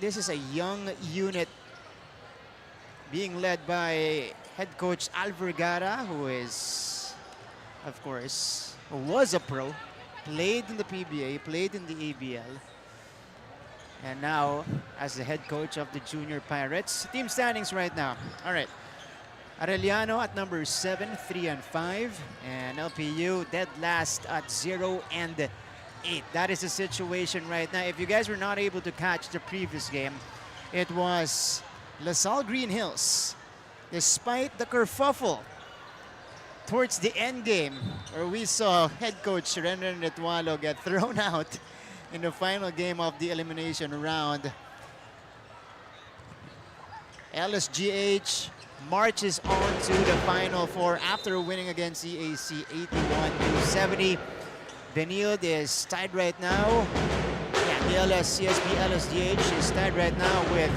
this is a young unit being led by head coach Al Vergara, who is, of course, was a pro, played in the PBA, played in the ABL, and now as the head coach of the Junior Pirates. Team standings right now. All right. Arellano at number 7, 3-5, and LPU dead last at 0-8. That is the situation right now. If you guys were not able to catch the previous game, it was LaSalle Green Hills, despite the kerfuffle towards the end game, where we saw head coach Renren Retualo get thrown out in the final game of the elimination round. LSGH marches on to the Final Four after winning against EAC 81-70. Benilde is tied right now. Yeah, the CSB LSGH is tied right now with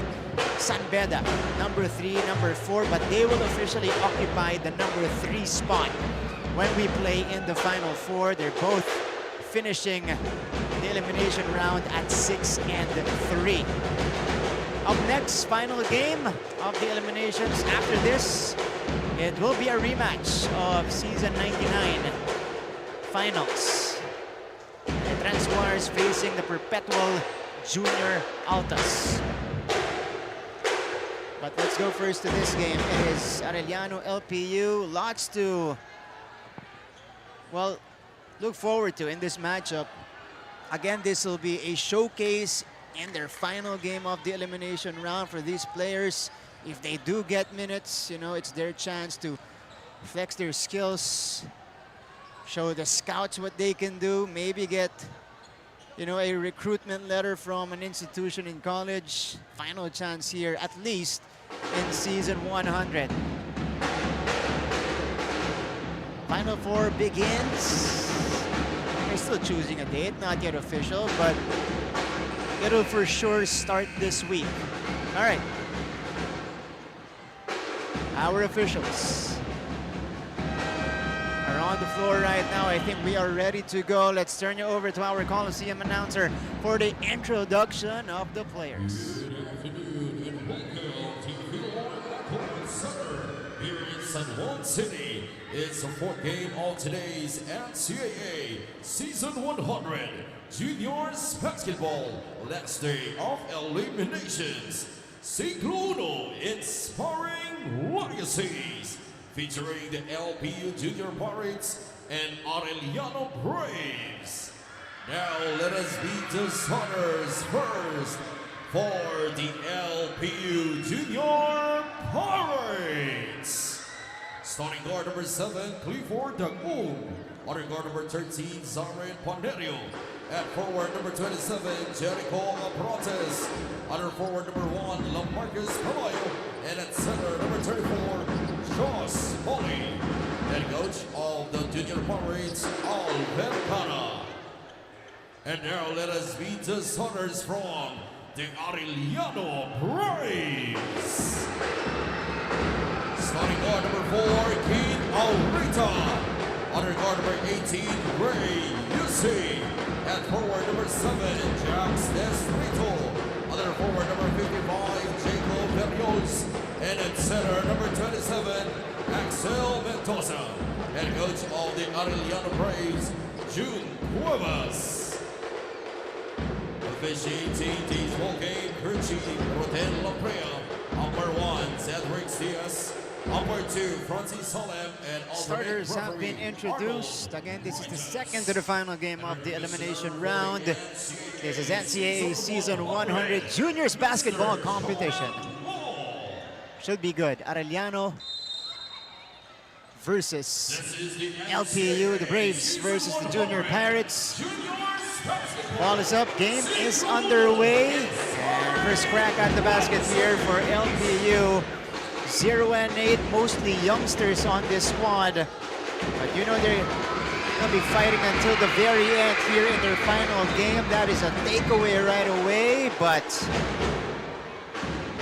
San Beda, number 3, number 4, but they will officially occupy the number 3 spot when we play in the Final Four. They're both finishing the elimination round at 6-3. Up next, final game of the eliminations. After this, it will be a rematch of Season 99 finals. Letran Squires facing the Perpetual Junior Altas. But let's go first to this game. It is Arellano LPU. Lots to, well, look forward to in this matchup. Again, this will be a showcase in their final game of the elimination round for these players. If they do get minutes, you know, it's their chance to flex their skills, show the scouts what they can do, maybe get, you know, a recruitment letter from an institution in college. Final chance here, at least in season 100. Final Four begins. They're still choosing a date, not yet official, but it'll for sure start this week. All right. Our officials are on the floor right now. I think we are ready to go. Let's turn you over to our Coliseum announcer for the introduction of the players. Good afternoon and welcome to Philhar Center here in San Juan City. It's the 4th game of today's NCAA Season 100 Juniors Basketball last day of eliminations. Ciclo Uno Inspiring Legacies, featuring the LPU Junior Pirates and Arellano Braves. Now let us meet the starters first for the LPU Junior Pirates. Starting guard number 7, Clifford Dagong. Other guard number 13, Zaren Panderio. At forward number 27, Jericho Abrates. Other forward number 1, Lamarcus Palayo. And at center number 34, Josh Foley. Head coach of the Junior Pirates, Al Vergara. And now let us meet the starters from the Arellano Braves. Starting guard number 4, Kane Alrita. Under guard number 18, Ray Yusey. At forward number 7, Jax Destrito. Under forward number 55, Jacob Berrios. And at center number 27, Axel Mendoza. Head coach of the Arellano Braves, June Cuevas. Officiating this ball game, Herchi Rodel Laprea. Number 1, Cedric Diaz. Number 2, Francis Salem, and starters have been introduced. Again, this is the second to the final game of the elimination round. This is NCAA Season 100 Juniors Basketball Competition. Should be good. Arellano versus LPU, the Braves versus the Junior Pirates. Ball is up, game is underway. And first crack at the basket here for LPU. 0-8, mostly youngsters on this squad. But you know they're going to be fighting until the very end here in their final game. That is a takeaway right away, but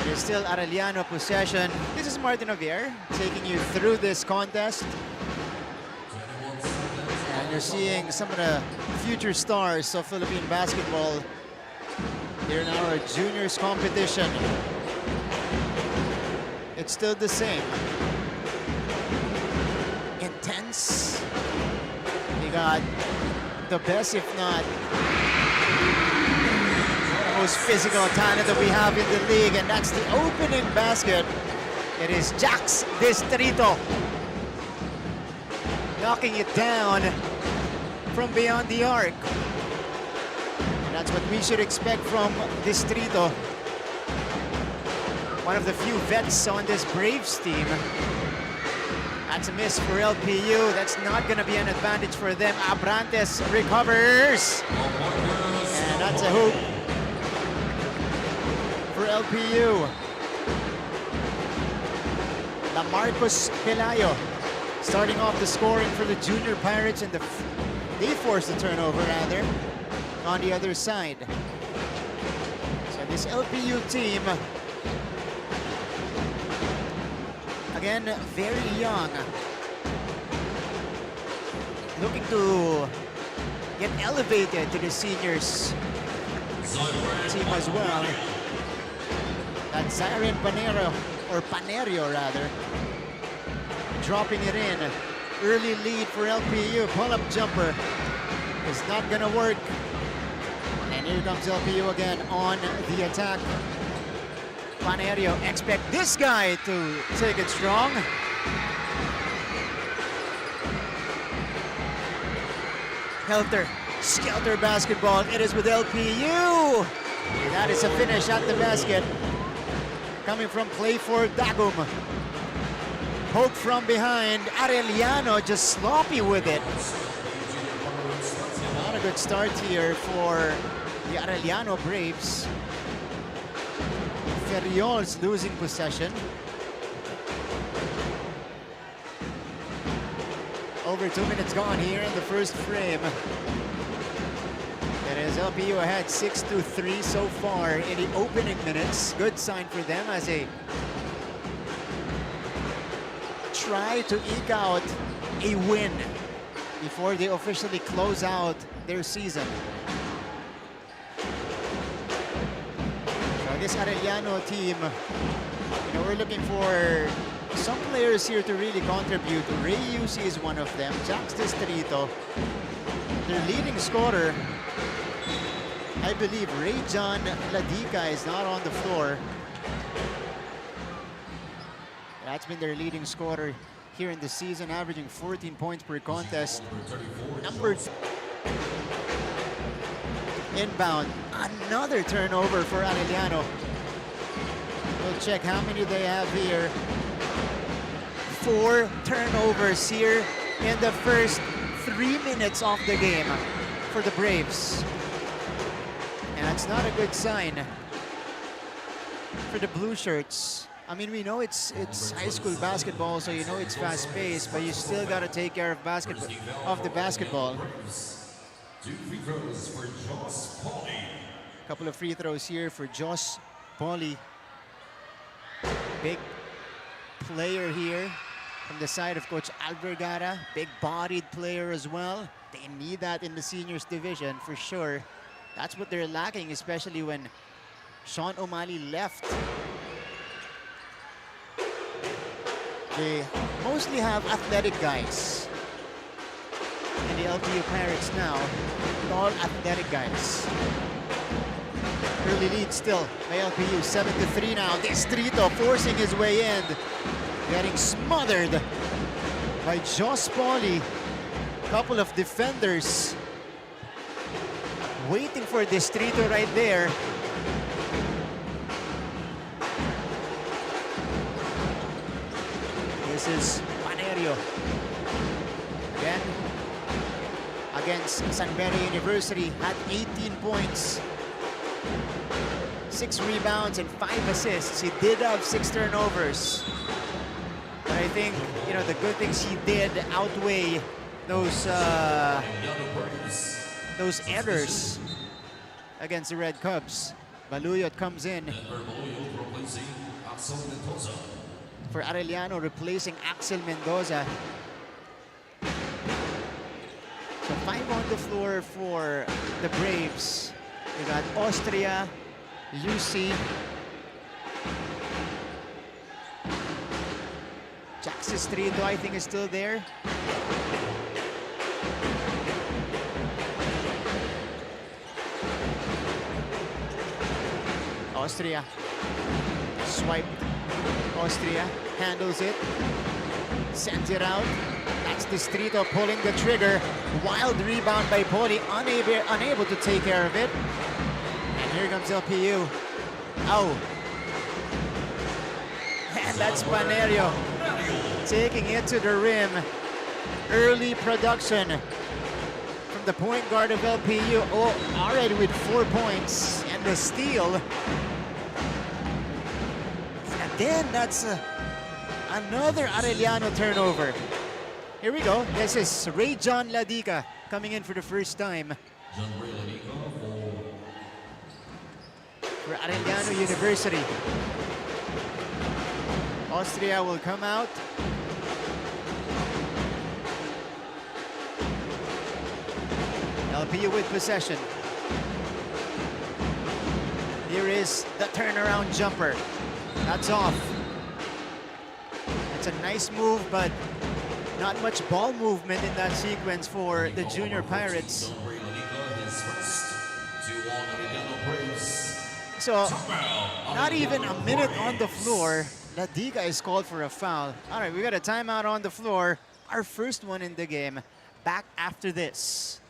it is still Arellano possession. This is Martin Javier taking you through this contest. And you're seeing some of the future stars of Philippine basketball Here in our juniors competition. It's still the same. Intense. You got the best, if not the most physical talent that we have in the league, and that's the opening basket. It is Jax Distrito knocking it down from beyond the arc. And that's what we should expect from Distrito. One of the few vets on this Braves team. That's a miss for LPU. That's not going to be an advantage for them. Abrantes recovers. And that's a hoop for LPU. Lamarcus Pelayo starting off the scoring for the Junior Pirates, and they forced the turnover rather on the other side. So this LPU team, again, very young, looking to get elevated to the seniors team as well. That's Zion Panero, or Panerio rather, dropping it in. Early lead for LPU. Pull-up jumper is not gonna work. And here comes LPU again on the attack. Panerio, expect this guy to take it strong. Helter Skelter basketball. It is with LPU. That is a finish at the basket. Coming from Clayford Dagum. Poke from behind. Arellano just sloppy with it. Not a good start here for the Arellano Braves. Ferriols losing possession. Over 2 minutes gone here in the first frame. It is LPU ahead 6-3 so far in the opening minutes. Good sign for them as they try to eke out a win before they officially close out their season. So this Arellano team, we're looking for some players here to really contribute. Ray Yusi is one of them. Jax Distrito, their leading scorer. I believe Ray John Ladica is not on the floor. That's been their leading scorer here in the season, averaging 14 points per contest. Number inbound, another turnover for Arellano. We'll check how many they have here. 4 turnovers here in the first 3 minutes of the game for the Braves. And that's not a good sign for the blue shirts. I mean, we know it's high school basketball, so you know it's fast-paced, but you still got to take care of the basketball. 2 free throws for Josh Pauly. Couple of free throws here for Josh Pauly. Big player here from the side of Coach Alvergara. Big-bodied player as well. They need that in the seniors division for sure. That's what they're lacking, especially when Sean O'Malley left. They mostly have athletic guys in the LPU Pirates now. All athletic guys. Early lead still by LPU, 7-3 now. Distrito forcing his way in. Getting smothered by Josh Pauly. Couple of defenders waiting for Distrito right there. This is Panerio. Again, against San Beda University, had 18 points, 6 rebounds, and 5 assists. He did have 6 turnovers. But I think, the good things he did outweigh those errors against the Red Cubs. Baluyot comes in for Arellano, replacing Axel Mendoza. So 5 on the floor for the Braves. We got Austria, UC. Jax Estrito, I think, is still there. Austria. Swipe. Austria handles it. Sends it out. That's Distrito pulling the trigger. Wild rebound by Poli, unable to take care of it. And here comes LPU. Oh. And that's Panerio taking it to the rim. Early production from the point guard of LPU. Oh, already with 4 points and the steal. And then that's another Arellano turnover. Here we go. This is Ray John Ladica coming in for the first time for Arellano University. Austria will come out. LPU with possession. Here is the turnaround jumper. That's off. It's a nice move, but not much ball movement in that sequence for the Junior Pirates. So, not even a minute on the floor, Ladica is called for a foul. All right, we got a timeout on the floor. Our first one in the game. Back after this.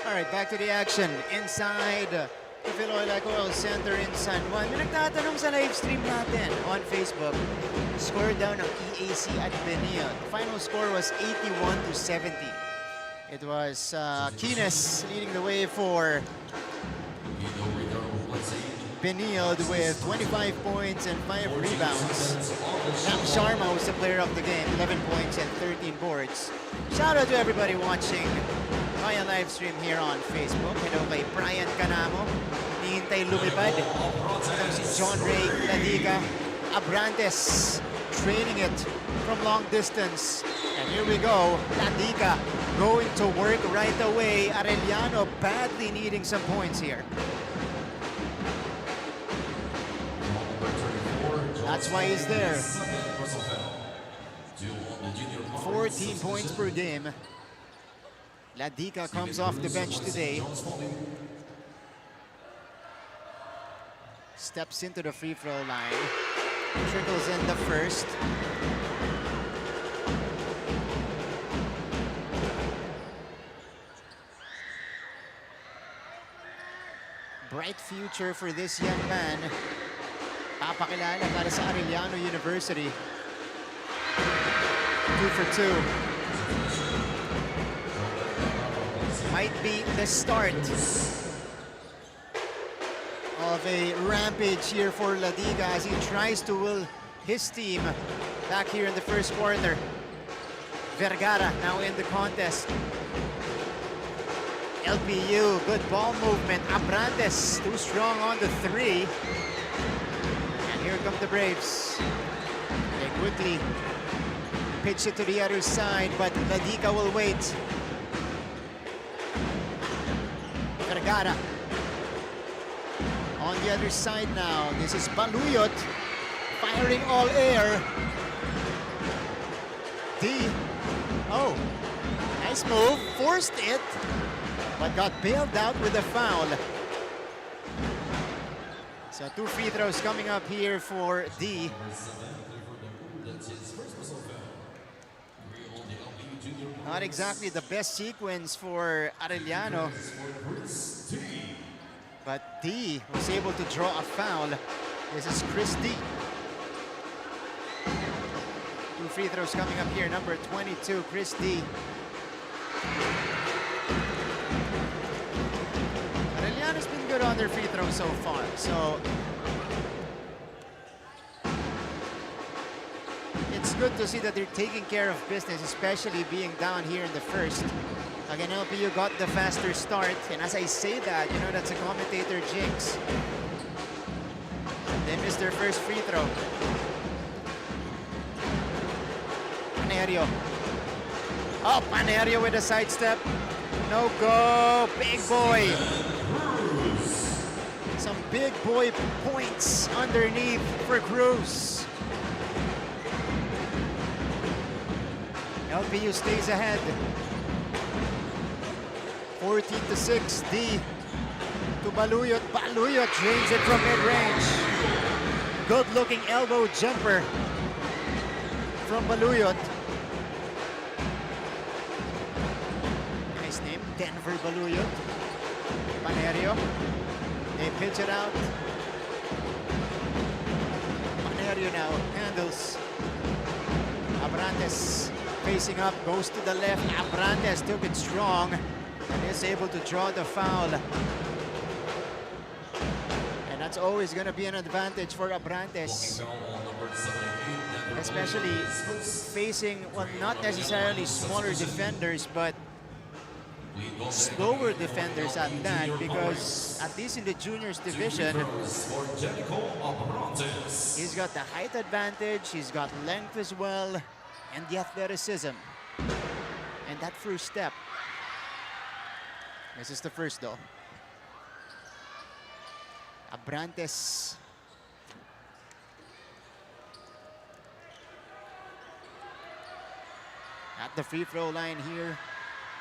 All right, back to the action. Inside the Philoy Oil Center in San Juan. May nagtatanong sa live stream natin on Facebook. Score down ng EAC at Benilde. The final score was 81-70. It was Kines leading the way for Benilde with 25 points and 5 rebounds. Nam Sharma was the player of the game, 11 points and 13 boards. Shout out to everybody watching via live stream here on Facebook. Hello kay Brian Canamo, nihintay lumipad. Ito si John Ray Ladica. Abrantes training it from long distance. And here we go, Ladica going to work right away. Arellano badly needing some points here. That's why he's there. 14 points per game. Ladica comes off the bench today. Steps into the free throw line. Trickles in the first. Bright future for this young man. Papakilala para sa Arellano University. 2 for 2. Might be the start of a rampage here for Ladica as he tries to will his team back here in the first quarter. Vergara now in the contest. LPU, good ball movement. Abrantes, too strong on the 3. And here come the Braves. They quickly pitch it to the other side, but Ladica will wait. Vergara on the other side now. This is Baluyot firing all air. D. Oh, nice move. Forced it, but got bailed out with a foul. So 2 free throws coming up here for D. Not exactly the best sequence for Arellano, but D was able to draw a foul. This is Chris D. 2 free throws coming up here. Number 22, Chris D. Arellano's been good on their free throws so far, so it's good to see that they're taking care of business, especially being down here in the first. Again, LPU got the faster start, and as I say that, you know, that's a commentator jinx. They missed their first free throw. Panerio. Oh, Panerio with a sidestep. No go, big boy. Some big boy points underneath for Cruz. LPU stays ahead. 14-6, D to Baluyot. Baluyot drains it from mid-range. Good-looking elbow jumper from Baluyot. Nice name, Denver Baluyot. Panerio. They pitch it out. Panerio now handles. Abrantes facing up, goes to the left. Abrantes took it strong and is able to draw the foul. And that's always going to be an advantage for Abrantes. Especially facing, well, not necessarily smaller defenders, but slower defenders at that, because at least in the juniors division, he's got the height advantage, he's got length as well, and the athleticism. And that first step. This is the first though. Abrantes. At the free throw line here.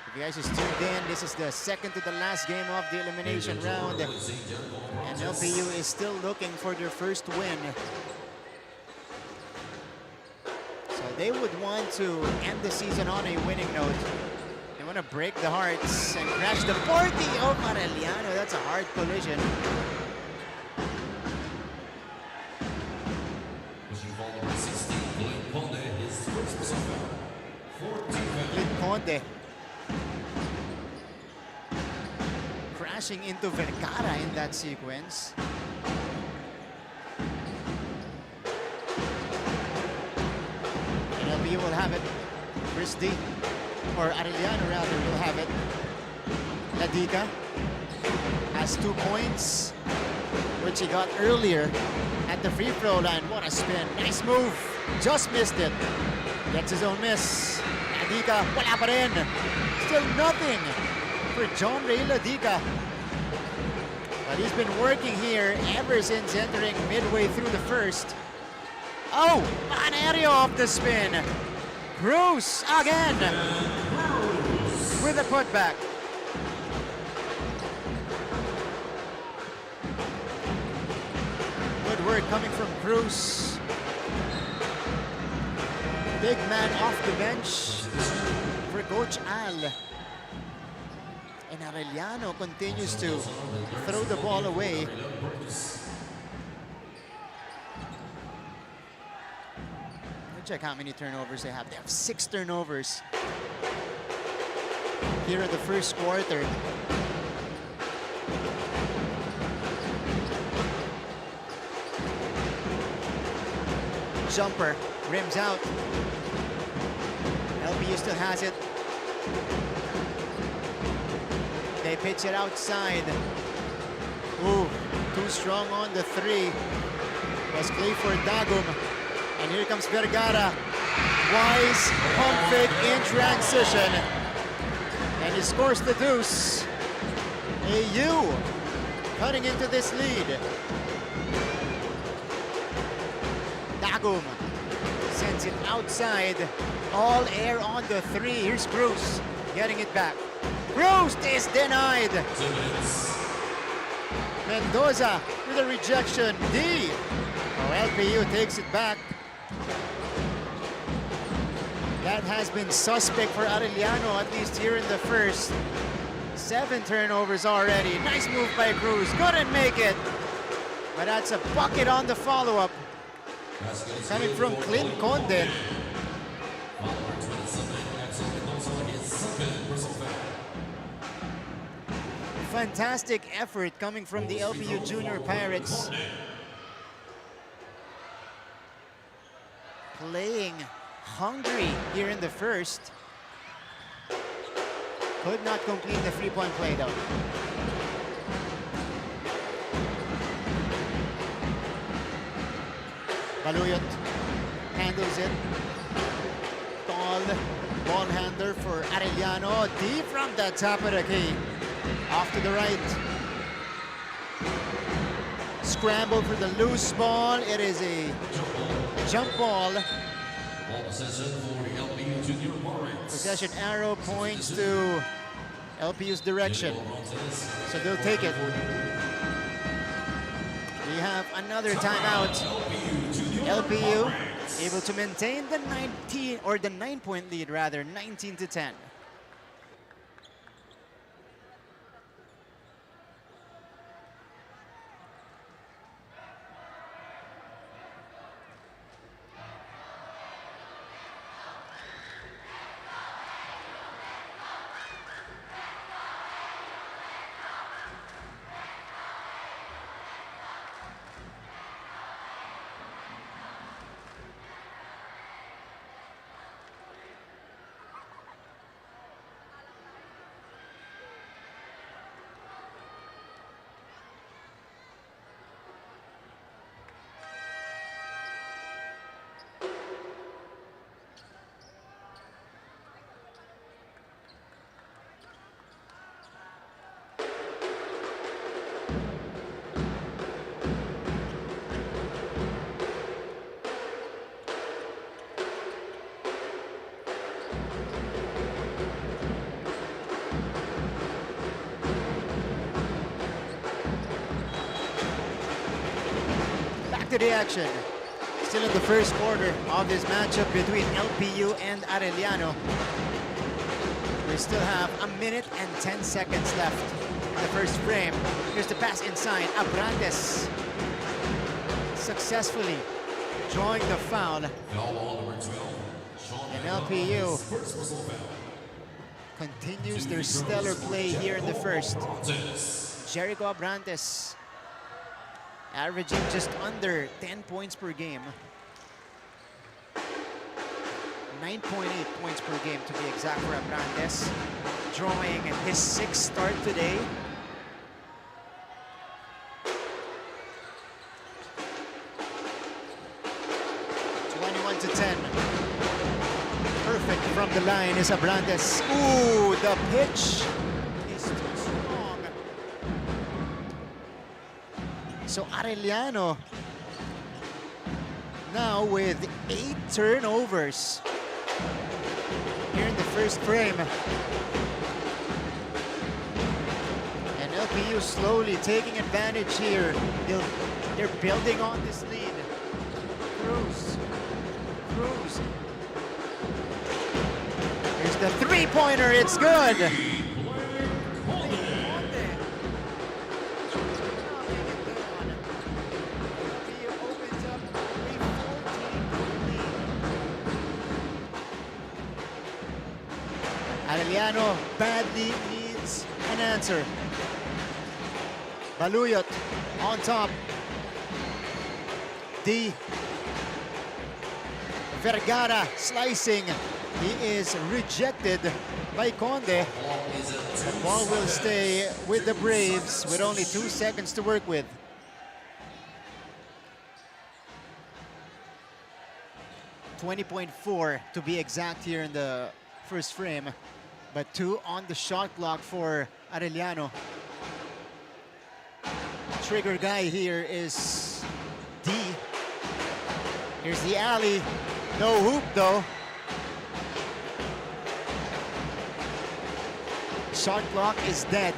If you guys just tuned in, this is the second to the last game of the elimination round. And LPU is still looking for their first win. So they would want to end the season on a winning note. They want to break the hearts and crash the party of Arellano. That's a hard collision. Conde crashing into Vergara in that sequence. And LPU will have it. Chris D, or Arellano rather, will have it. Ladica has 2 points, which he got earlier at the free throw line. What a spin. Nice move. Just missed it. Gets his own miss. Ladica, wala pa rin. Still nothing for John Ray Ladica. But he's been working here ever since entering midway through the first. Oh, Panerio off the spin. Cruz again with a putback. Good work coming from Cruz. Big man off the bench for Coach Al. And Arellano continues to throw the ball away. Check how many turnovers they have. They have 6 turnovers here in the first quarter. Jumper rims out. LPU still has it. They pitch it outside. Ooh, too strong on the 3. Was Clifford Dagum. And here comes Vergara. Wise pump fake in transition. And he scores the deuce. AU cutting into this lead. Dagum sends it outside. All air on the 3. Here's Cruz getting it back. Cruz is denied. Mendoza with a rejection. D. Oh, LPU takes it back. That has been suspect for Arellano, at least here in the first. 7 turnovers already. Nice move by Cruz. Couldn't make it. But that's a bucket on the follow-up. Coming from Clint Conde. Fantastic effort coming from the LPU Junior Pirates. Playing hungry here in the first. Could not complete the 3-point play though. Baluyot handles it. Tall ball handler for Arellano. Deep from the top of the key. Off to the right. Scramble for the loose ball. It is a jump ball. Possession arrow points to LPU's direction. So they'll take it. We have another timeout. LPU able to maintain the 9-point lead rather, 19-10. The action. Still in the first quarter of this matchup between LPU and Arellano. We still have 1 minute and 10 seconds left in the first frame. Here's the pass inside. Abrantes successfully drawing the foul. And LPU continues their stellar play here in the first. Jericho Abrantes averaging just under 10 points per game. 9.8 points per game to be exact for Abrantes. Drawing his 6th start today. To 10. Perfect from the line is Abrantes. Ooh, the pitch is too strong. So Arellano now with 8 turnovers here in the first frame. And LPU slowly taking advantage here. They're building on this lead. Cruz. Here's the three-pointer, it's good. Arellano badly needs an answer. Baluyot on top. Vergara slicing. He is rejected by Conde. The ball will stay with the Braves with only 2 seconds to work with. .4 to be exact here in the first frame, but 2 on the shot clock for Arellano. Trigger guy here is D. Here's the alley. No hoop though. Shot clock is dead.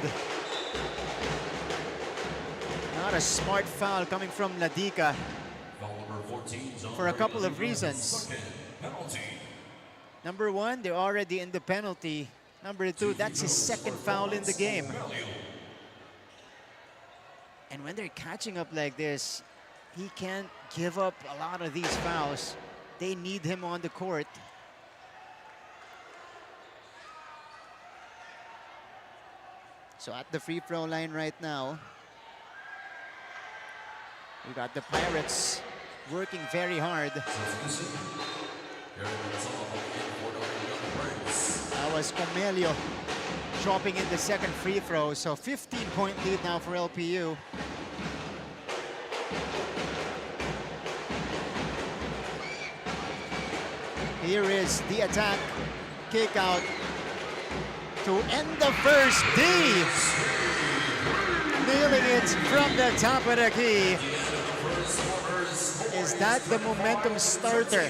Not a smart foul coming from Ladica for a couple of reasons. Number one, they're already in the penalty. Number two, that's his second foul in the game. And when they're catching up like this, he can't give up a lot of these fouls. They need him on the court. So at the free throw line right now, we got the Pirates working very hard. That was Comelio dropping in the second free throw. So 15-point lead now for LPU. Here is the attack, kick out to end the first. D nailing it from the top of the key. Is that the momentum starter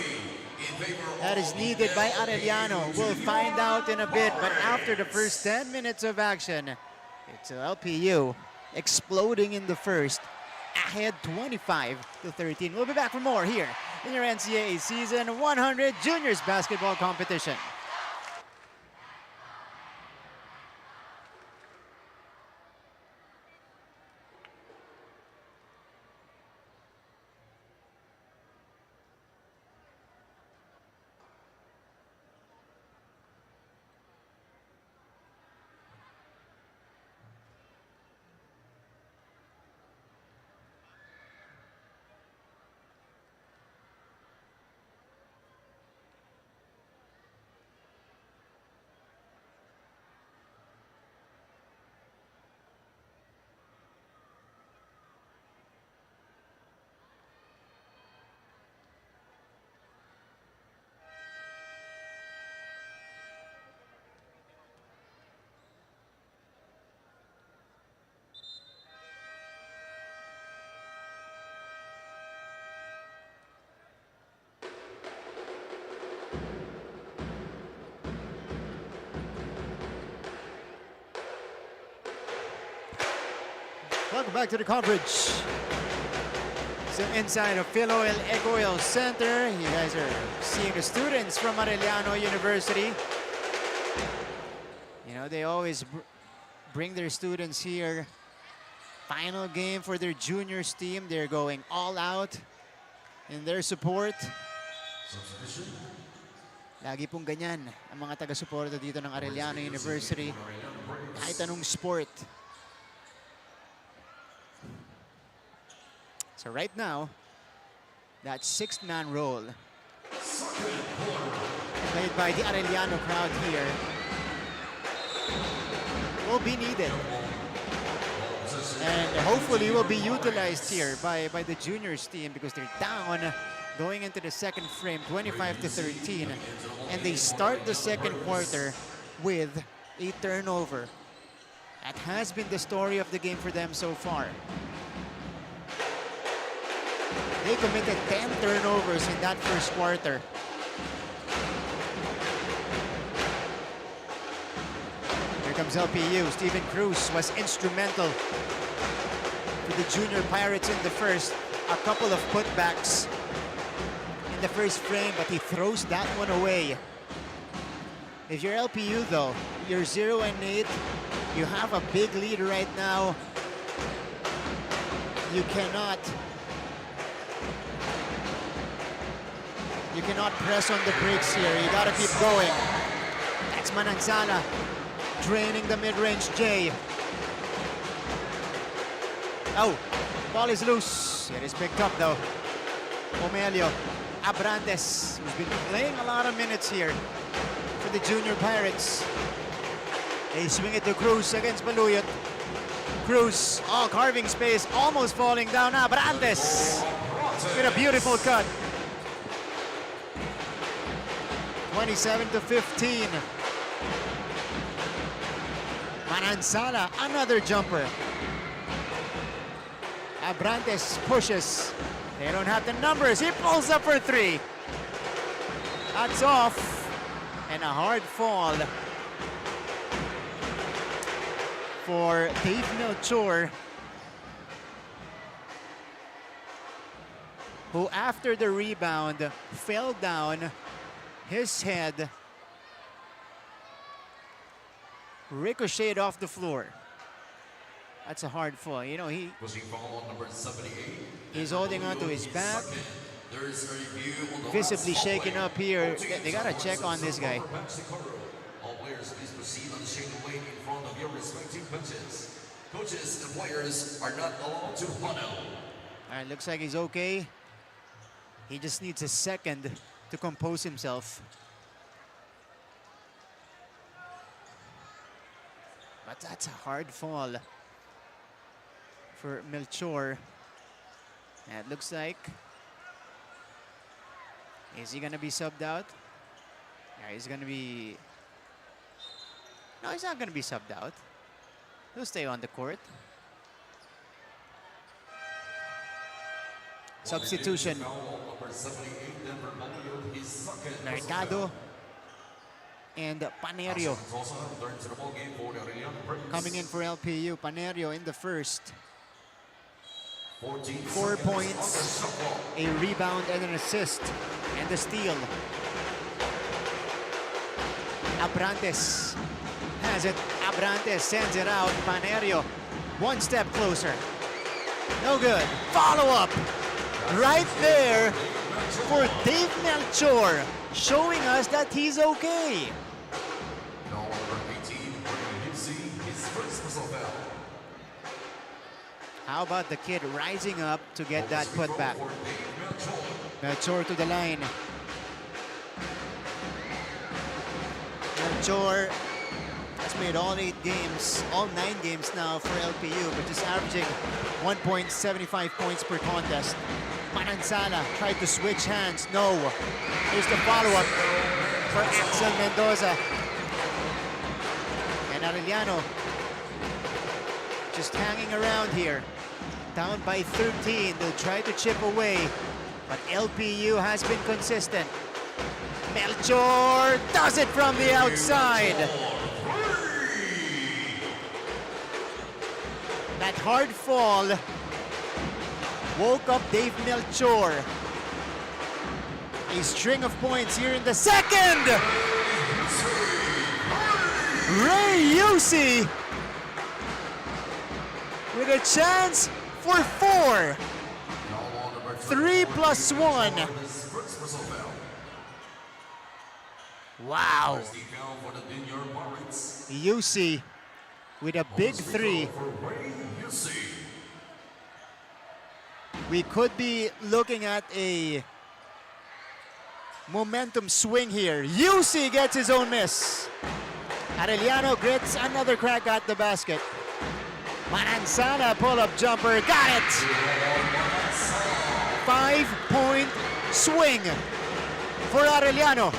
that is needed by Arellano? We'll find out in a bit, but after the first 10 minutes of action, it's LPU exploding in the first, ahead 25-13. We'll be back for more here in your NCAA Season 100 Juniors Basketball Competition. Welcome back to the coverage. So inside of Philoel Ecoil Center, you guys are seeing the students from Arellano University. You know, they always bring their students here. Final game for their juniors team. They're going all out in their support. Lagi pong ganyan ang mga taga-suporta dito ng Arellano University. Kahit anong sport. So right now, that sixth-man role played by the Arellano crowd here will be needed. And hopefully will be utilized here by the juniors team because they're down going into the second frame, 25-13. And they start the second quarter with a turnover. That has been the story of the game for them so far. They committed 10 turnovers in that first quarter. Here comes LPU. Steven Cruz was instrumental to the junior Pirates in the first. A couple of putbacks in the first frame, but he throws that one away. If you're LPU though, you're 0-8. You have a big lead right now. You cannot press on the brakes here. You gotta keep going. That's Manansala draining the mid-range J. Oh, ball is loose. It is picked up though. Comelio Abrantes, who's been playing a lot of minutes here for the junior Pirates. They swing it to Cruz against Baluyot. Cruz, carving space, almost falling down. Abrantes with a beautiful cut. 27-15. Manansala, another jumper. Abrantes pushes. They don't have the numbers. He pulls up for three. That's off. And a hard fall for Dave Melchor, who after the rebound fell down His head ricocheted off the floor. That's a hard fall. You know, he's holding on to his back. Visibly shaken up here. They gotta check on this guy. All players, please proceed on the shaded lane in front of your respective benches. Coaches and players are not allowed to huddle. All right, looks like he's okay. He just needs a second to compose himself. But that's a hard fall for Melchor. And it looks like, is he gonna be subbed out? Yeah, he's gonna be, no, he's not gonna be subbed out. He'll stay on the court. Substitution. Mercado and Panerio coming in for LPU. Panerio in the first. 4 points, a rebound and an assist, and the steal. Abrantes has it. Abrantes sends it out. Panerio one step closer. No good. Follow up right there for Dave Melchor, showing us that he's okay. How about the kid rising up to get that putback? Melchor to the line. Melchor has made all 9 games now for LPU, but just averaging 1.75 points per contest. Manansala tried to switch hands. No. Here's the follow-up for Axel Mendoza. And Arellano just hanging around here. Down by 13. They'll try to chip away, but LPU has been consistent. Melchor does it from the outside. That hard fall woke up Dave Melchor. A string of points here in the second. Ray Yusi with a chance for 4. 3 plus 1. Wow. Yusi with a big 3. We could be looking at a momentum swing here. Yusi gets his own miss. Arellano gets another crack at the basket. Manansala pull-up jumper, got it! 5-point swing for Arellano.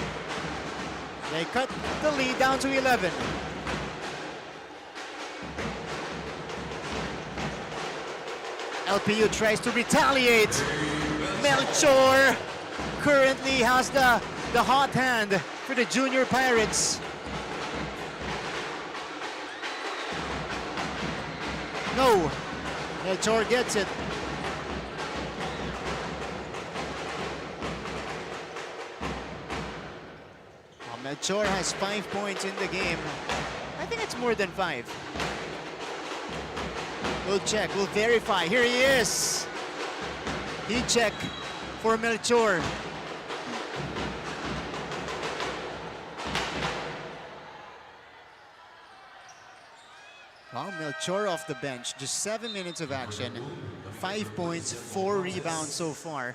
They cut the lead down to 11. LPU tries to retaliate. Melchor currently has the hot hand for the Junior Pirates. No, Melchor gets it. Well, Melchor has 5 points in the game. I think it's more than 5. We'll check, we'll verify. Here he is. Heat check for Melchor. Well, Melchor off the bench, just 7 minutes of action. 5 points, 4 rebounds so far.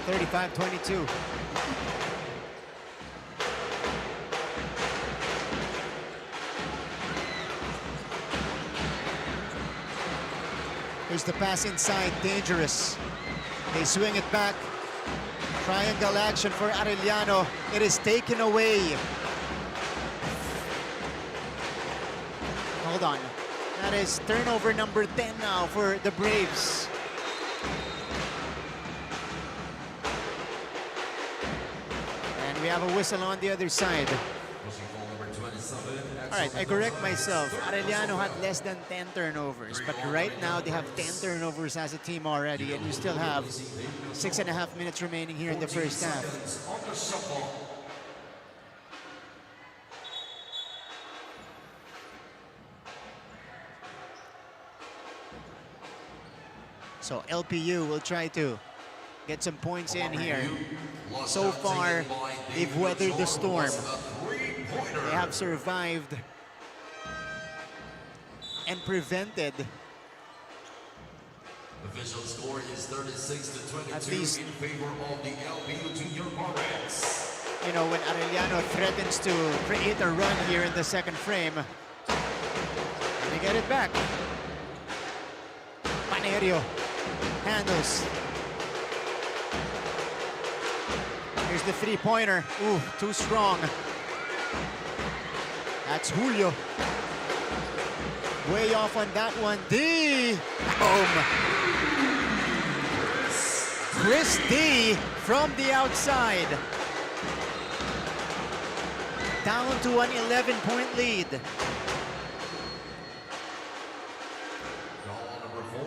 35-22. Here's the pass inside, dangerous. They swing it back. Triangle action for Arellano. It is taken away. Hold on. That is turnover number 10 now for the Braves. And we have a whistle on the other side. All right, I correct myself. Arellano had less than 10 turnovers, but right now they have 10 turnovers as a team already, and you still have 6.5 minutes remaining here in the first half. So LPU will try to get some points in here. So far, they've weathered the storm. They have survived and prevented Official score is 36-22 at least, in favor of the LPU Junior Pirates. you know, when Arellano threatens to create a run here in the second frame, they get it back. Panerio handles. Here's the three-pointer. Ooh, too strong. That's Julio. Way off on that one. D. Boom. Chris D from the outside. Down to an 11-point lead.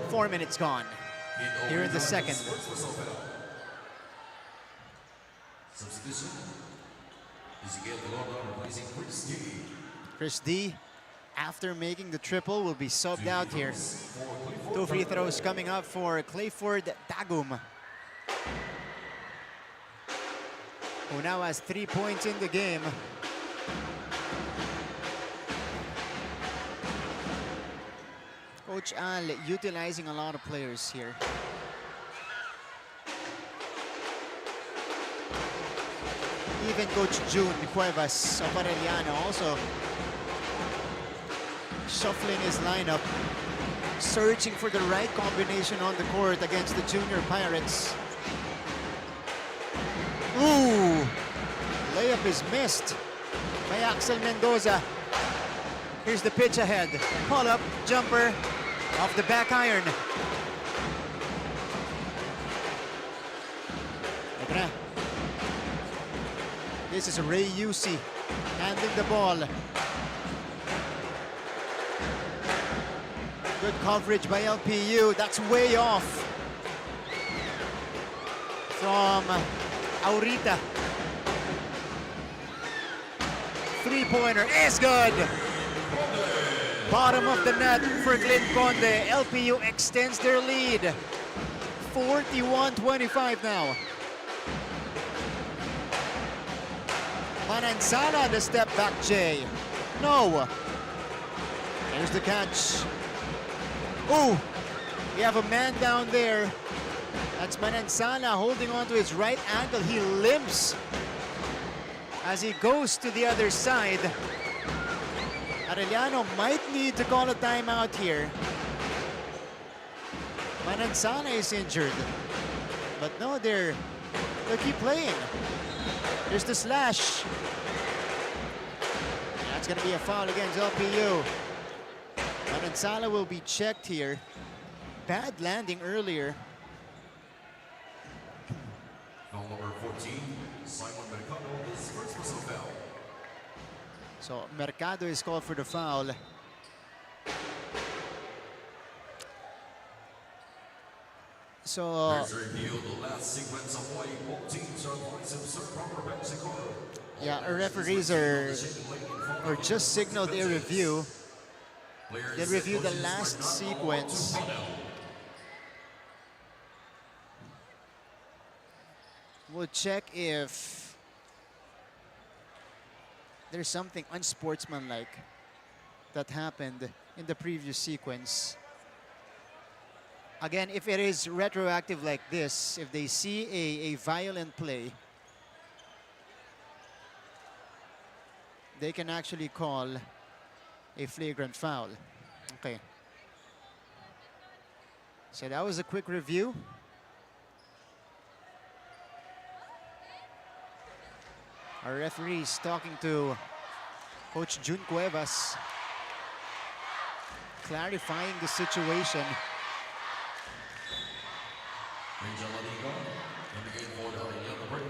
4 minutes gone here in the second. Substitution is again replacing Chris D. Chris D, after making the triple, will be subbed out here. 2 free throws coming up for Clayford Dagum, who now has 3 points in the game. Coach Al utilizing a lot of players here. Even Coach June Cuevas of Arellano also shuffling his lineup, searching for the right combination on the court against the Junior Pirates. Ooh! Layup is missed by Axel Mendoza. Here's the pitch ahead. Pull up, jumper, off the back iron. Letran. This is Ray Yusi handling the ball. Good coverage by LPU. That's way off from Aurita. Three-pointer is good. Bottom of the net for Glenn Conde. LPU extends their lead. 41-25 now. Manansala, the step back J. No. Here's the catch. Ooh, we have a man down there. That's Manansala holding on to his right ankle. He limps as he goes to the other side. Arellano might need to call a timeout here. Manansala is injured. But no, they'll keep playing. Here's the slash. That's going to be a foul against LPU. Manansala will be checked here. Bad landing earlier. Foul number 14, Simon Mercado is first personal foul. So Mercado is called for the foul. So Let's review the last sequence of play. Both teams are points of proper Mexico. yeah, our referees are just signaled a review. They review the last sequence. We'll check if there's something unsportsmanlike that happened in the previous sequence. Again, if it is retroactive like this, if they see a violent play, they can actually call a flagrant foul. Okay. So that was a quick review. Our referee is talking to Coach June Cuevas, clarifying the situation.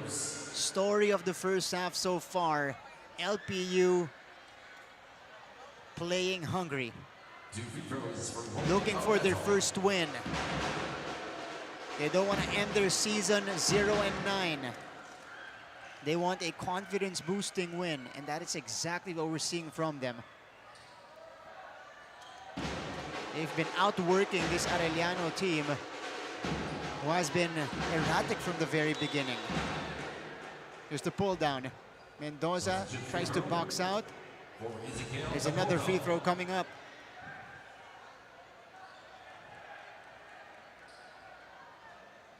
Story of the first half so far, LPU playing hungry, 2 free throws for looking for their first win. They don't want to end their season 0-9. They want a confidence-boosting win, and that is exactly what we're seeing from them. They've been outworking this Arellano team, who has been erratic from the very beginning. Here's the pull down. Mendoza tries to box out. There's another free throw coming up.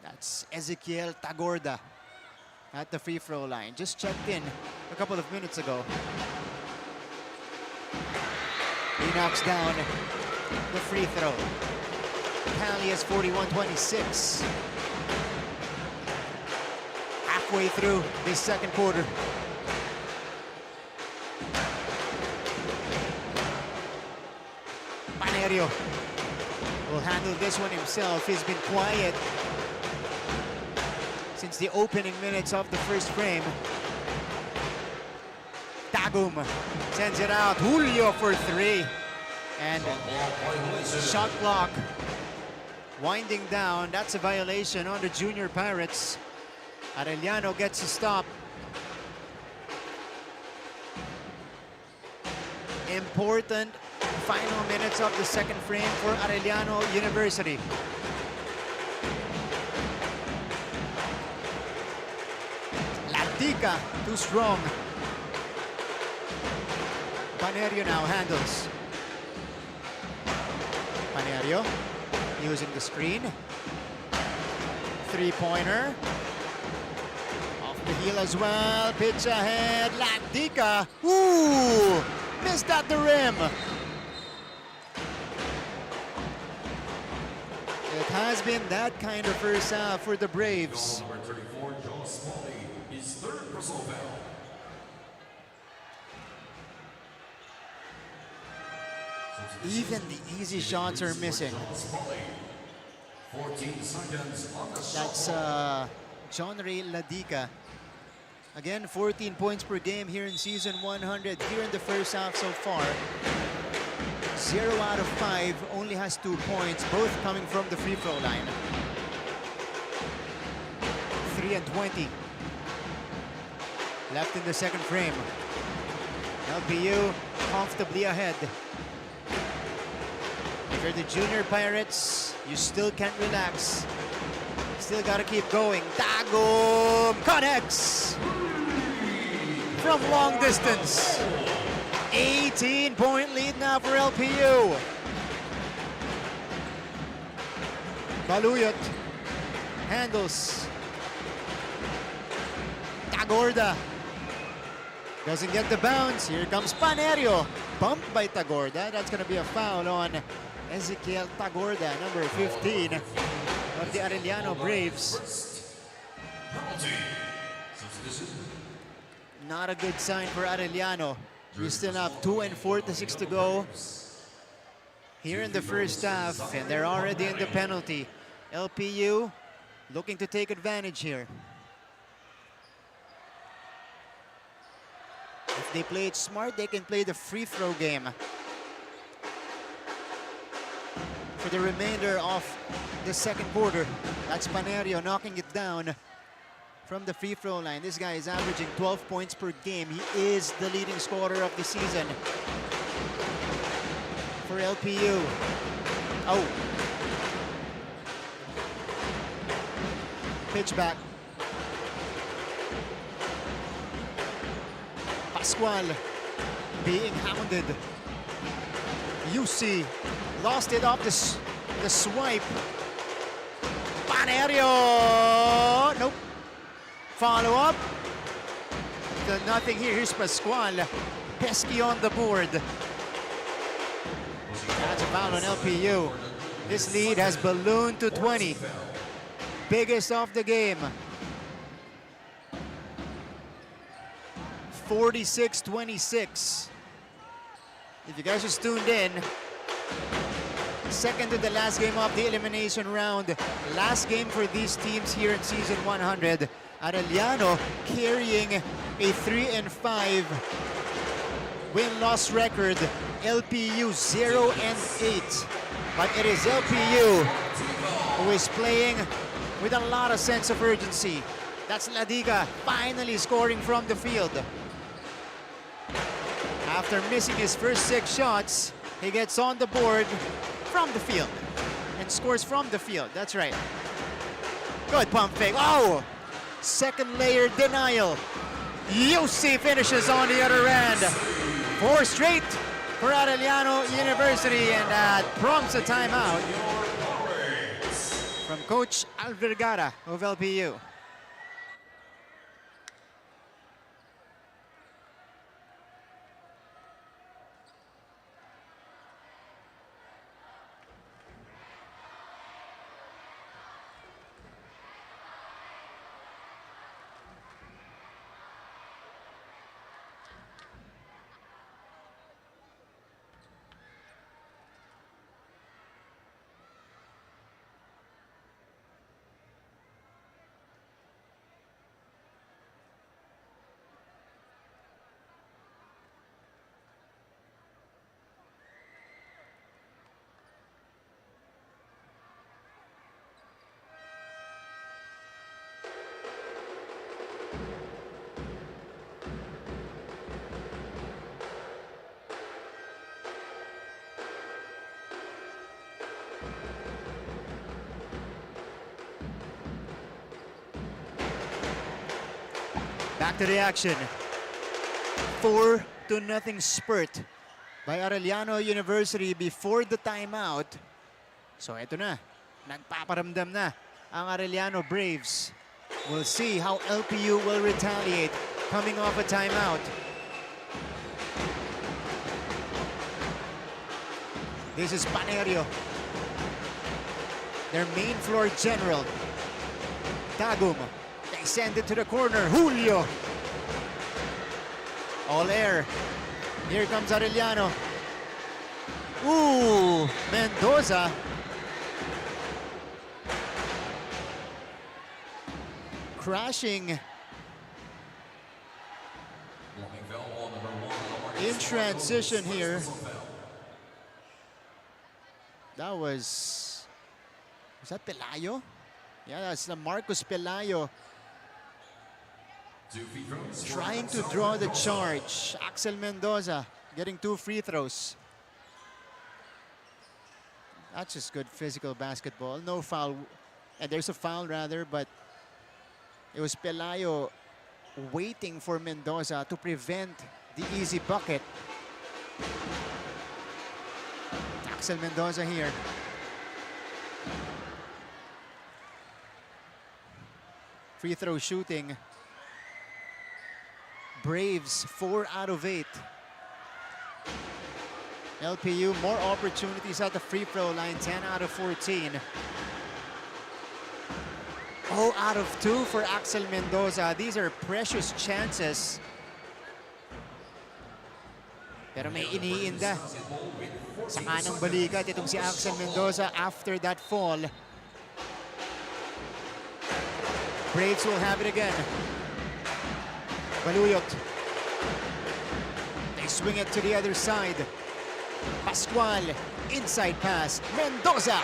That's Ezequiel Tagorda at the free throw line. Just checked in a couple of minutes ago. He knocks down the free throw. Tally is 41-26. Halfway through this second quarter. Panerio will handle this one himself. He's been quiet since the opening minutes of the first frame. Tagum sends it out. Julio for 3. And shot clock winding down. That's a violation on the Junior Pirates. Arellano gets a stop. Important final minutes of the second frame for Arellano University. Latica too strong. Panerio now handles. Panerio using the screen. Three-pointer. Off the heel as well. Pitch ahead. Latica. Ooh! Missed at the rim. It has been that kind of first half for the Braves. Number 34, John Smalley, his third personal foul. Even the easy shots are missing. 14 seconds on the That's John Ray Ladica. Again, 14 points per game here in season 100. Here in the first half so far. 0 out of 5, only has 2 points, both coming from the free throw line. 3 and 20 left in the second frame. LPU comfortably ahead. If you're the Junior Pirates, you still can't relax. Still gotta keep going. Tagum connects from long distance. 18-point lead now for LPU. Baluyot handles. Tagorda doesn't get the bounce. Here comes Panerio. Bumped by Tagorda. That's going to be a foul on Ezequiel Tagorda, number 15 of the Arellano Braves. Not a good sign for Arellano. We still have 2 and 46 to go here in the first half, and they're already in the penalty. LPU looking to take advantage here. If they play it smart, they can play the free throw game for the remainder of the second quarter. That's Panerio knocking it down from the free throw line. This guy is averaging 12 points per game. He is the leading scorer of the season for LPU. Oh. Pitch back. Pascual being hounded. UC lost it off the swipe. Panerio! Nope. Follow up. Nothing here. Here's Pascual. Pesky on the board. That's a foul on LPU. This lead has ballooned to 20. Biggest of the game. 46-26. If you guys just tuned in, second to the last game of the elimination round. Last game for these teams here in season 100. Arellano carrying a 3-5 win-loss record, LPU 0-8. But it is LPU who is playing with a lot of sense of urgency. That's Ladiga finally scoring from the field. After missing his first 6 shots, he gets on the board from the field and scores from the field. That's right. Good pump fake. Oh! Second layer denial. UC finishes on the other end. 4 straight for Arellano University, and that prompts a timeout from Coach Alvergara of LPU. Back to the action. 4-0 spurt by Arellano University before the timeout. So eto na, nagpaparamdam na ang Arellano Braves. We'll see how LPU will retaliate coming off a timeout. This is Panerio, their main floor general. Tagum. They send it to the corner. Julio. All air. Here comes Arellano. Ooh, Mendoza. Crashing in transition here. That was that Pelayo? Yeah, that's the Marcos Pelayo. Trying to draw the charge. Axel Mendoza getting 2 free throws. That's just good physical basketball. No foul. And there's a foul rather, but it was Pelayo waiting for Mendoza to prevent the easy bucket. Axel Mendoza here. Free throw shooting. Braves 4 out of 8. LPU more opportunities at the free throw line, 10 out of 14. 0 out of 2 for Axel Mendoza. These are precious chances. Pero may iniinda sa kanang balikat itong si Axel Mendoza after that fall. Braves will have it again. Baluyot. They swing it to the other side. Pascual, inside pass. Mendoza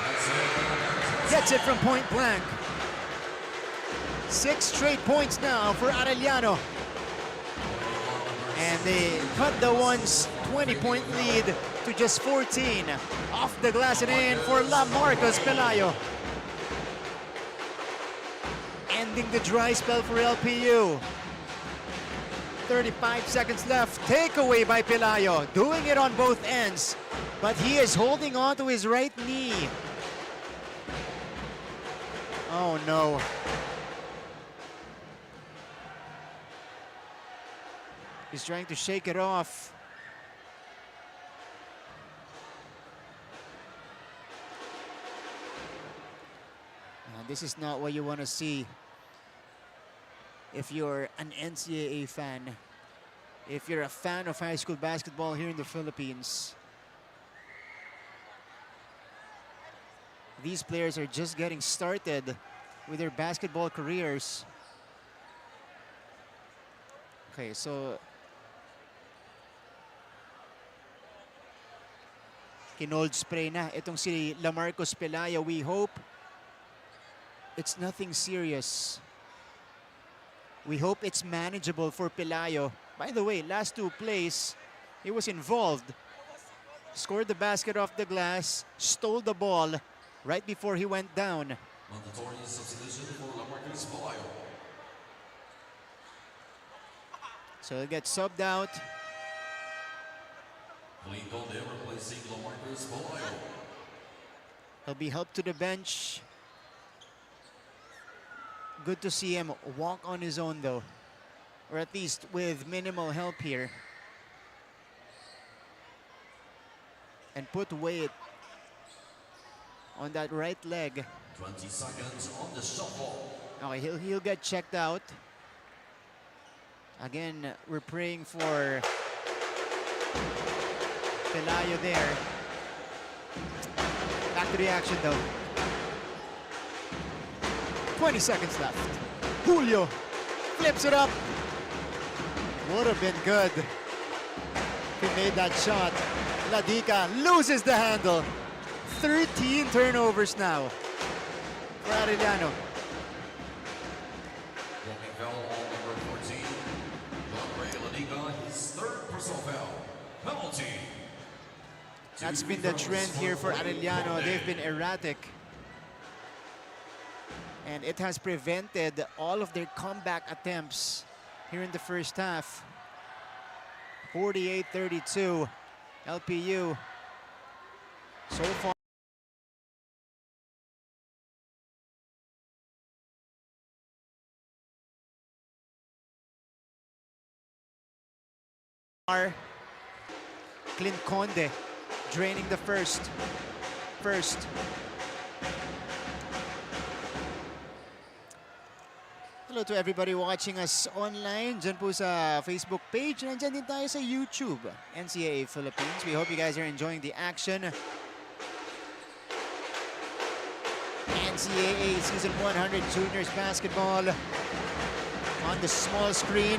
gets it from point blank. 6 straight points now for Arellano. And they cut the one's 20-point lead to just 14. Off the glass and in for Marcos Pelayo. Ending the dry spell for LPU. 35 seconds left. Takeaway by Pelayo. Doing it on both ends. But he is holding on to his right knee. Oh no. He's trying to shake it off. And this is not what you want to see if you're an NCAA fan, if you're a fan of high school basketball here in the Philippines. These players are just getting started with their basketball careers. Okay, so Kinold spray na itong si Lamarcos Pelayo. We hope it's nothing serious. We hope it's manageable for Pelayo. By the way, last two plays, he was involved. Scored the basket off the glass, stole the ball right before he went down. Mandatory substitution for Lamarcus Pelayo. So he'll get subbed out. Clean call there, replacing Lamarcus Pelayo. He'll be helped to the bench. Good to see him walk on his own though, or at least with minimal help here. And put weight on that right leg. 20 seconds on the shot clock. Okay, he'll get checked out. Again, we're praying for Pelayo there. Back to the action though. 20 seconds left. Julio flips it up. Would have been good if he made that shot. Ladica loses the handle. 13 turnovers now for Arellano. Walking foul on number 14. Ladica, his third personal foul. Penalty. That's been the trend here for Arellano. They've been erratic. And it has prevented all of their comeback attempts here in the first half. 48-32, LPU. So far, Clint Conde draining the first. Hello to everybody watching us online. Dyan po sa Facebook page. Nandyan din tayo sa YouTube, NCAA Philippines. We hope you guys are enjoying the action. NCAA Season 100 Juniors Basketball on the small screen.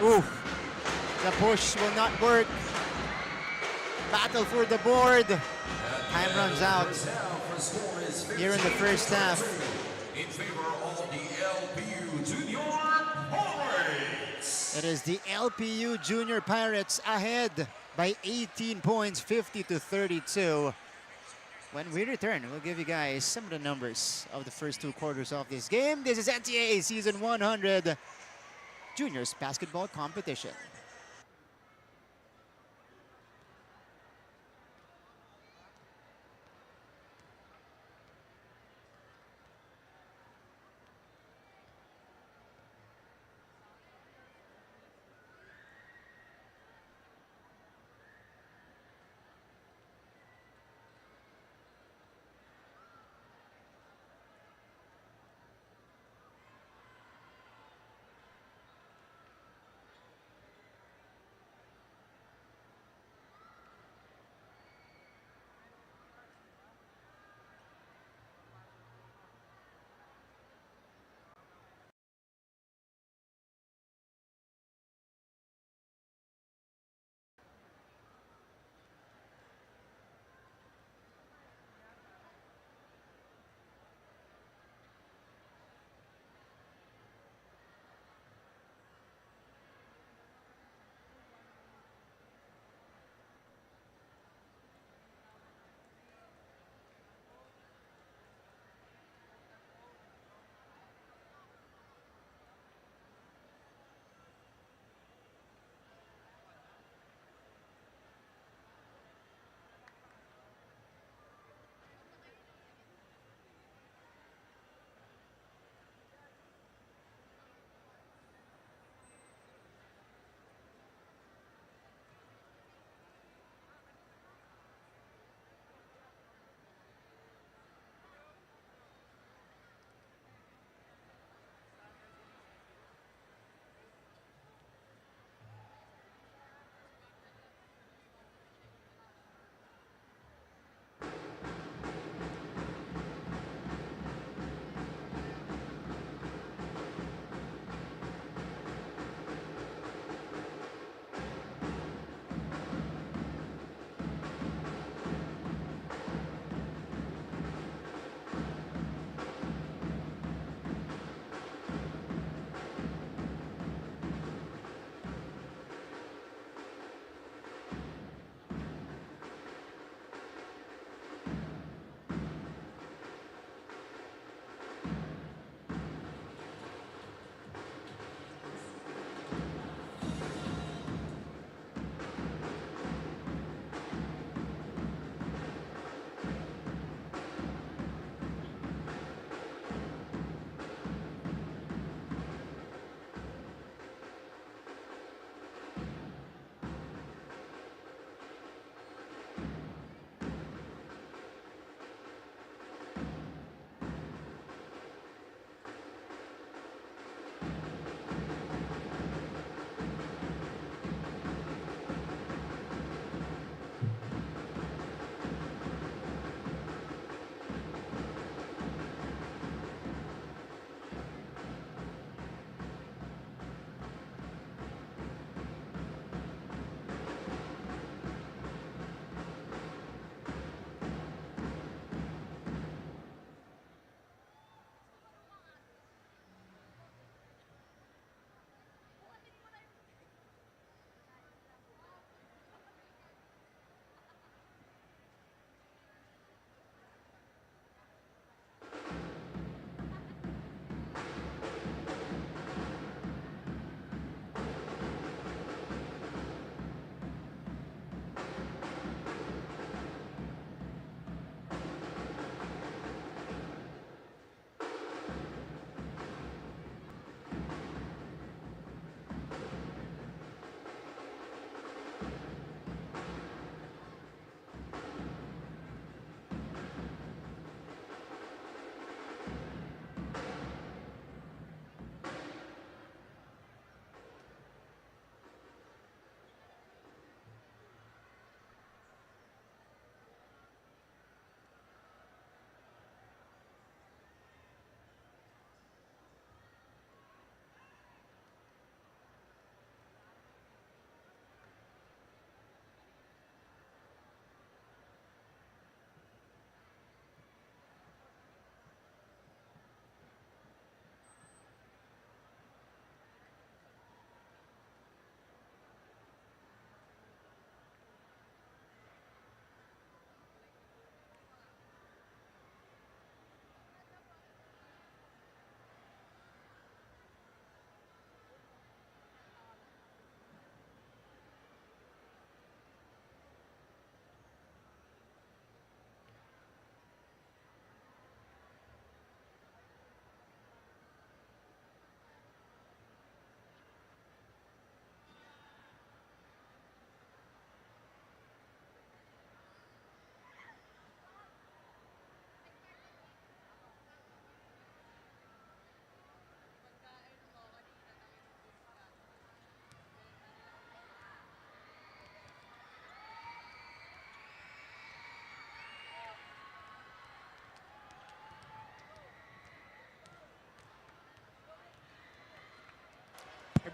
Ooh, the push will not work. Battle for the board. Time runs out here in the first half. In favor of the LPU Junior Pirates. It is the LPU Junior Pirates ahead by 18 points, 50-32. When we return, we'll give you guys some of the numbers of the first two quarters of this game. This is NCAA Season 100 Juniors Basketball Competition.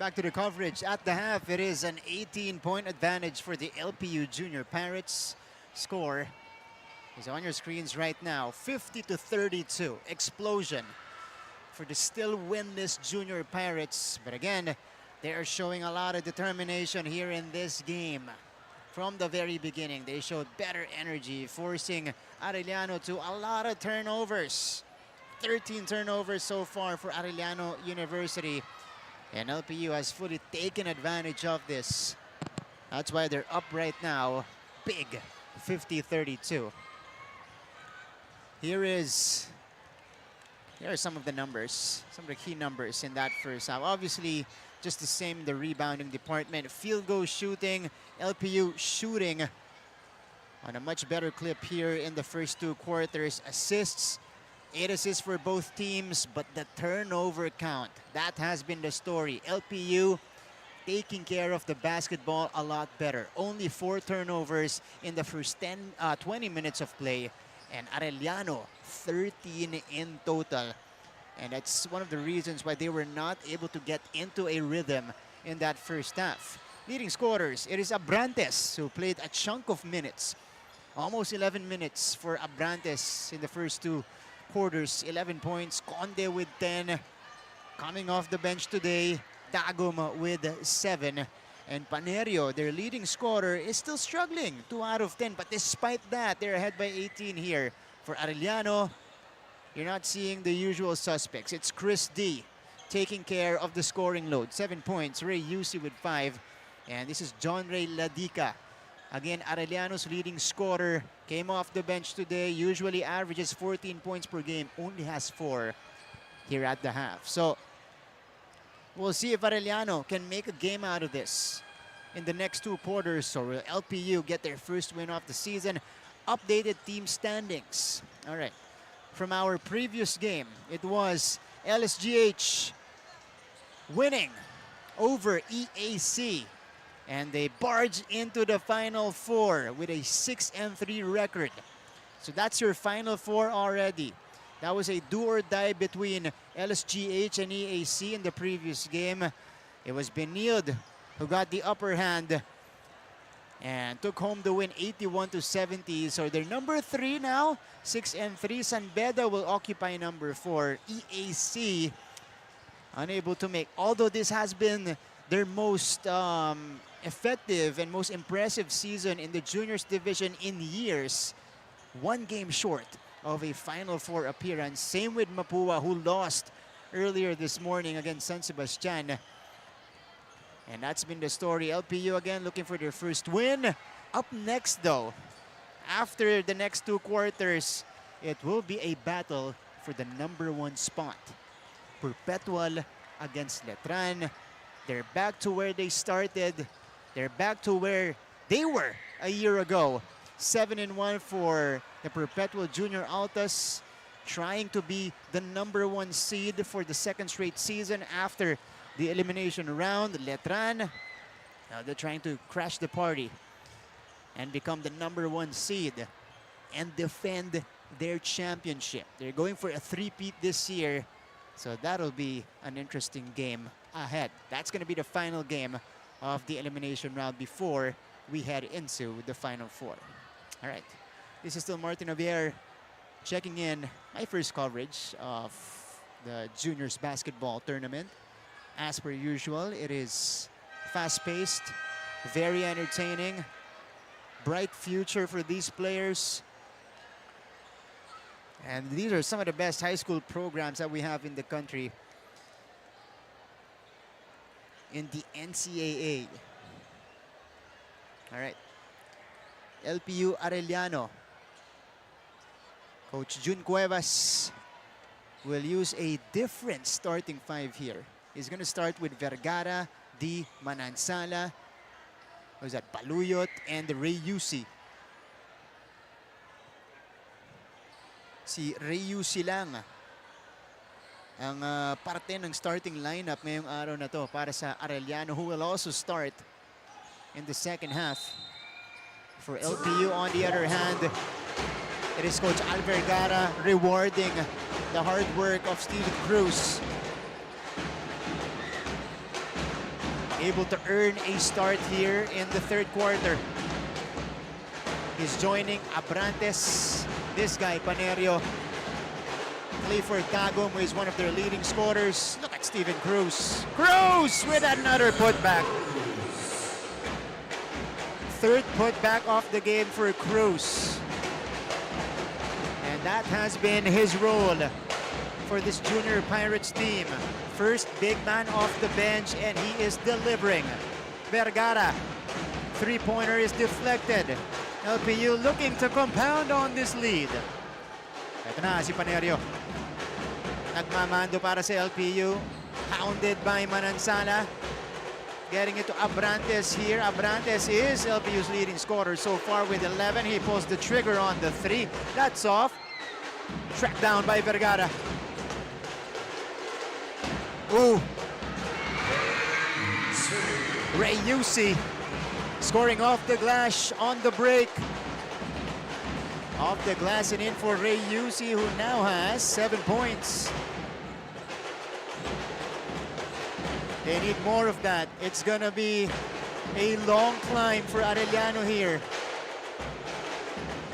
back to the coverage. At the half, it is an 18-point advantage for the LPU Junior Pirates. Score is on your screens right now, 50-32. Explosion for the still winless Junior Pirates. But again, they are showing a lot of determination here in this game. From the very beginning, they showed better energy, forcing Arellano to a lot of turnovers. 13 turnovers so far for Arellano University. And LPU has fully taken advantage of this. That's why they're up right now. Big, 50-32. Here are some of the numbers, some of the key numbers in that first half. Obviously, just the same in the rebounding department. Field goal shooting, LPU shooting on a much better clip here in the first 2 quarters. Assists, 8 assists for both teams, but the turnover count, that has been the story. LPU taking care of the basketball a lot better. Only 4 turnovers in the first 20 minutes of play. And Arellano, 13 in total. And that's one of the reasons why they were not able to get into a rhythm in that first half. Leading scorers, it is Abrantes who played a chunk of minutes. Almost 11 minutes for Abrantes in the first 2 quarters. 11 points, Conde with 10. Coming off the bench today, Dagum with 7. And Panerio, their leading scorer, is still struggling. 2 out of 10. But despite that, they're ahead by 18 here. For Arellano, you're not seeing the usual suspects. It's Chris D taking care of the scoring load. 7 points, Ray Yusi with 5. And this is John Ray Ladica. Again, Arellano's leading scorer came off the bench today. Usually averages 14 points per game. Only has 4 here at the half. So we'll see if Arellano can make a game out of this in the next 2 quarters. Or will LPU get their first win of the season? Updated team standings. All right. From our previous game, it was LSGH winning over EAC. And they barge into the Final Four with a 6-3 record. So that's your Final Four already. That was a do-or-die between LSGH and EAC in the previous game. It was Benilde who got the upper hand and took home the win 81-70. So they're number 3 now, 6-3. San Beda will occupy number 4. EAC unable to make, although this has been their most effective and most impressive season in the juniors division in years. 1 game short of a Final Four appearance. Same with Mapua, who lost earlier this morning against San Sebastian. And that's been the story. LPU again looking for their first win. Up next though, after the next 2 quarters, it will be a battle for the number 1 spot. Perpetual against Letran. They're back to where they started. They're back to where they were a year ago. 7-1 for the Perpetual Junior Altas, trying to be the number 1 seed for the 2nd straight season after the elimination round. Letran, now they're trying to crash the party and become the number 1 seed and defend their championship. They're going for a 3-peat this year, so that'll be an interesting game ahead. That's going to be the final game of the elimination round before we head into the Final Four. All right, this is still Martin Javier checking in my first coverage of the juniors basketball tournament. As per usual, it is fast-paced, very entertaining, bright future for these players. And these are some of the best high school programs that we have in the country in the NCAA. All right. LPU Arellano. Coach Jun Cuevas will use a different starting 5 here. He's going to start with Vergara, D. Manansala, who's that, Baluyot, and Ray Yusi. Si Ray Yusi lang ang parte ng starting lineup ngayong araw na to para sa Arellano, who will also start in the second half. For LPU, on the other hand, it is Coach Al Vergara rewarding the hard work of Steven Cruz. able to earn a start here in the third quarter. He's joining Abrantes. This guy, Panerio. Clifford Tagum, who is one of their leading scorers. Look at Steven Cruz. Cruz with another putback. Third putback off the game for Cruz. And that has been his role for this Junior Pirates team. First big man off the bench, and he is delivering. Vergara, three-pointer is deflected. LPU looking to compound on this lead. Ito na si Panerio. Nagmamando para sa LPU. Hounded by Manansala. Getting it to Abrantes here. Abrantes is LPU's leading scorer so far with 11. He pulls the trigger on the three. That's off. Tracked down by Vergara. Ooh. Ray Yusi scoring off the glass on the break. Off the glass and in for Ray Yusi, who now has 7 points. They need more of that. It's gonna be a long climb for Arellano here.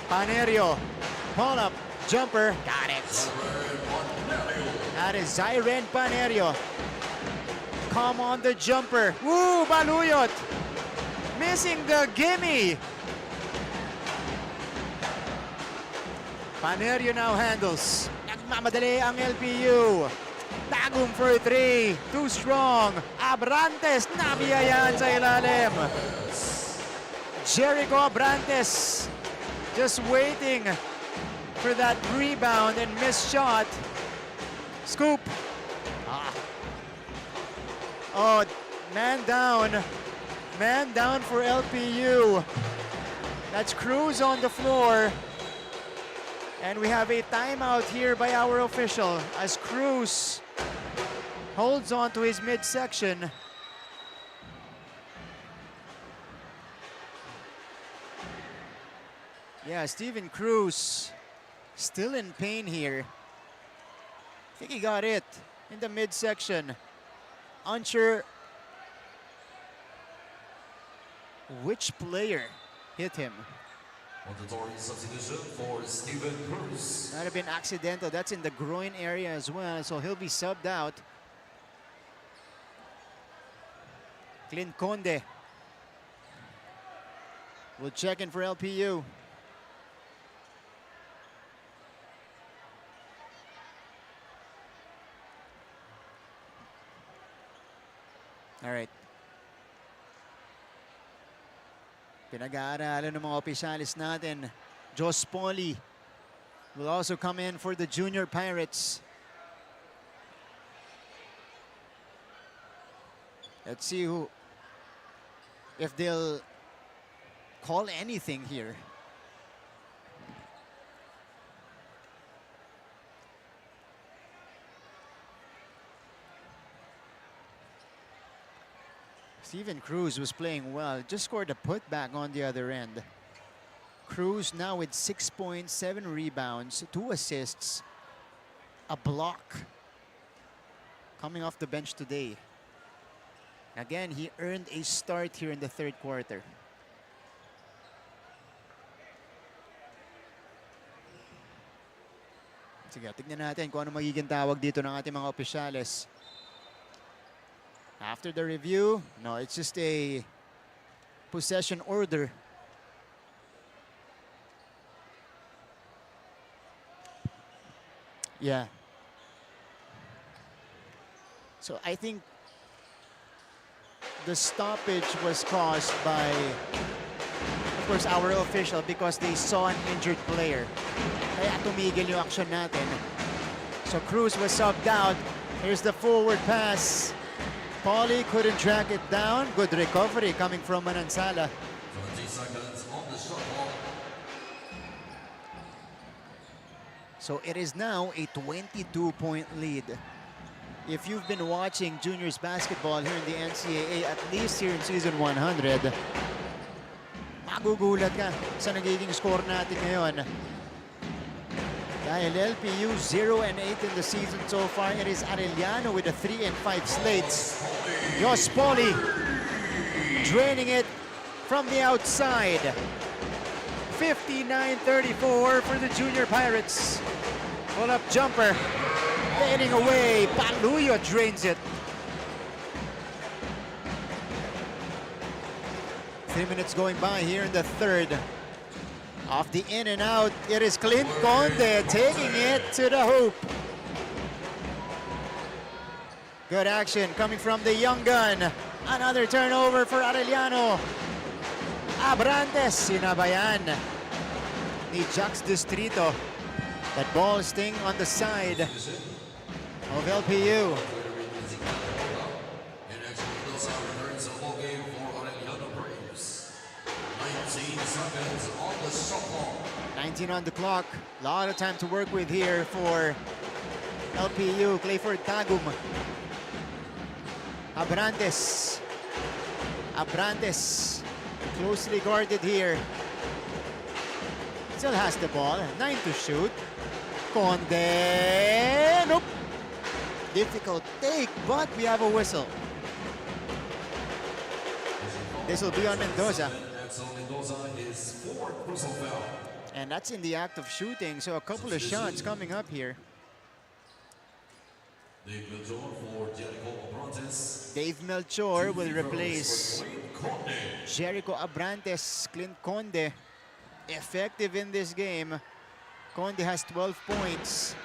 Panerio, pull up, jumper, got it. That is Zyren Panerio. Come on the jumper. Woo, Baluyot. Missing the gimme. Panerio now handles. Nagmamadali ang LPU. Tagum for three. Too strong. Abrantes nabiyayan sa ilalim. Jericho Abrantes just waiting for that rebound and missed shot. Scoop. Oh, man down. Man down for LPU. That's Cruz on the floor. And we have a timeout here by our official as Cruz holds on to his midsection. Yeah, Steven Cruz still in pain here. I think he got it in the midsection. Unsure which player hit him. Mandatory substitution for Steven Cruz. Might have been accidental. That's in the groin area as well, so he'll be subbed out. Clint Conde will check in for LPU. All right. Pinag-aaralan ng mga opisyalis natin. Jos Poli will also come in for the Junior Pirates. Let's see if they'll call anything here. Steven Cruz was playing well, just scored a putback on the other end. Cruz now with 6 points, 7 rebounds, 2 assists, a block. Coming off the bench today. Again, he earned a start here in the third quarter. Sige, tignan natin kung ano magiging tawag dito ng ating mga opisyales. After the review, no, it's just a possession order. Yeah. So I think the stoppage was caused by, of course, our official because they saw an injured player. Kaya tumigil yung action natin. So Cruz was subbed out. Here's the forward pass. Paulie couldn't track it down. Good recovery coming from Manansala. 20 seconds on the shot clock. So it is now a 22-point lead. If you've been watching juniors basketball here in the NCAA, at least here in season 100, magugulat ka sa nagiging score natin ngayon. Dahil LPU 0-8 in the season so far, it is Arellano with a 3-5 slate. Jos Poli draining it from the outside. 59-34 for the Junior Pirates. Pull-up jumper, fading away. Paluyo drains it. 3 minutes going by here in the third. Off the in and out, it is Clint Conde taking it to the hoop. Good action coming from the young gun. Another turnover for Arellano. Abrantes, sinabayan ni Jax Distrito. That ball staying on the side of LPU. And actually, those are returns of ball game for Arellano Braves. 19 seconds on the shot clock. 19 on the clock. A lot of time to work with here for LPU. Clayford Tagum. Abrantes. Abrantes. Closely guarded here. Still has the ball. 9 to shoot. Conde. Nope. Difficult take, but we have a whistle. This will be on Mendoza. And that's in the act of shooting, so a couple of shots coming up here. Dave Melchor will replace Jericho Abrantes. Clint Conde, effective in this game. Conde has 12 points.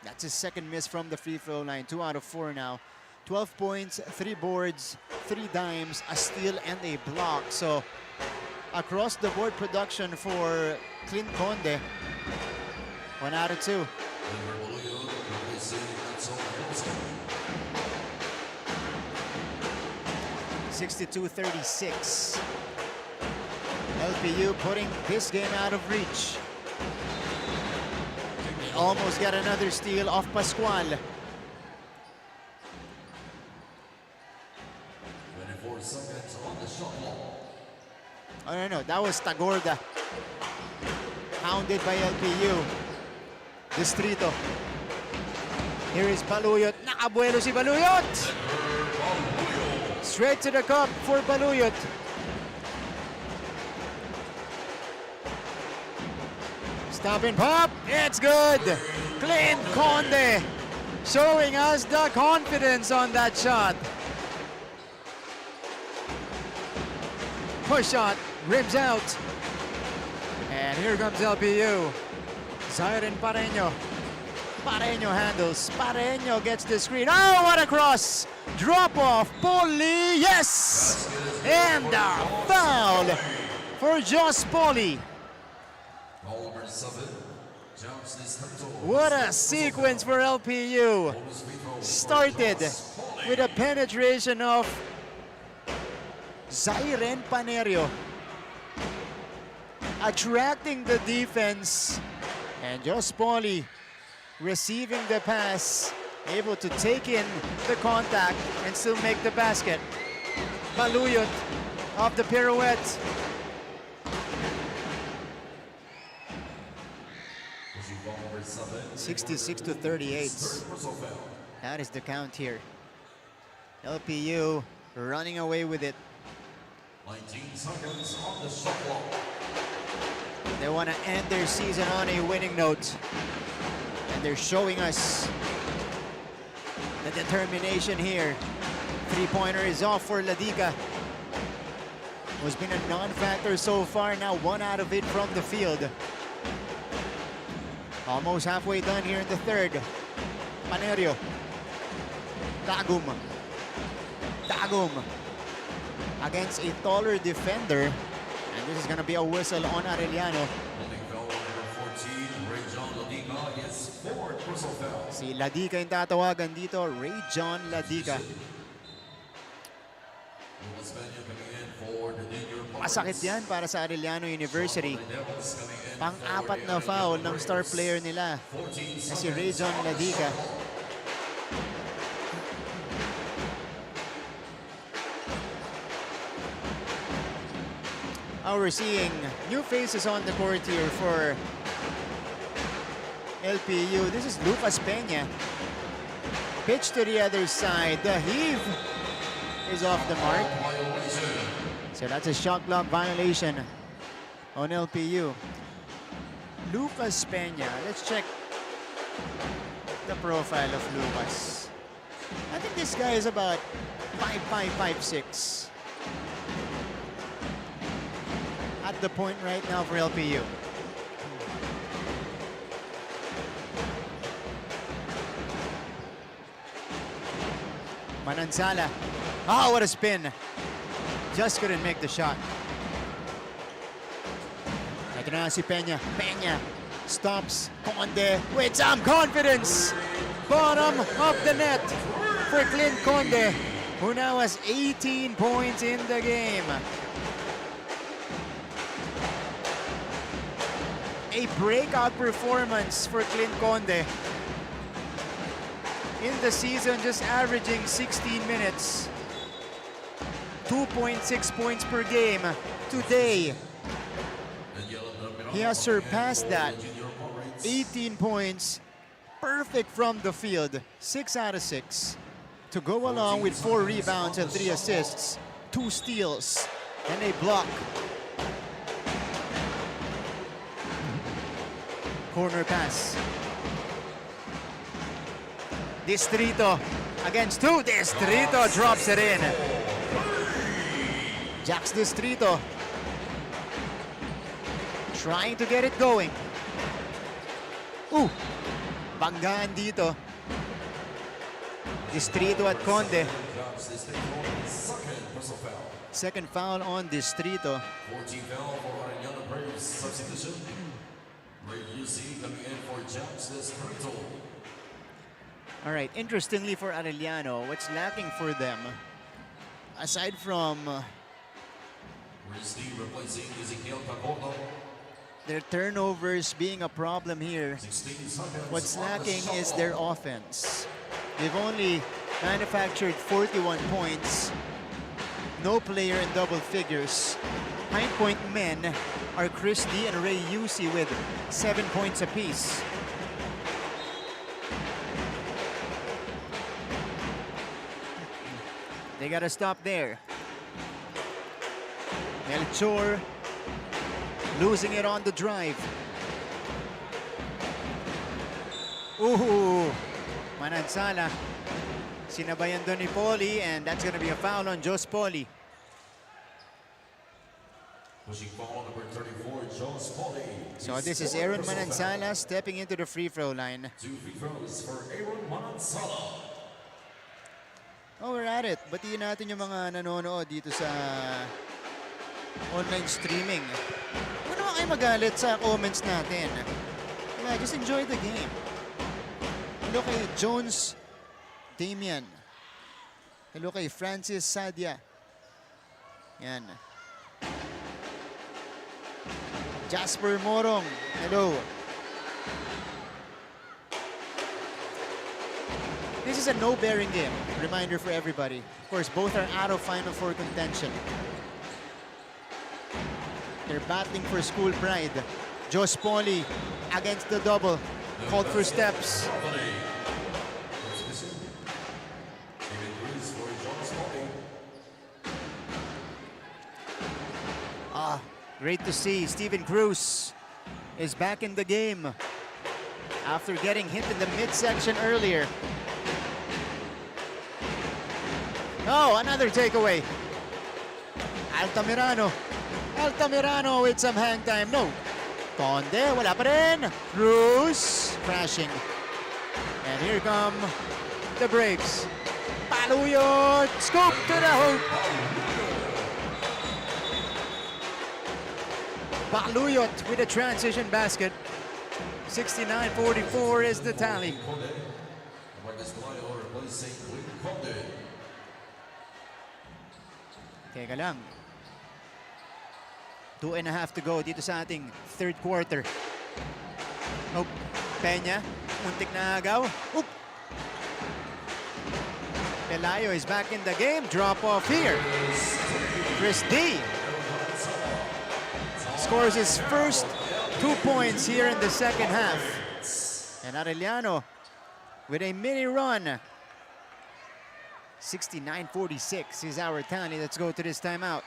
That's his second miss from the free throw line. 2 out of 4 now. 12 points, 3 boards, 3 dimes, a steal, and a block. So across the board production for Clint Conde. 1 out of 2. 62-36. LPU putting this game out of reach. They almost got another steal off Pascual. 24 seconds on the shot clock. Oh, no, that was Tagorda. Hounded by LPU. Distrito. Here is Baluyot. Nakabuelo si Baluyot! Straight to the cup for Baluyot. Stop and pop. It's good. Clint Conde showing us the confidence on that shot. Push shot. Rims out. And here comes LPU. Zyron Pareño. Pareño handles. Pareño gets the screen. Oh, what a cross! Drop off. Poli. Yes! And a foul for Josh Poli. What a sequence for LPU. Started with a penetration of Zyren Panerio, attracting the defense, and Josh Poli receiving the pass, able to take in the contact and still make the basket. Baluyot off the pirouette. (66-38). That is the count here. LPU running away with it. 19 seconds on the shot clock. They want to end their season on a winning note. And they're showing us the determination here. Three-pointer is off for Ladica, who's been a non-factor so far. Now 1 out of 8 from the field. Almost halfway done here in the third. Panerio. Tagum. Tagum against a taller defender. And this is going to be a whistle on Arellano. Si Ladica yung tatawagan dito. Ray John Ladica. Masakit yan para sa Arellano University. Pang-apat na foul ng star player nila na si Ray John Ladica. We're seeing new faces on the court here for LPU. This is Lucas Peña. Pitch to the other side. The heave is off the mark. So that's a shot clock violation on LPU. Lucas Peña, let's check the profile of Lucas. I think this guy is about 5'5", 5'6". At the point right now for LPU. Manansala. Oh, what a spin. Just couldn't make the shot. Ito na si Peña. Peña stops Conde with some confidence. Bottom of the net for Clint Conde, who now has 18 points in the game. A breakout performance for Clint Conde. In the season, just averaging 16 minutes. 2.6 points per game. Today, he has surpassed that. 18 points, perfect from the field, 6 out of 6. To go along with 4 rebounds and 3 assists, 2 steals, and a block. Corner pass. Distrito against 2. Distrito drops it in. Jax Distrito trying to get it going. Banggaan dito. Distrito at Conde. Second foul on Distrito. 14 foul for Arellano Braves substitution. Ray UC coming in for Jax Distrito. All right, interestingly for Arellano, what's lacking for them, aside from replacing Ezekiel Tacoto. Their turnovers being a problem here, what's lacking is their offense. They've only manufactured 41 points. No player in double figures. High Point men are Chris D and Ray Yusi with 7 points apiece. They gotta stop there. Melchor losing it on the drive. Manansala. Sinabayan doon ni Poli, and that's gonna be a foul on Jos Poli. Pushing foul number 34, Jos Poli. So this is Aaron Manansala stepping into the free throw line. 2 free throws for Aaron Manansala. Oh, we're at it. Batiin natin yung mga nanonood dito sa online streaming. Huwag naman kayo magalit sa comments natin. Yeah, just enjoy the game. Hello kay Jones Damian. Hello kay Francis Sadia. Yan. Jasper Morong. Hello. This is a no-bearing game. Reminder for everybody. Of course, both are out of Final Four contention. They're battling for school pride. Jos Poli against the double. Called for steps. Great to see Steven Cruz is back in the game after getting hit in the midsection earlier. Oh, another takeaway. Altamirano. Altamirano with some hang time. No. Conde, wala pa rin. Cruz crashing. And here come the Braves. Paluyot. Scoop to the hoop. Paluyot with a transition basket. 69-44 is the tally. Teka lang. 2.5 to go dito sa ating third quarter. Oh, Peña, muntik na agaw. Oop. Pelayo is back in the game. Drop off here. Chris D scores his first 2 points here in the second half. And Arellano with a mini run. 69-46 is our tally. Let's go to this timeout.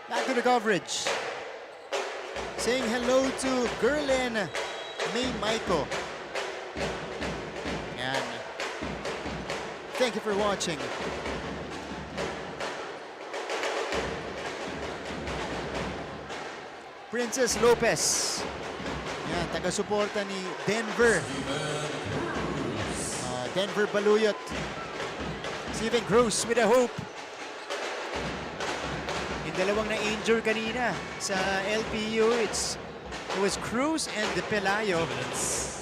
Back to the coverage. Saying hello to Gerlin May Michael. And thank you for watching. Princess Lopez. Yan, taga-suporta ni Denver. Denver Baluyot. Steven Cruz with a hope. Yung dalawang na-injure kanina sa LPU, it was Cruz and De Pelayo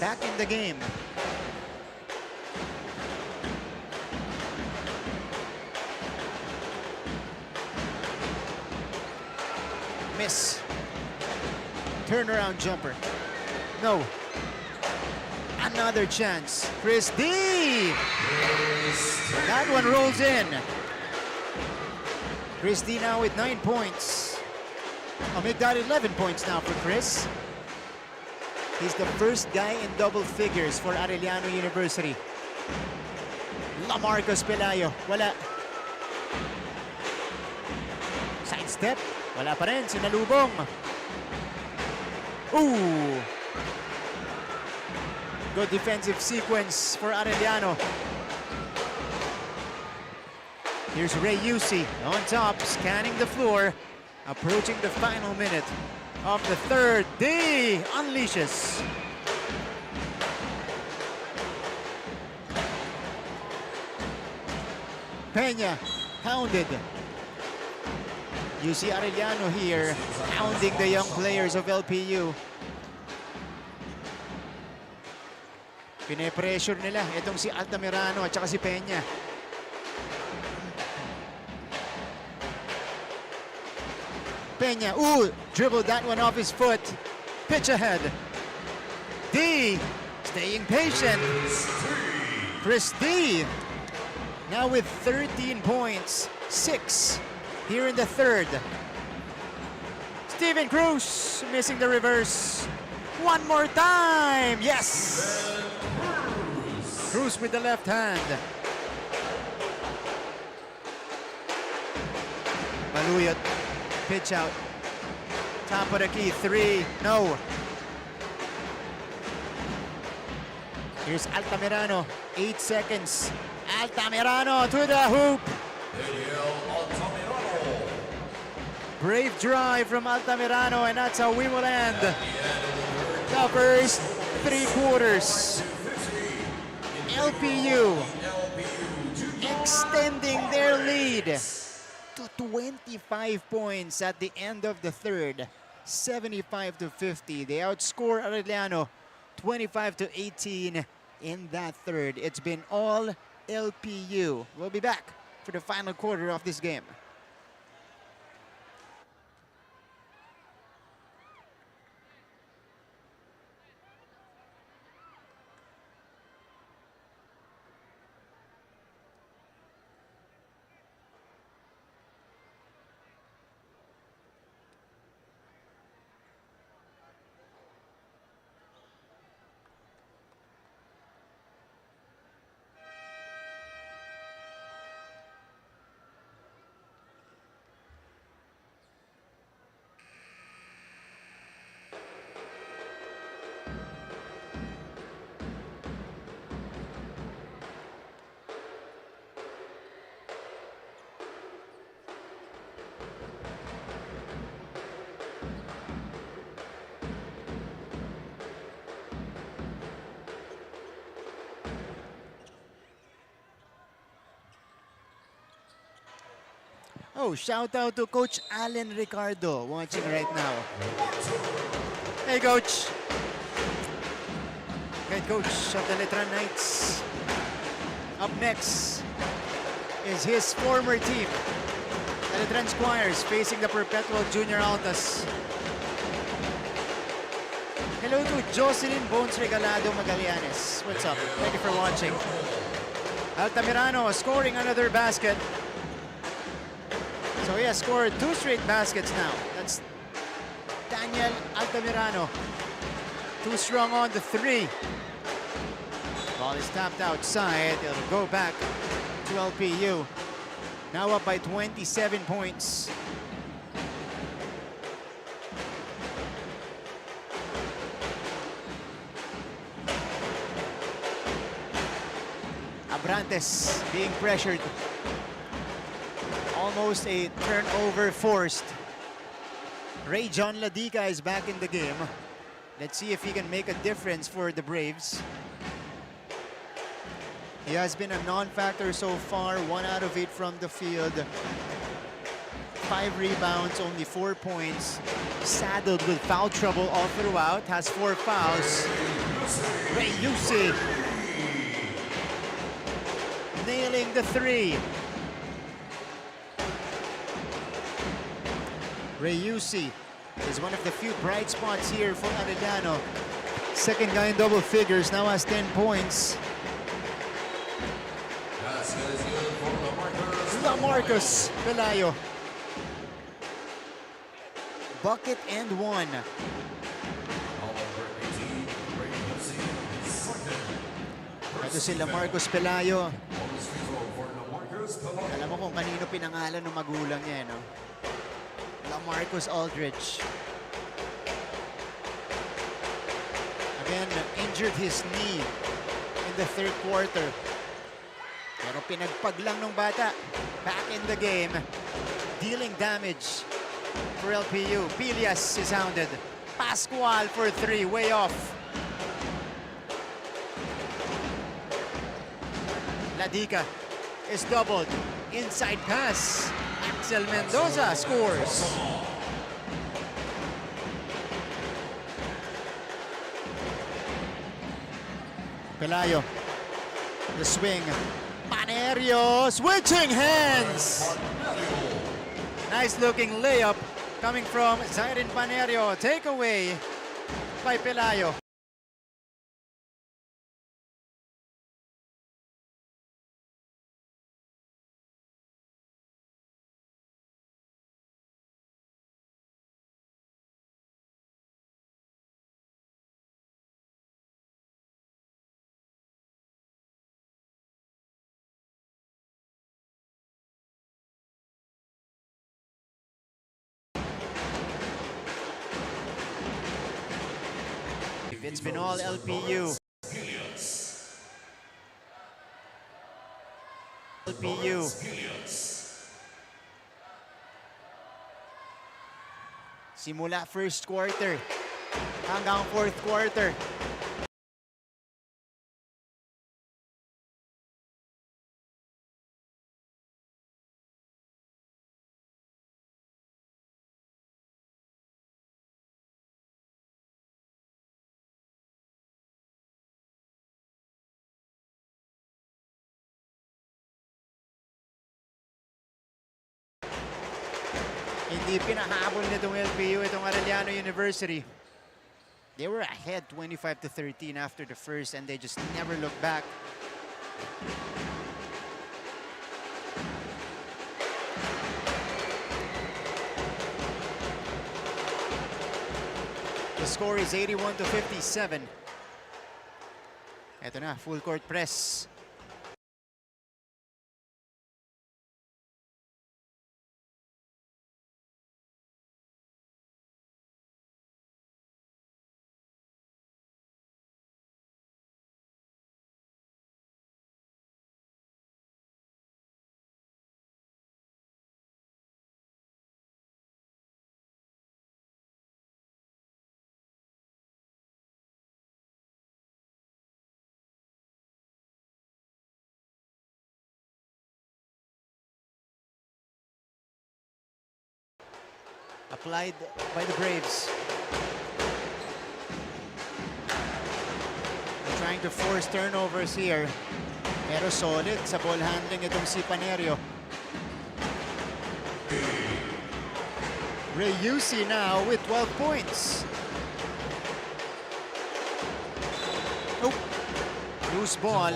back in the game. Miss. Turnaround jumper. No. Another chance. Chris D. That one rolls in. Chris D now with 9 points. I'll make that 11 points now for Chris. He's the first guy in double figures for Arellano University. Lamarcus Pelayo. Wala. Sidestep. Wala pa rin. Sinalubong. Ooh. Good defensive sequence for Arellano. Here's Ray Yusi on top, scanning the floor, approaching the final minute of the third. D unleashes. Peña pounded. You see Arellano here pounding the young players of LPU. Pine-pressure nila itong si Altamirano at saka si Peña. Peña, ooh, dribbled that one off his foot. Pitch ahead. D, staying patient. Chris D, now with 13 points, 6 here in the third. Steven Cruz missing the reverse. One more time, yes! Cruz with the left hand. Baluyot. Pitch out. Top of the key. 3. No. Here's Altamirano. 8 seconds. Altamirano to the hoop. Brave drive from Altamirano, and that's how we will end the first 3 quarters. LPU extending their lead to 25 points at the end of the third, 75-50. They outscore Arellano 25-18 in that third. It's been all LPU. We'll be back for the final quarter of this game. Oh, shout out to Coach Allen Ricardo watching right now. Hey, Coach. Head coach of the Letran Knights. Up next is his former team, the Letran Squires, facing the Perpetual Junior Altas. Hello to Jocelyn Bones Regalado Magallanes. What's up? Thank you for watching. Altamirano scoring another basket. So he has scored 2 straight baskets now. That's Daniel Altamirano. Too strong on the 3. Ball is tapped outside. It'll go back to LPU. Now up by 27 points. Abrantes being pressured. Almost a turnover forced. Ray John Ladica is back in the game. Let's see if he can make a difference for the Braves. He has been a non-factor so far, 1 out of 8 from the field. 5 rebounds, only 4 points. Saddled with foul trouble all throughout, has 4 fouls. Ray Yusi nailing the 3. Ray Yusi is one of the few bright spots here for Arellano. Second guy in double figures, now has 10 points. LaMarcus Pelayo. Bucket and 1. Ito si LaMarcus Pelayo. Alam mo kung kanino pinangalan ng magulang niya, no? LaMarcus Aldridge. Again, injured his knee in the 3rd quarter. Pero pinagpag lang ng bata. Back in the game. Dealing damage for LPU. Pilias is hounded. Pascual for 3, way off. Ladica is doubled. Inside pass. Axel Mendoza scores. Pelayo. The swing. Panerio switching hands. Nice looking layup coming from Zairin Panerio. Takeaway by Pelayo. It's been all LPU. LPU. Simula first quarter hanggang 4th quarter. Hindi pinahabol nitong LPU itong Arellano University. They were ahead 25-13 after the first and they just never looked back. The score is 81-57. Ito na, full court press. applied by the Braves. They're trying to force turnovers here. Pero solid sa ball handling itong si Panerio. Reyusi now with 12 points. Oh, loose ball.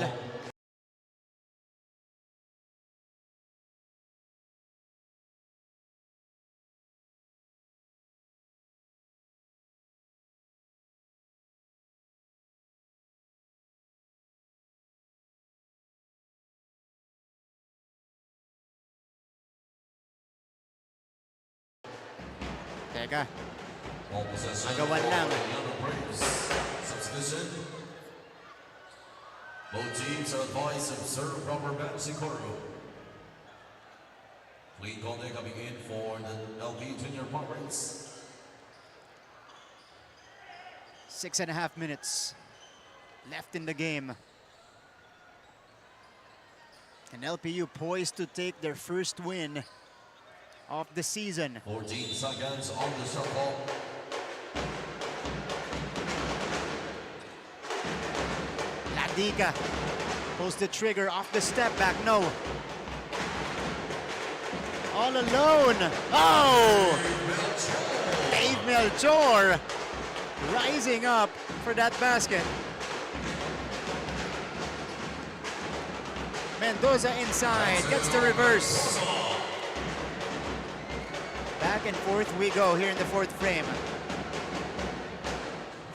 Teka, agawan lang. Substitution. Both teams are advised to observe proper balancing corridor. Clean Conde coming in for the LB Junior Pirates. 6.5 minutes left in the game. And LPU poised to take their first win of the season. 14 seconds on the shot clock. Ladica pulls the trigger off the step back. No. All alone. Oh! Dave Melchor rising up for that basket. Mendoza inside, gets the reverse. Back and forth we go here in the fourth frame.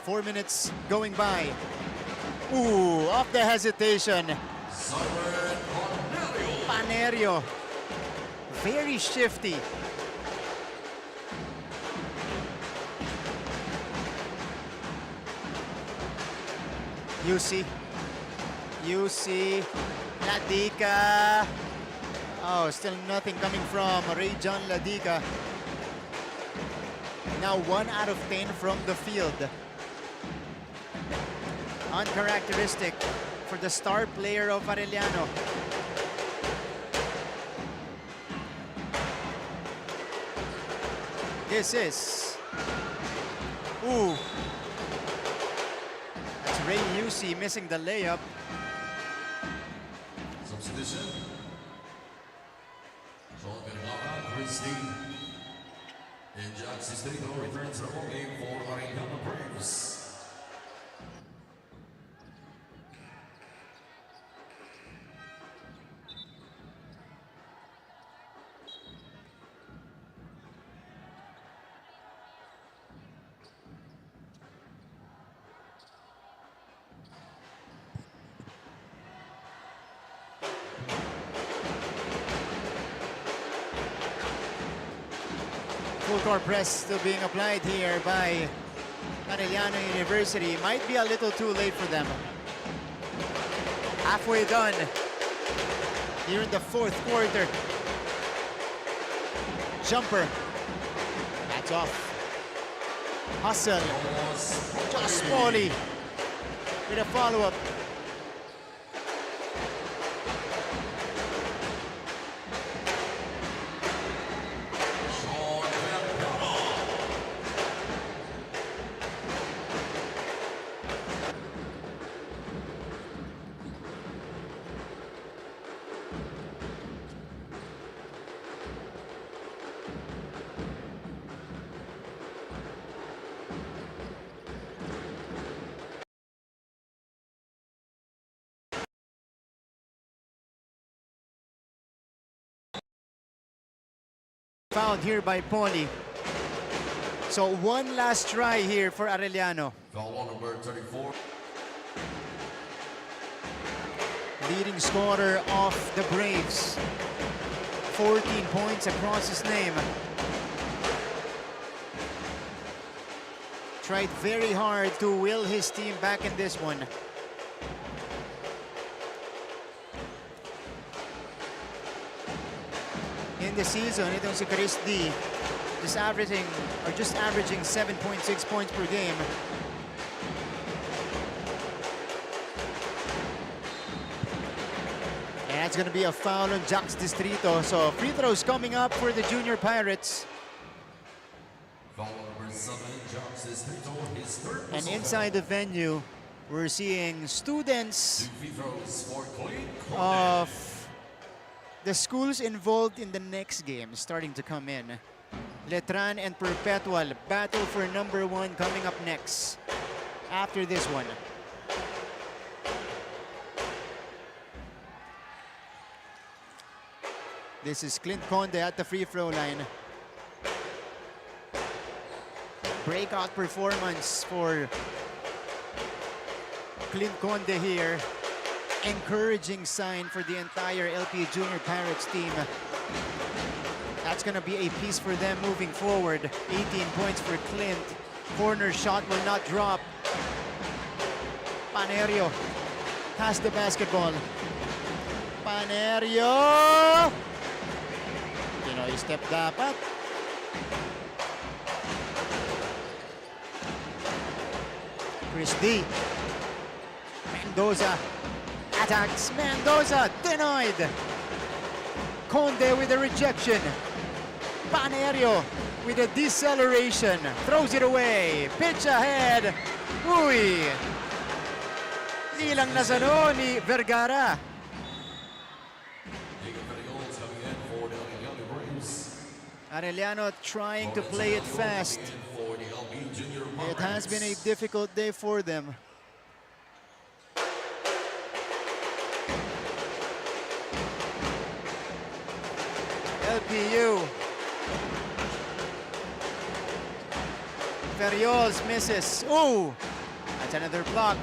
4 minutes going by. Ooh, off the hesitation. Panerio. Very shifty. UC. Ladica. Oh, still nothing coming from Ray John Ladica. Now 1 out of 10 from the field. Uncharacteristic for the star player of Arellano. This is... Ooh. That's Ray Yusi missing the layup. Substitution. Sean Bernara, Christine. And Jackson State returns to the ball game for Arellano Braves. Full court press still being applied here by Arellano University. Might be a little too late for them. Halfway done here in the fourth quarter. Jumper. That's off. Hustle. Josh Smalley with a follow-up. Fouled here by Poli. So one last try here for Arellano. Foul on number 34. Leading scorer of the Braves. 14 points across his name. Tried very hard to will his team back in this one. In the season, itong si Chris D, just averaging 7.6 points per game. And that's going to be a foul on Jax Distrito. So free throws coming up for the Junior Pirates. And inside the venue, we're seeing students of the schools involved in the next game starting to come in. Letran and Perpetual battle for #1 coming up next after this one. This is Clint Conde at the free throw line. Breakout performance for Clint Conde here. Encouraging sign for the entire LPU Junior Pirates team. That's going to be a piece for them moving forward. 18 points for Clint. Corner shot will not drop. Panerio has the basketball. Panerio! Pinoy step dapat. Chris D. Mendoza attacks. Mendoza denied. Conde with a rejection. Panerio with a deceleration. Throws it away. Pitch ahead. Uy! Ilang nasano ni Vergara. Arellano trying to play it fast. It has been a difficult day for them. LPU. Ferriols misses. Ooh! That's another block.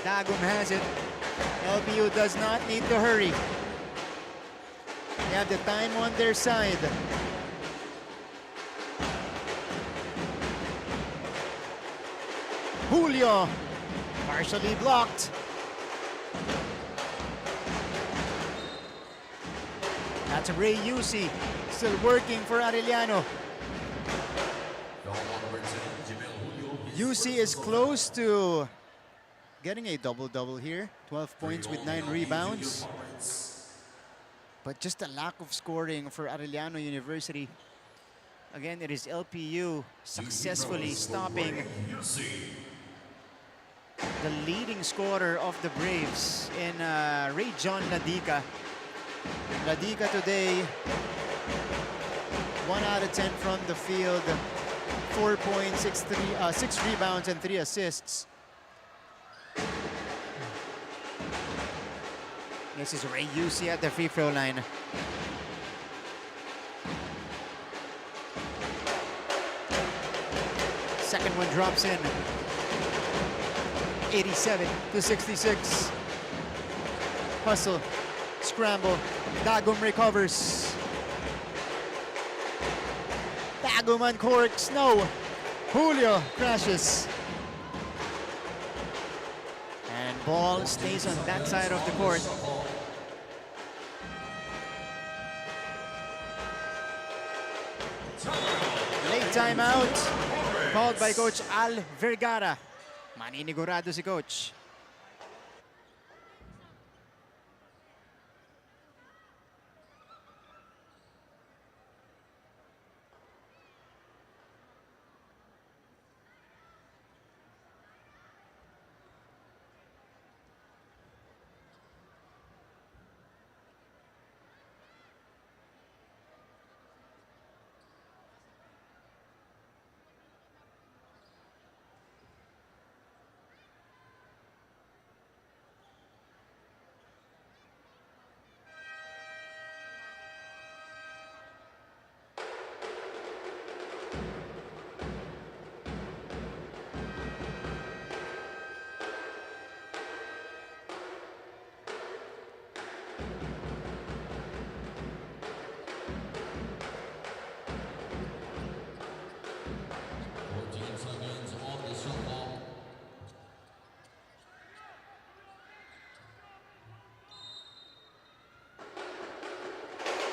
Dagum has it. LPU does not need to hurry. They have the time on their side. Julio, partially blocked. That's Ray Yusi, still working for Arellano. Yusi is close to getting a double-double here. 12 points with 9 rebounds. But just a lack of scoring for Arellano University. Again, it is LPU successfully stopping the leading scorer of the Braves in Ray John Ladica. Ladica today, 1 out of 10 from the field, 4 points, 6 rebounds, and 3 assists. This is Ray Yusi at the free throw line. Second one drops in. 87-66. Hustle, scramble. Dagum recovers. Dagum uncorks. No. Julio crashes. And ball stays on that side of the court. Late timeout called by Coach Al Vergara. Maninigurado si Coach.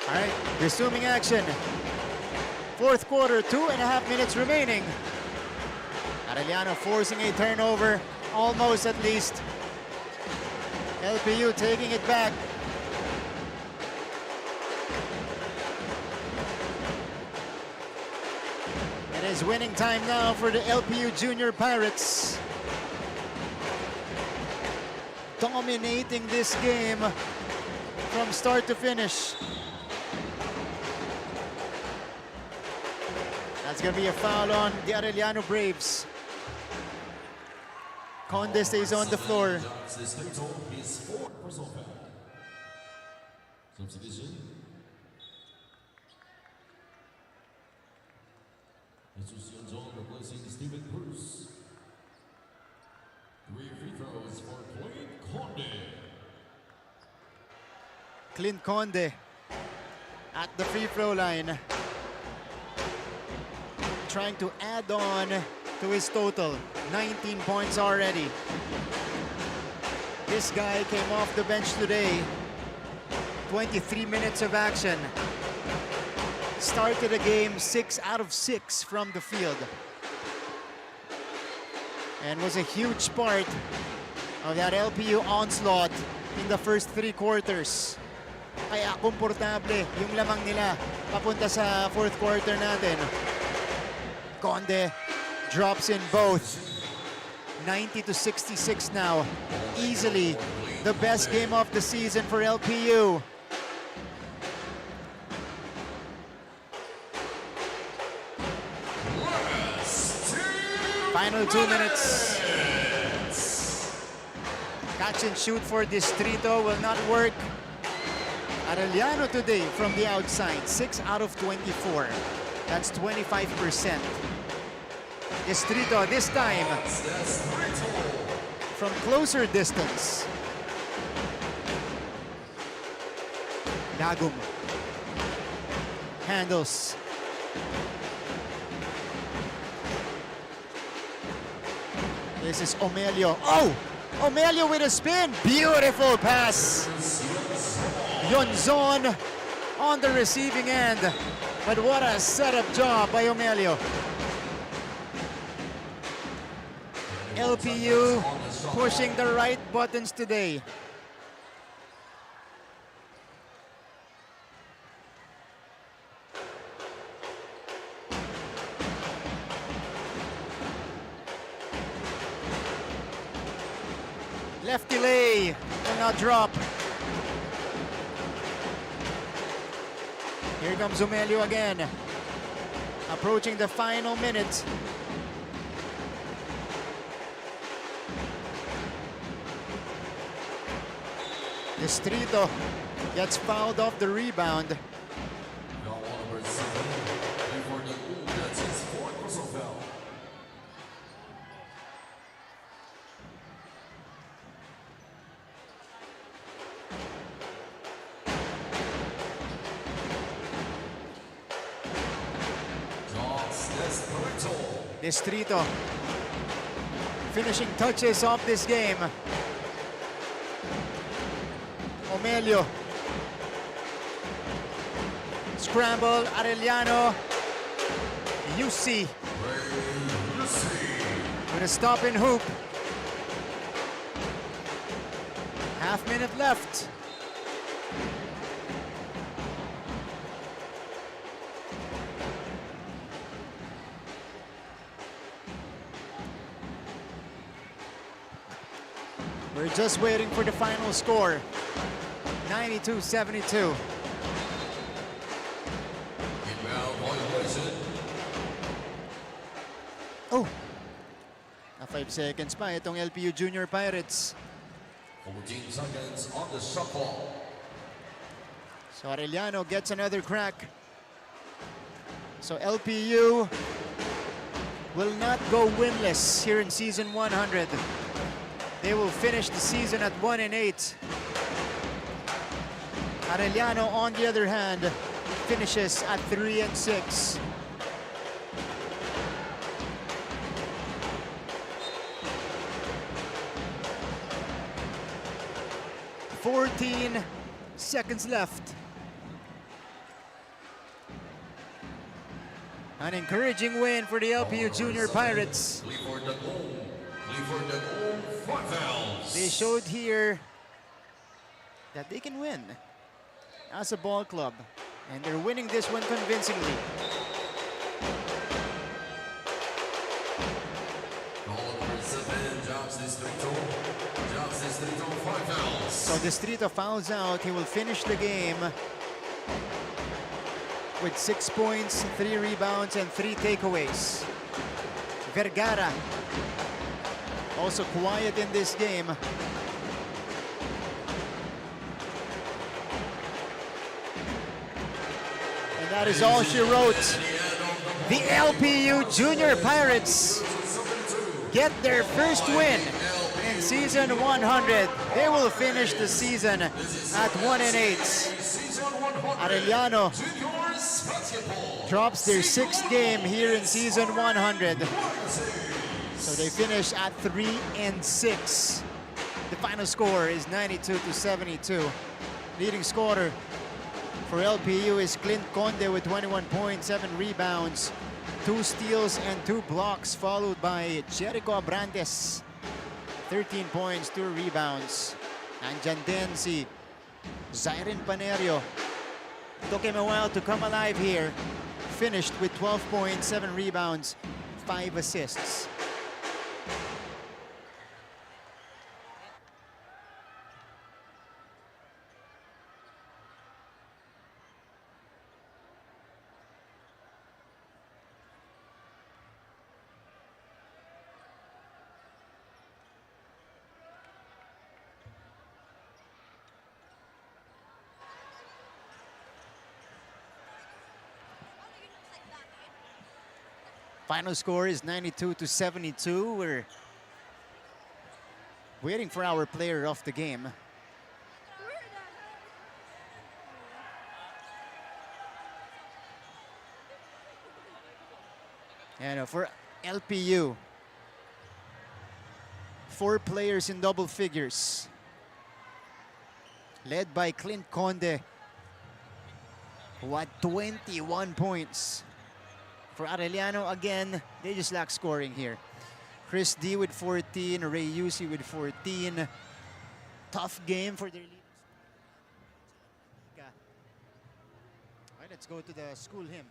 All right, resuming action. Fourth quarter, 2.5 minutes remaining. Arellano forcing a turnover, almost at least. LPU taking it back. It is is winning time now for the LPU Junior Pirates. Dominating this game from start to finish. That's going to be a foul on the Arellano Braves. Conde stays on the floor. Substitution. Jesus John replacing Stephen Bruce. 3 free throws for Clint Conde. Clint Conde at the free throw line, trying to add on to his total. 19 points already. This guy came off the bench today. 23 minutes of action. Started the game 6 out of 6 from the field. And was a huge part of that LPU onslaught in the first 3 quarters. Kaya komportable yung lamang nila papunta sa fourth quarter natin. Conde drops in both. 90 to 66 now. Easily the best game of the season for LPU. Final 2 minutes. Catch and shoot for Distrito will not work. Arellano today from the outside, 6 out of 24. That's 25%. Distrito this time from closer distance. Nagum handles. This is Omelio. Oh! Omelio with a spin. Beautiful pass. Yonzon on the receiving end. But what a setup job by Omelio. LPU pushing the right buttons today. Lefty lay will not drop. Here comes Omelio again. Approaching the final minute. Distrito gets fouled off the rebound. Distrito finishing touches of this game. Omelio. Scramble, Arellano. UC with a stop in hoop. Half minute left. We're just waiting for the final score. 92-72. Oh! Na 5 seconds pa itong LPU Junior Pirates. 14 seconds on the shot clock. So Arellano gets another crack. So LPU will not go winless here in season 100. They will finish the season at 1-8. Arellano, on the other hand, finishes at 3-6. "14 seconds left." An encouraging win for the LPU Junior Pirates. They showed here that they can win as a ball club, and they're winning this one convincingly. So Distrito fouls out. He will finish the game with 6 points, 3 rebounds, and 3 takeaways. Vergara also quiet in this game. And that is all she wrote. The LPU Junior Pirates get their first win in season 100. They will finish the season at 1-8. Arellano drops their 6th game here in season 100. So they finish at 3-6. The final score is 92-72. Leading scorer for LPU is Clint Conde with 21 points, 7 rebounds, 2 steals and 2 blocks, followed by Jericho Abrantes, 13 points, 2 rebounds. Nandyan din si Zyren Panerio. Took him a while to come alive here. Finished with 12 points, 7 rebounds, 5 assists. Final score is 92-72. We're waiting for our player of the game. And for LPU, 4 players in double figures, led by Clint Conde, who had 21 points. For Arellano, again, they just lack scoring here. Chris D with 14, Ray Yusi with 14. Tough game for their leaders. All right, let's go to the school hymn.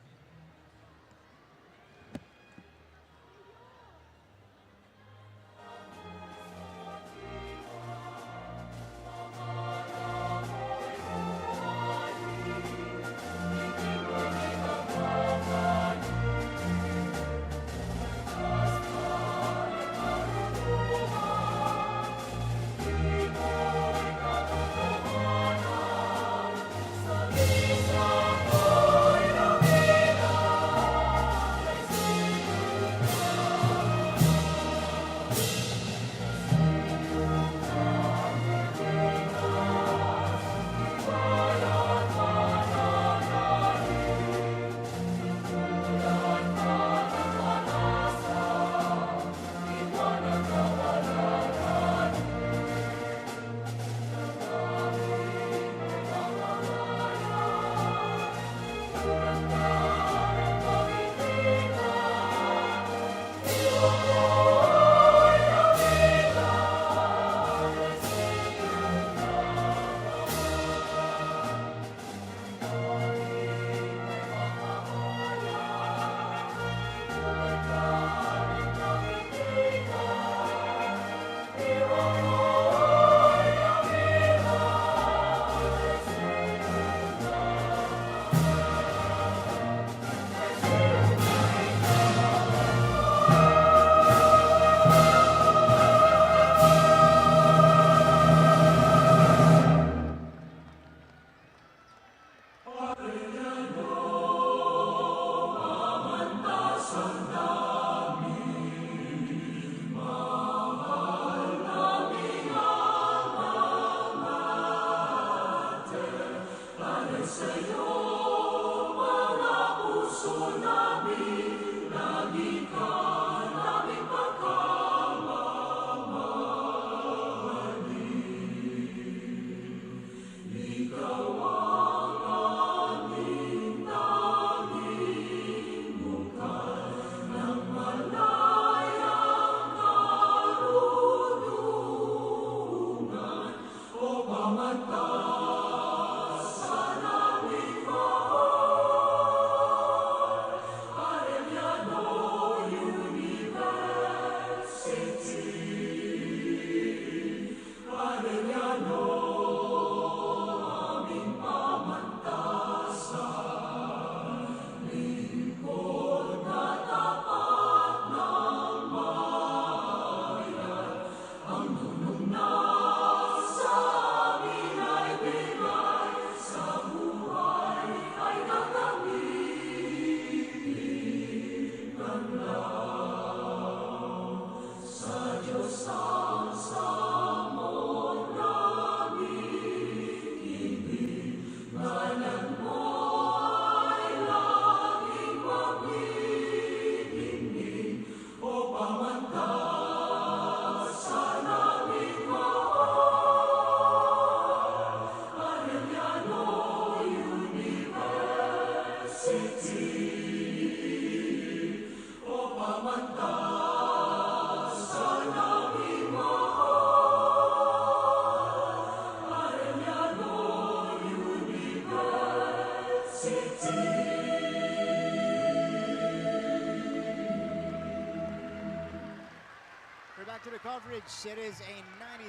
back to the coverage. It is a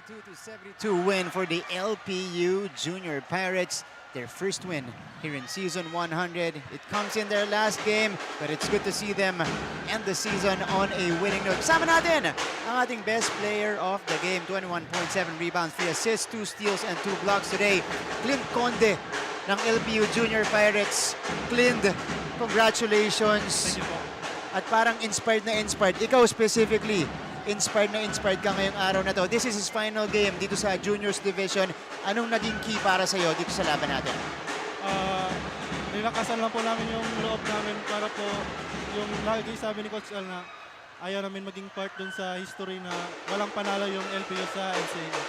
92-72 win for the LPU Junior Pirates. Their first win here in Season 100. It comes in their last game, but it's good to see them end the season on a winning note. Kasama natin ang ating best player of the game. 21.7 rebounds, 3 assists, 2 steals, and 2 blocks today. Clint Conde ng LPU Junior Pirates. Clint, congratulations. Thank you po. At parang inspired na inspired. Ikaw specifically, inspired na inspired ka ngayong araw na to. This is his final game dito sa Juniors Division. Anong naging key para sa'yo dito sa laban natin? Nilakasan lang po namin yung loob namin para po yung lagi sabi ni Coach Al na ayaw namin maging part dun sa history na walang panalo yung LPU sa NCAA.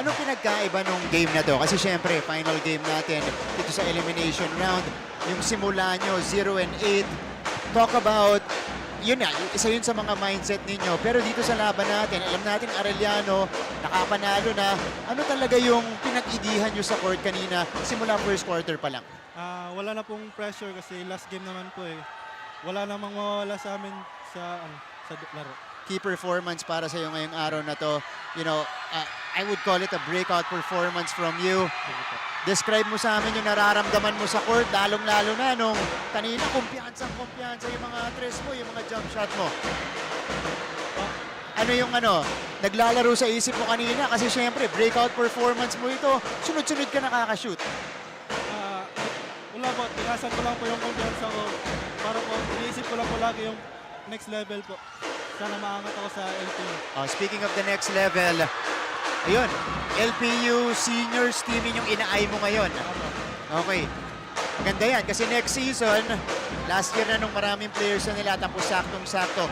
Anong pinagkaiba nung game na to? Kasi syempre, final game natin dito sa elimination round. Yung simula nyo, 0-8. Talk about, yun na, isa yun sa mga mindset ninyo. Pero dito sa laban natin, alam natin Arellano, nakapanalo na. Ano talaga yung pinag-idihan nyo sa court kanina simula first quarter pa lang? Wala na pong pressure kasi last game naman po eh. Wala namang mawawala sa amin sa laro. Key performance para sa iyo ngayong araw na to. You know, I would call it a breakout performance from you. Describe mo sa amin yung nararamdaman mo sa court, lalong-lalo na nung kanina kumpiyansang yung mga tres mo, yung mga jump shot mo. Ano yung naglalaro sa isip mo kanina? Kasi syempre, breakout performance mo ito, sunod-sunod ka nakakashoot. Wala po, tinasan ko lang po yung kumpiyansa ko. Para po, iniisip ko lang po lagi yung next level po. Sana maangat ako sa LPU. Speaking of the next level, ayun, LPU seniors team yung inaay mo ngayon. Okay. Maganda yan kasi next season, last year na nung maraming players na nila tapos saktong-sakto.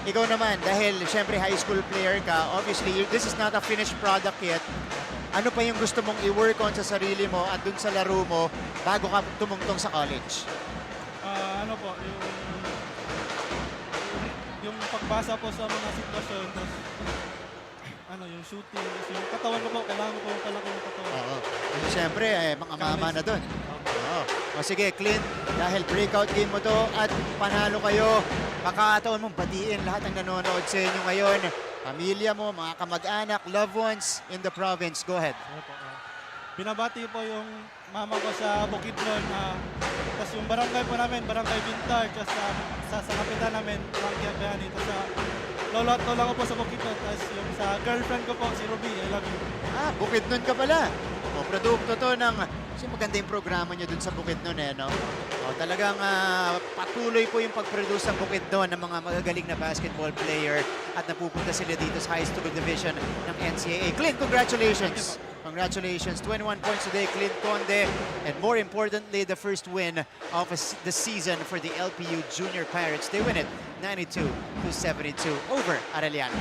Ikaw naman, dahil syempre high school player ka, obviously this is not a finished product yet. Ano pa yung gusto mong i-work on sa sarili mo at dun sa laro mo bago ka tumungtong sa college? Ano po, yung pagbasa po sa mga sitwasyon, tapos yung shooting, yung katawan ko po, kailangan ko po palaki yung katawan. Oo. Kasi syempre, mga mama na dun. Oo. O sige, Clint, dahil breakout game mo to at panalo kayo, pakataon mong batiin lahat ng nanonood sa inyo ngayon. Pamilya mo, mga kamag-anak, loved ones in the province. Go ahead. Binabati po yung mama ko sa Bukidnon. Tapos yung barangay po namin, Barangay Bintar. Tapos sa kapitan namin, Barangay Bayani. Tapos sa lolo at lola ko po sa Bukidnon. Tapos yung sa girlfriend ko po, si Ruby. I love you. Bukidnon ka pala. Produkto to ng, kasi maganda yung programa nyo dun sa Bukidnon no? Talagang patuloy po yung pag-produce ng Bukidnon ng mga magagaling na basketball player at napupunta sila dito sa high school division ng NCAA. Clint, congratulations! Congratulations, 21 points today, Clint Conde, and more importantly, the first win of the season for the LPU Junior Pirates. They win it 92-72 over Arellano.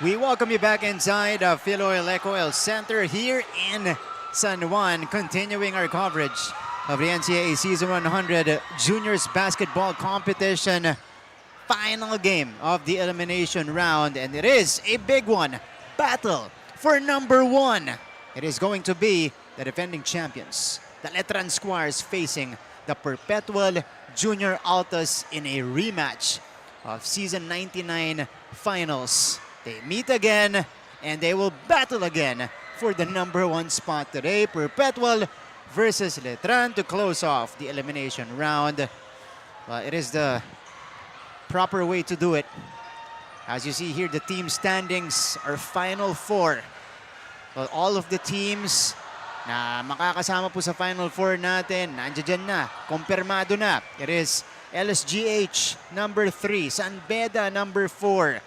We welcome you back inside Philoil Ecoil Center here in San Juan, continuing our coverage of the NCAA Season 100 Juniors Basketball Competition. Final game of the elimination round, and it is a big one. Battle for number 1. It is going to be the defending champions, the Letran Squires, facing the Perpetual Junior Altas in a rematch of Season 99 Finals. They meet again, and they will battle again for the number 1 spot today. Perpetual versus Letran to close off the elimination round. Well, it is the proper way to do it. As you see here, the team standings are Final 4. Well, all of the teams na makakasama po sa Final 4 natin, nandiyan na, kumpirmado na. It is LSGH number 3, San Beda number 4,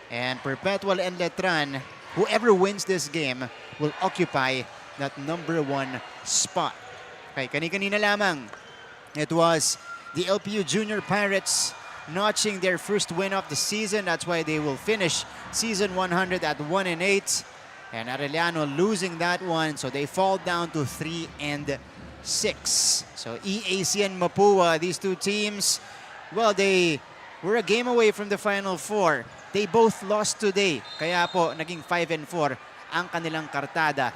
and Perpetual and Letran. Whoever wins this game will occupy that number 1 spot. Okay, kani-kanina lamang, it was the LPU Junior Pirates notching their first win of the season. That's why they will finish Season 100 at 1-8. And Arellano losing that one, so they fall down to 3-6. So EAC and Mapua, these two teams, well, they were a game away from the Final 4. They both lost today, kaya po naging 5-4 ang kanilang kartada.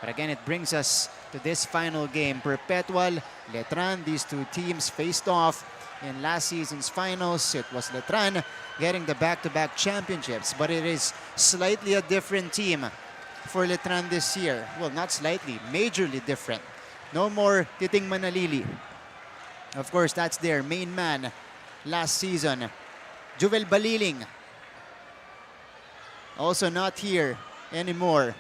But again, it brings us to this final game. Perpetual, Letran, these two teams faced off in last season's finals. It was Letran getting the back-to-back championships, but it is slightly a different team for Letran this year. Well, not slightly, majorly different. No more Titing Manalili. Of course, that's their main man last season. Juvel Baliling, also not here anymore.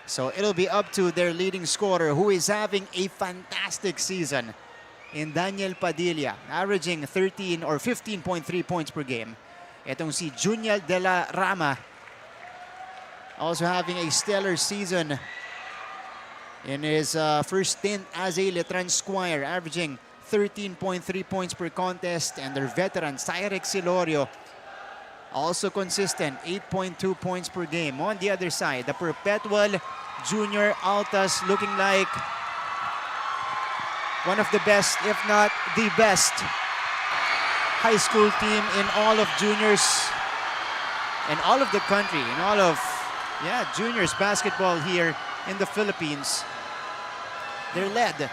So it'll be up to their leading scorer, who is having a fantastic season, in Daniel Padilla, averaging 13 or 15.3 points per game. Itong si Junior de la Rama, also having a stellar season in his first stint as a Letran Squire, averaging 13.3 points per contest. And their veteran, Cyrix Silorio, also consistent, 8.2 points per game. On the other side, the Perpetual Junior Altas looking like one of the best, if not the best, high school team in all of juniors, in all of the country, in all of, juniors basketball here in the Philippines. They're led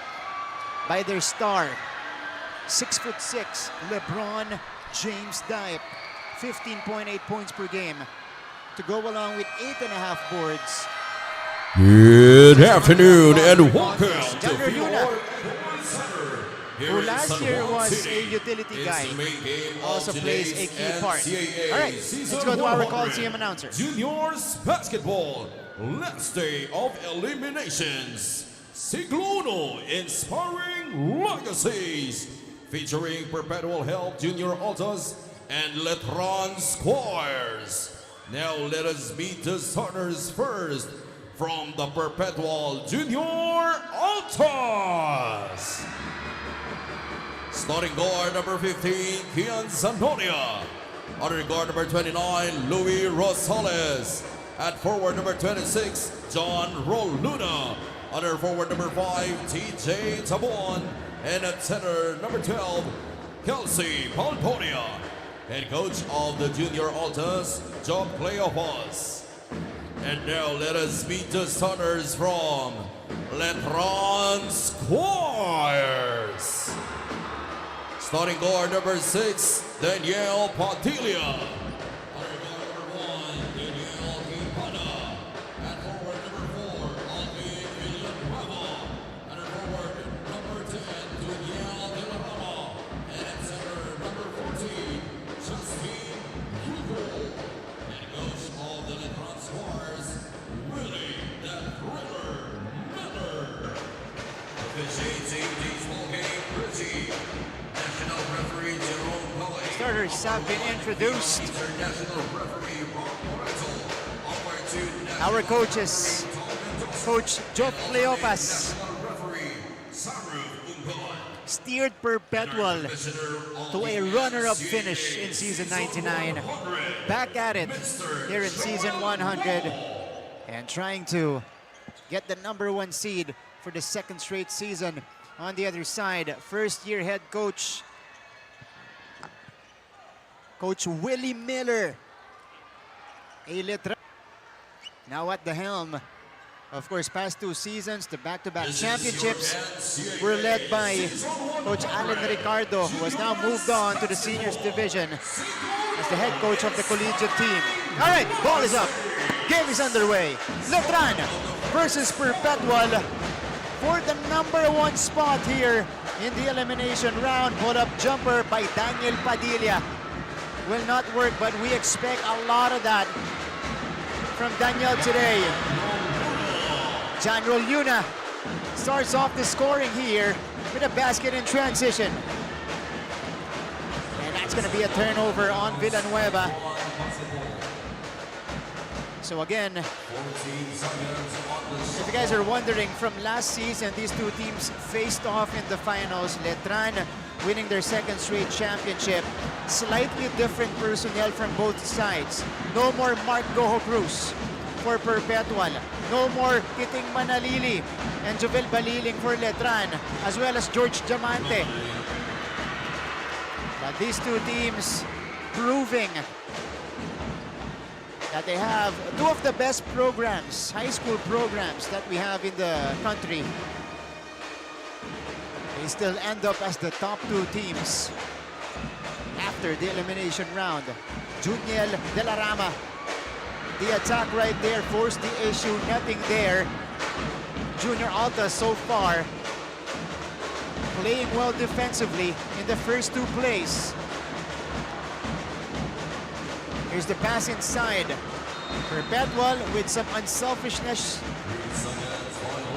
by their star, 6'6", LeBron James Diep, 15.8 points per game, to go along with 8.5 boards. Good afternoon and welcome to Philoil, who last year was a utility guy, also plays a key part. All right, let's go to our Coliseum announcer. Juniors Basketball, last day of eliminations. Siglono Inspiring Legacies, featuring Perpetual Health Junior Altas and Letran Squires. Now let us meet the starters first from the Perpetual Junior Altas. Starting guard number 15, Kian Zandonia. Under guard number 29, Louis Rosales. At forward number 26, John Roluna. Under forward number 5, TJ Tabon. And at center number 12, Kelsey Palponia. Head coach of the Junior Altas, Job Cleopas. And now let us meet the starters from Letran Squires. Starting guard number 6, Danielle Padilla. Under guard number 1, Danielle Quintana. At forward number 4, Alvin Villanueva. Under forward number 10, Danielle de la Rama. And at center number 14, Justine Hugo. And coach of the Letran Squires, Willie the Thriller Miller. Officiating this ball game, Richie. National referee Jerome Pele. Starters have been introduced. International referee Ron Moreto. Our coaches, Coach Job Cleopas, steered Perpetual to a runner-up finish in Season 99. back at it here in season 100 and trying to get the #1 seed for the 2nd straight season. On the other side, first-year head coach, Coach Willie Miller, a Letran, now at the helm. Of course, past 2 seasons, the back-to-back championships were led by Coach Alan Ricardo, who has now moved on to the seniors division as the head coach of the collegiate team. All right, ball is up. Game is underway. Letran versus Perpetual for the #1 spot here in the elimination round. Pull-up jumper by Daniel Padilla will not work, but we expect a lot of that from Daniel today. Janrol Yuna starts off the scoring here with a basket in transition. And that's going to be a turnover on Villanueva. So again, if you guys are wondering, from last season, these two teams faced off in the finals. Letran winning their 2nd straight championship. Slightly different personnel from both sides. No more Mark Goho Cruz for Perpetual. No more Kiting Manalili and Jovel Baliling for Letran, as well as George Diamante. But these two teams proving that they have 2 of the best programs, high school programs that we have in the country. They still end up as the top 2 teams after the elimination round. Juniel De La Rama, the attack right there forced the issue, nothing there. Junior Alta so far playing well defensively in the first 2 plays. Here's the pass inside. Perpetual with some unselfishness.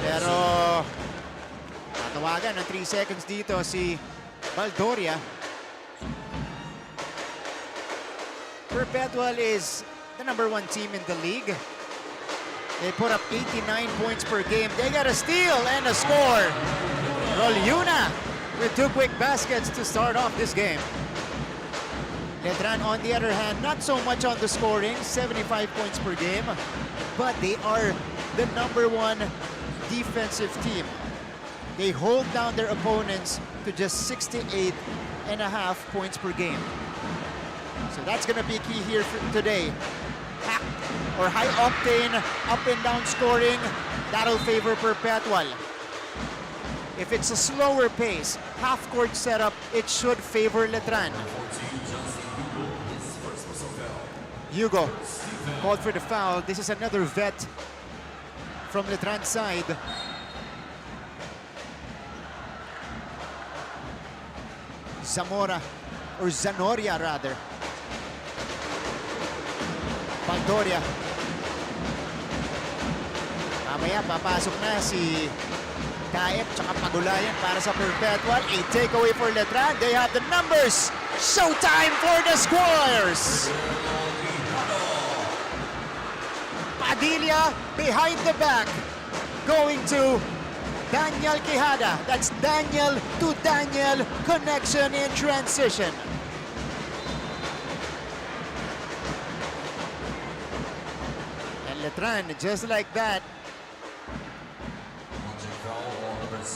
Pero natawagan ng 3 seconds dito si Valdoria. Perpetual is the #1 team in the league. They put up 89 points per game. They got a steal and a score. Rolyuna with 2 quick baskets to start off this game. Letran, on the other hand, not so much on the scoring, 75 points per game, but they are the #1 defensive team. They hold down their opponents to just 68.5 points per game. So that's going to be key here for today. Or high octane, up and down scoring, that'll favor Perpetual. If it's a slower pace, half-court setup, it should favor Letran. Hugo called for the foul. This is another vet from Letran's side. Zamora, or Zanoria rather. Valdoria. Mamaya papasok na si Kaep tsaka Pagulayan para sa Perpetual. A takeaway for Letran. They have the numbers. Showtime for the Squires. Padilla behind the back, going to Daniel Quijada. That's Daniel to Daniel connection in transition. And Letran, just like that.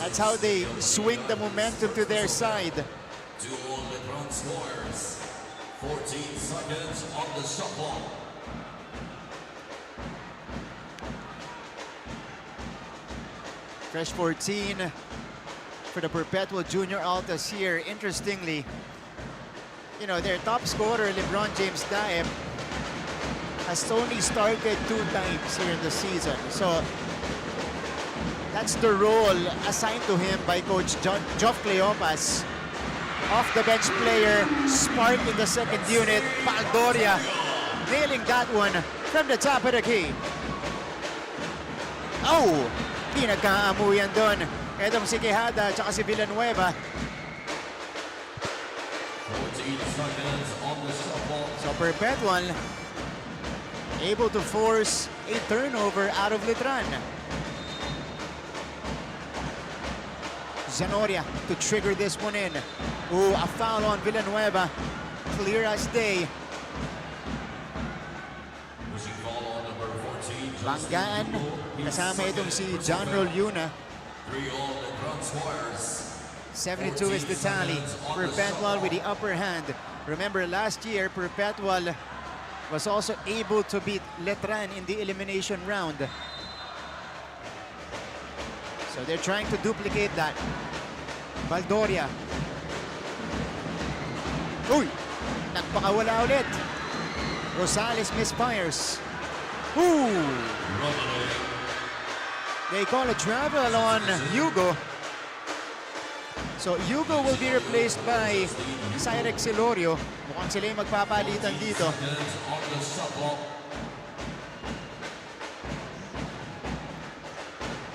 That's how they swing the momentum to their side. To Letran Squires. 14 seconds on the shot clock. Fresh 14 for the Perpetual Junior Altas here. Interestingly, you know, their top scorer, LeBron James Daep, has only started 2 times here in the season. So that's the role assigned to him by Coach Geoff Cleopas. Off-the-bench player, spark in the 2nd unit. Valdoria nailing that one from the top of the key. Oh! Pinagkaamuyan doon. Etong si Quijada at si Villanueva. 14 seconds on the shot clock. So Perpetual able to force a turnover out of Letran. Zanoria to trigger this one in. Ooh, a foul on Villanueva. Clear as day. Banggaan, kasama itong si John Rolyuna. 72 is the tally. Perpetual with the upper hand. Remember last year, Perpetual was also able to beat Letran in the elimination round. So they're trying to duplicate that. Valdoria. Uy! Nagpakawala ulit. Rosales misfires. Ooh! They call a travel on Hugo. So Hugo will be replaced by Cyrex Silorio. Mukhang sila yung magpapalitan dito.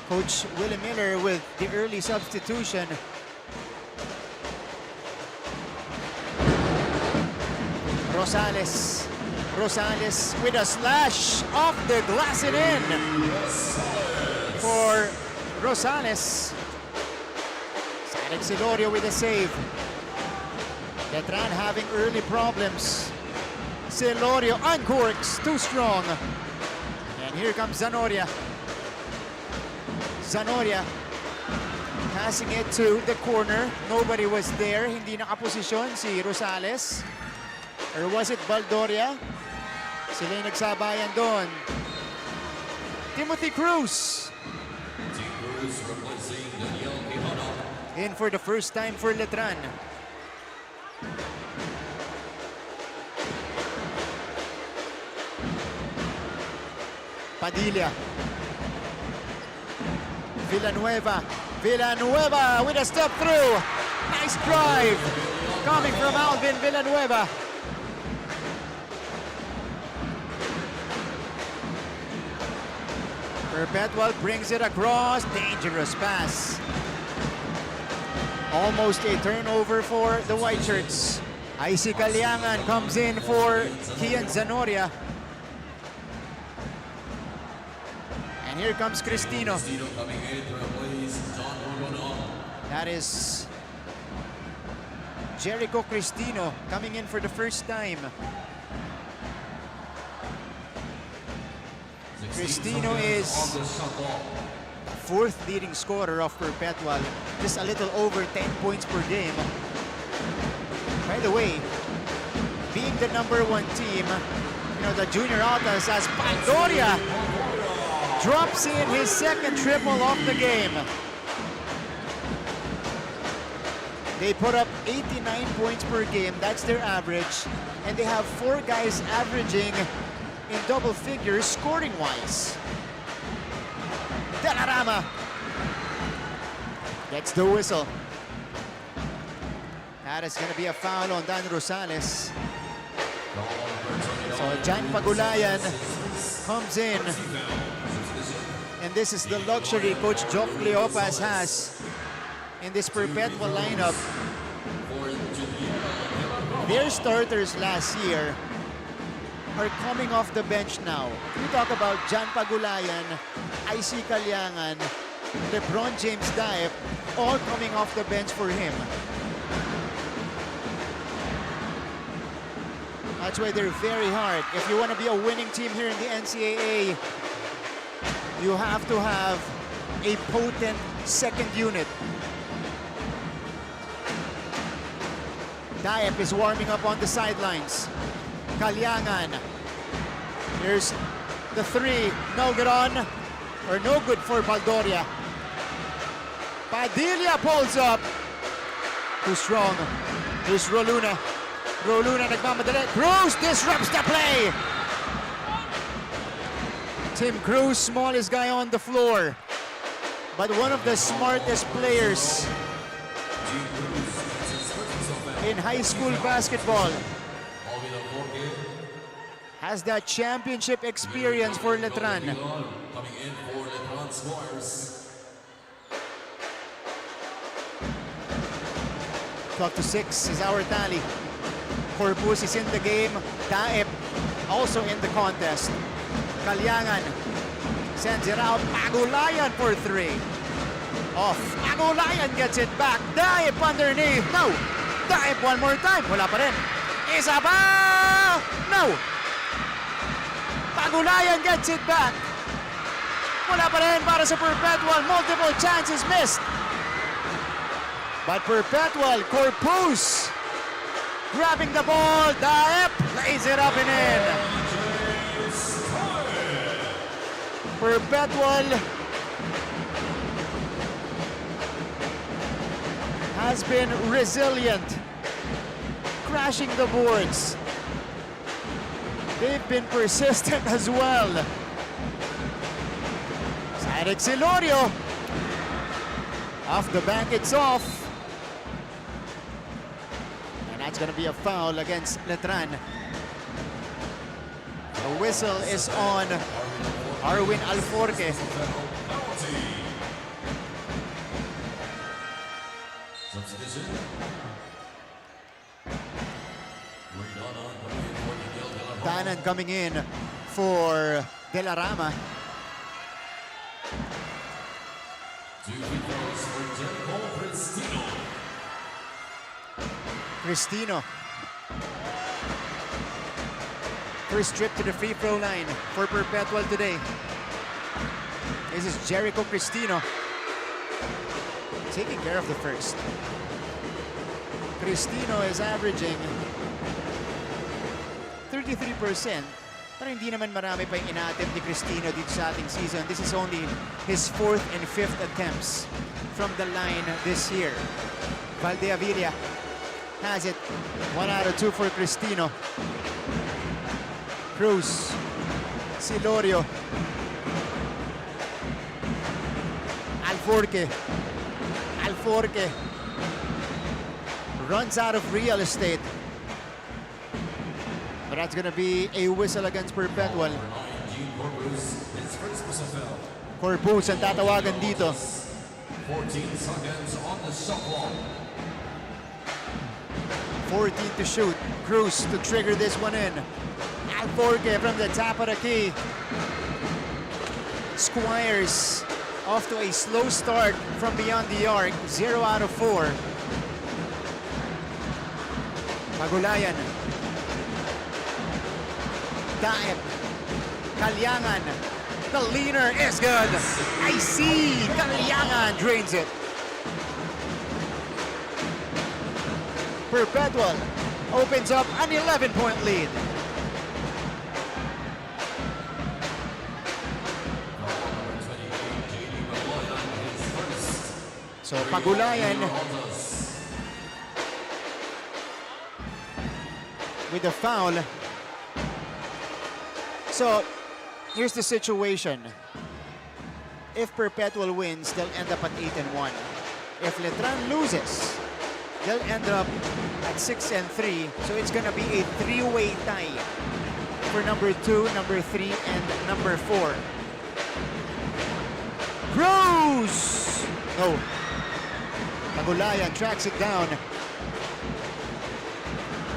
Coach Willie Miller with the early substitution. Rosales with a slash off the glass and in for Rosales. Cyrex Silorio with a save. Letran having early problems. Silorio uncorks, too strong. And here comes Zanoria. Zanoria passing it to the corner. Nobody was there. Hindi nakaposisyon si Rosales. Or was it Valdoria? Sila yung nagsabayan doon. Timothy Cruz. In for the first time for Letran. Padilla. Villanueva with a step through. Nice drive coming from Alvin Villanueva. Perpetual brings it across. Dangerous pass. Almost a turnover for the White Shirts. Icy Calyangan comes in for Kian Zanoria. And here comes Cristino. That is Jericho Cristino coming in for the first time. Cristino is fourth leading scorer of Perpetual, just a little over 10 points per game. By the way, being the #1 team, you know, the Junior Altas, as Valdoria drops in his second triple of the game. They put up 89 points per game, that's their average, and they have 4 guys averaging in double figures scoring-wise. Delarama gets the whistle. That is going to be a foul on Dan Rosales. So Jan Pagulayan comes in. And this is the luxury Coach Joff Cleopas has in this Perpetual lineup. Their starters last year are coming off the bench now. We talk about Jan Pagulayan, Icy Calyangan, LeBron James Daep, all coming off the bench for him. That's why they're very hard. If you want to be a winning team here in the NCAA, you have to have a potent second unit. Daep is warming up on the sidelines. Calyangan. Here's the 3. No good on, or no good for Valdoria. Padilla pulls up. Too strong. Here's Roluna. Roluna nagmamadali. Cruz disrupts the play. Tim Cruz, smallest guy on the floor, but one of the smartest players in high school basketball. Has that championship experience for Letran. Coming in for Letran Squires. Clock to 6 is our tally. Corpus is in the game. Daep also in the contest. Calyangan sends it out. Pagulayan for 3. Off. Pagulayan gets it back. Daep underneath. No. Daep one more time. Wala pa rin. Isa pa. No. Pagulayan gets it back. Wala pa rin para sa Perpetual. Multiple chances missed. But Perpetual, Corpus, grabbing the ball. Daep lays it up and in. Perpetual has been resilient, crashing the boards. They've been persistent as well. Cyrix Silorio, off the back, it's off. And that's gonna be a foul against Letran. The whistle is on Arwin Alforque. Tanan coming in for De La Rama. Cristino. First trip to the free throw line for Perpetual today. This is Jericho Cristino taking care of the first. Cristino is averaging 33%, pero hindi naman marami pa yung ina-attempt ni Cristino dito sa ating season. This is only his 4th and 5th attempts from the line this year. Valdeavilla has it. 1 out of 2 for Cristino. Cruz, Silorio, Alforque runs out of real estate. But that's gonna be a whistle against Perpetual. Corpus ang tatawagan dito. 14 seconds on the shot clock. 14 to shoot. Cruz to trigger this one in. Alforque from the top of the key. Squires off to a slow start from beyond the arc. 0 out of 4. Pagulayan. Daep. Kalyangan. The leaner is good. I see. Kalyangan drains it. Perpetual opens up an 11-point lead. So Pagulayan with the foul. So here's the situation. If Perpetual wins, they'll end up at 8-1. If Letran loses, they'll end up at 6-3. So it's gonna be a 3-way tie for number 2, number 3, and number 4. Cruz! Oh. Pagulayan tracks it down.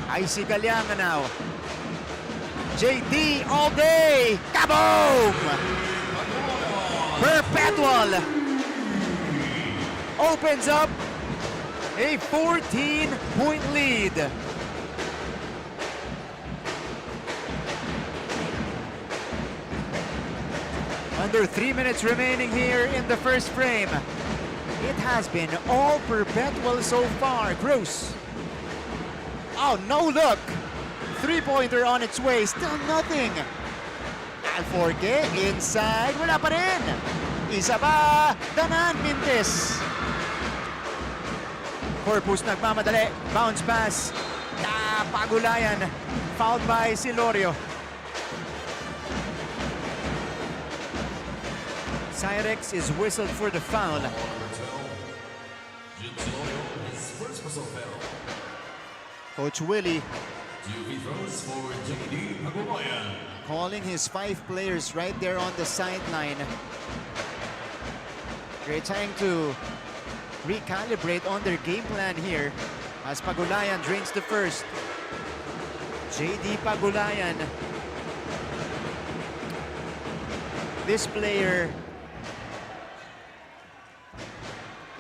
I see Kalyangan now. JD all day. Kaboom! Perpetual opens up a 14-point lead. Under 3 minutes remaining here in the first frame. It has been all Perpetual so far. Cruz. Oh, no look. 3-pointer on its way. Still nothing. Alforque inside. Wala pa rin. Isa pa. Danan Mintes. Corpus nagmamadali. Bounce pass. Pagulayan. Fouled by Silorio. Cyrix is whistled for the foul. Coach Willie calling his 5 players right there on the sideline. They're trying to recalibrate on their game plan here as Pagulayan drains the first. JD Pagulayan. This player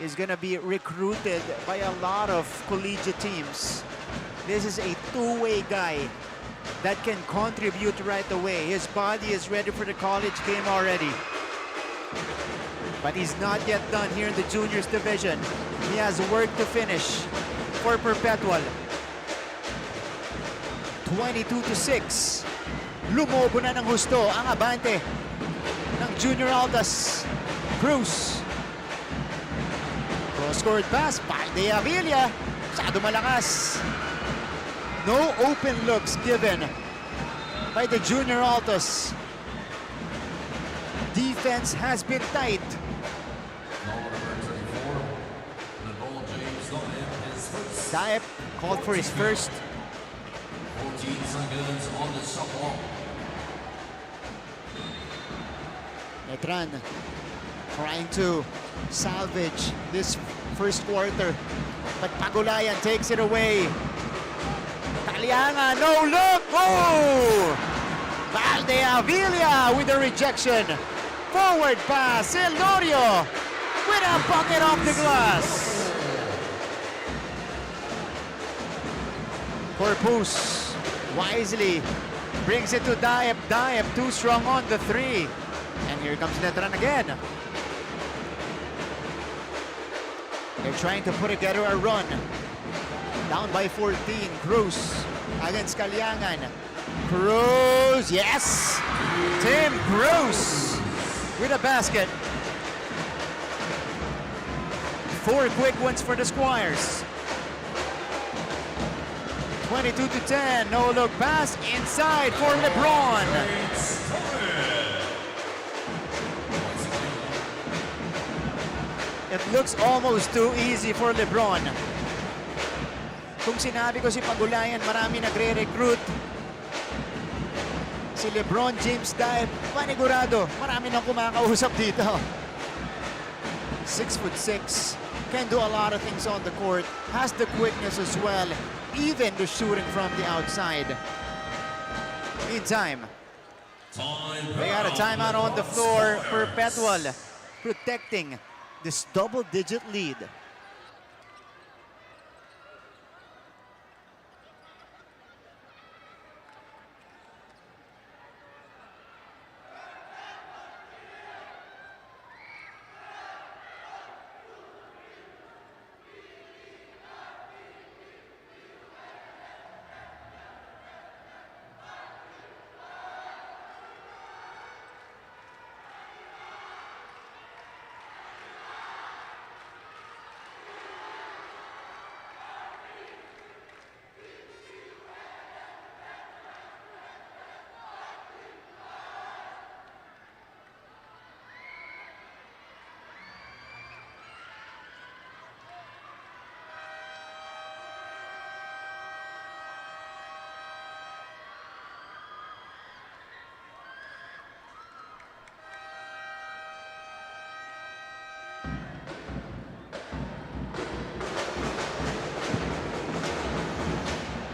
is gonna be recruited by a lot of collegiate teams. This is a 2-way guy. that can contribute right away. His body is ready for the college game already. But he's not yet done here in the juniors division. He has work to finish for Perpetual. 22-6. Lumobo na ng husto ang abante ng Junior Altas. Cruz. Cross-court pass. Valde Avilla. Masyado malakas. No open looks given by the Junior Altas. Defense has been tight. Daep called for his first. 14 seconds on the shot clock. Letran trying to salvage this first quarter, but Pagulayan takes it away. Talianga, no look! Oh! Valde Avilla with a rejection. Forward pass, Elorio with a bucket off the glass. Corpus wisely brings it to Daep. Daep too strong on the three. And here comes Letran again. They're trying to put together a run. Down by 14. Cruz against Kalyangan. Cruz, yes! Tim Cruz with a basket. 4 quick ones for the Squires. 22-10, no look pass inside for LeBron. It looks almost too easy for LeBron. Kung sinabi ko si Pagulayan, marami nagre-recruit. Si LeBron James Daep, panigurado, marami nang kumakausap dito. 6'6", can do a lot of things on the court, has the quickness as well, even the shooting from the outside. Meantime, they got a timeout on the floor. Perpetual protecting this double-digit lead.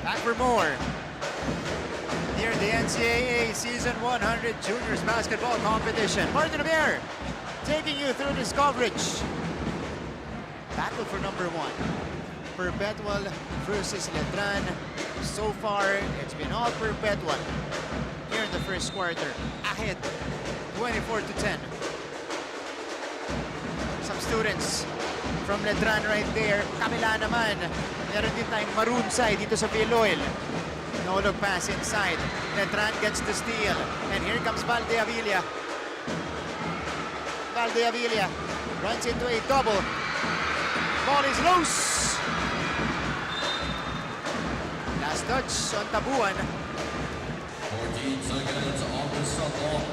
Back for more here in the NCAA Season 100 Juniors Basketball Competition. Martin Amer taking you through this coverage. Battle for number 1. Perpetual versus Letran. So far, it's been all Perpetual here in the first quarter. Ahead, 24-10. Some students from Letran right there. Kabila naman, meron din tayong maroon side dito sa Biloil. No look pass inside. Letran gets the steal. And here comes Valde Avilla. Valde Avilla runs into a double. Ball is loose. Last touch on Tabuan. 14 seconds on the shot clock.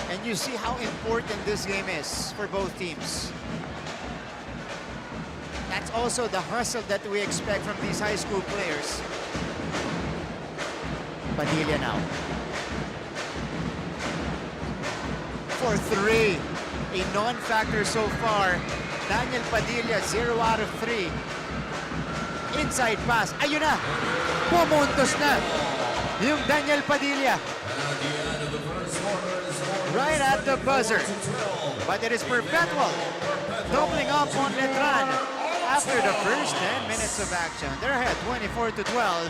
And you see how important this game is for both teams. That's also the hustle that we expect from these high school players. Padilla now. For 3. A non-factor so far. Daniel Padilla, 0 out of 3. Inside pass. Ayun na! Pumuntos na! Yung Daniel Padilla. Right at the buzzer. But it is Perpetual doubling up on Letran. After the first 10 minutes of action, they're ahead 24-12.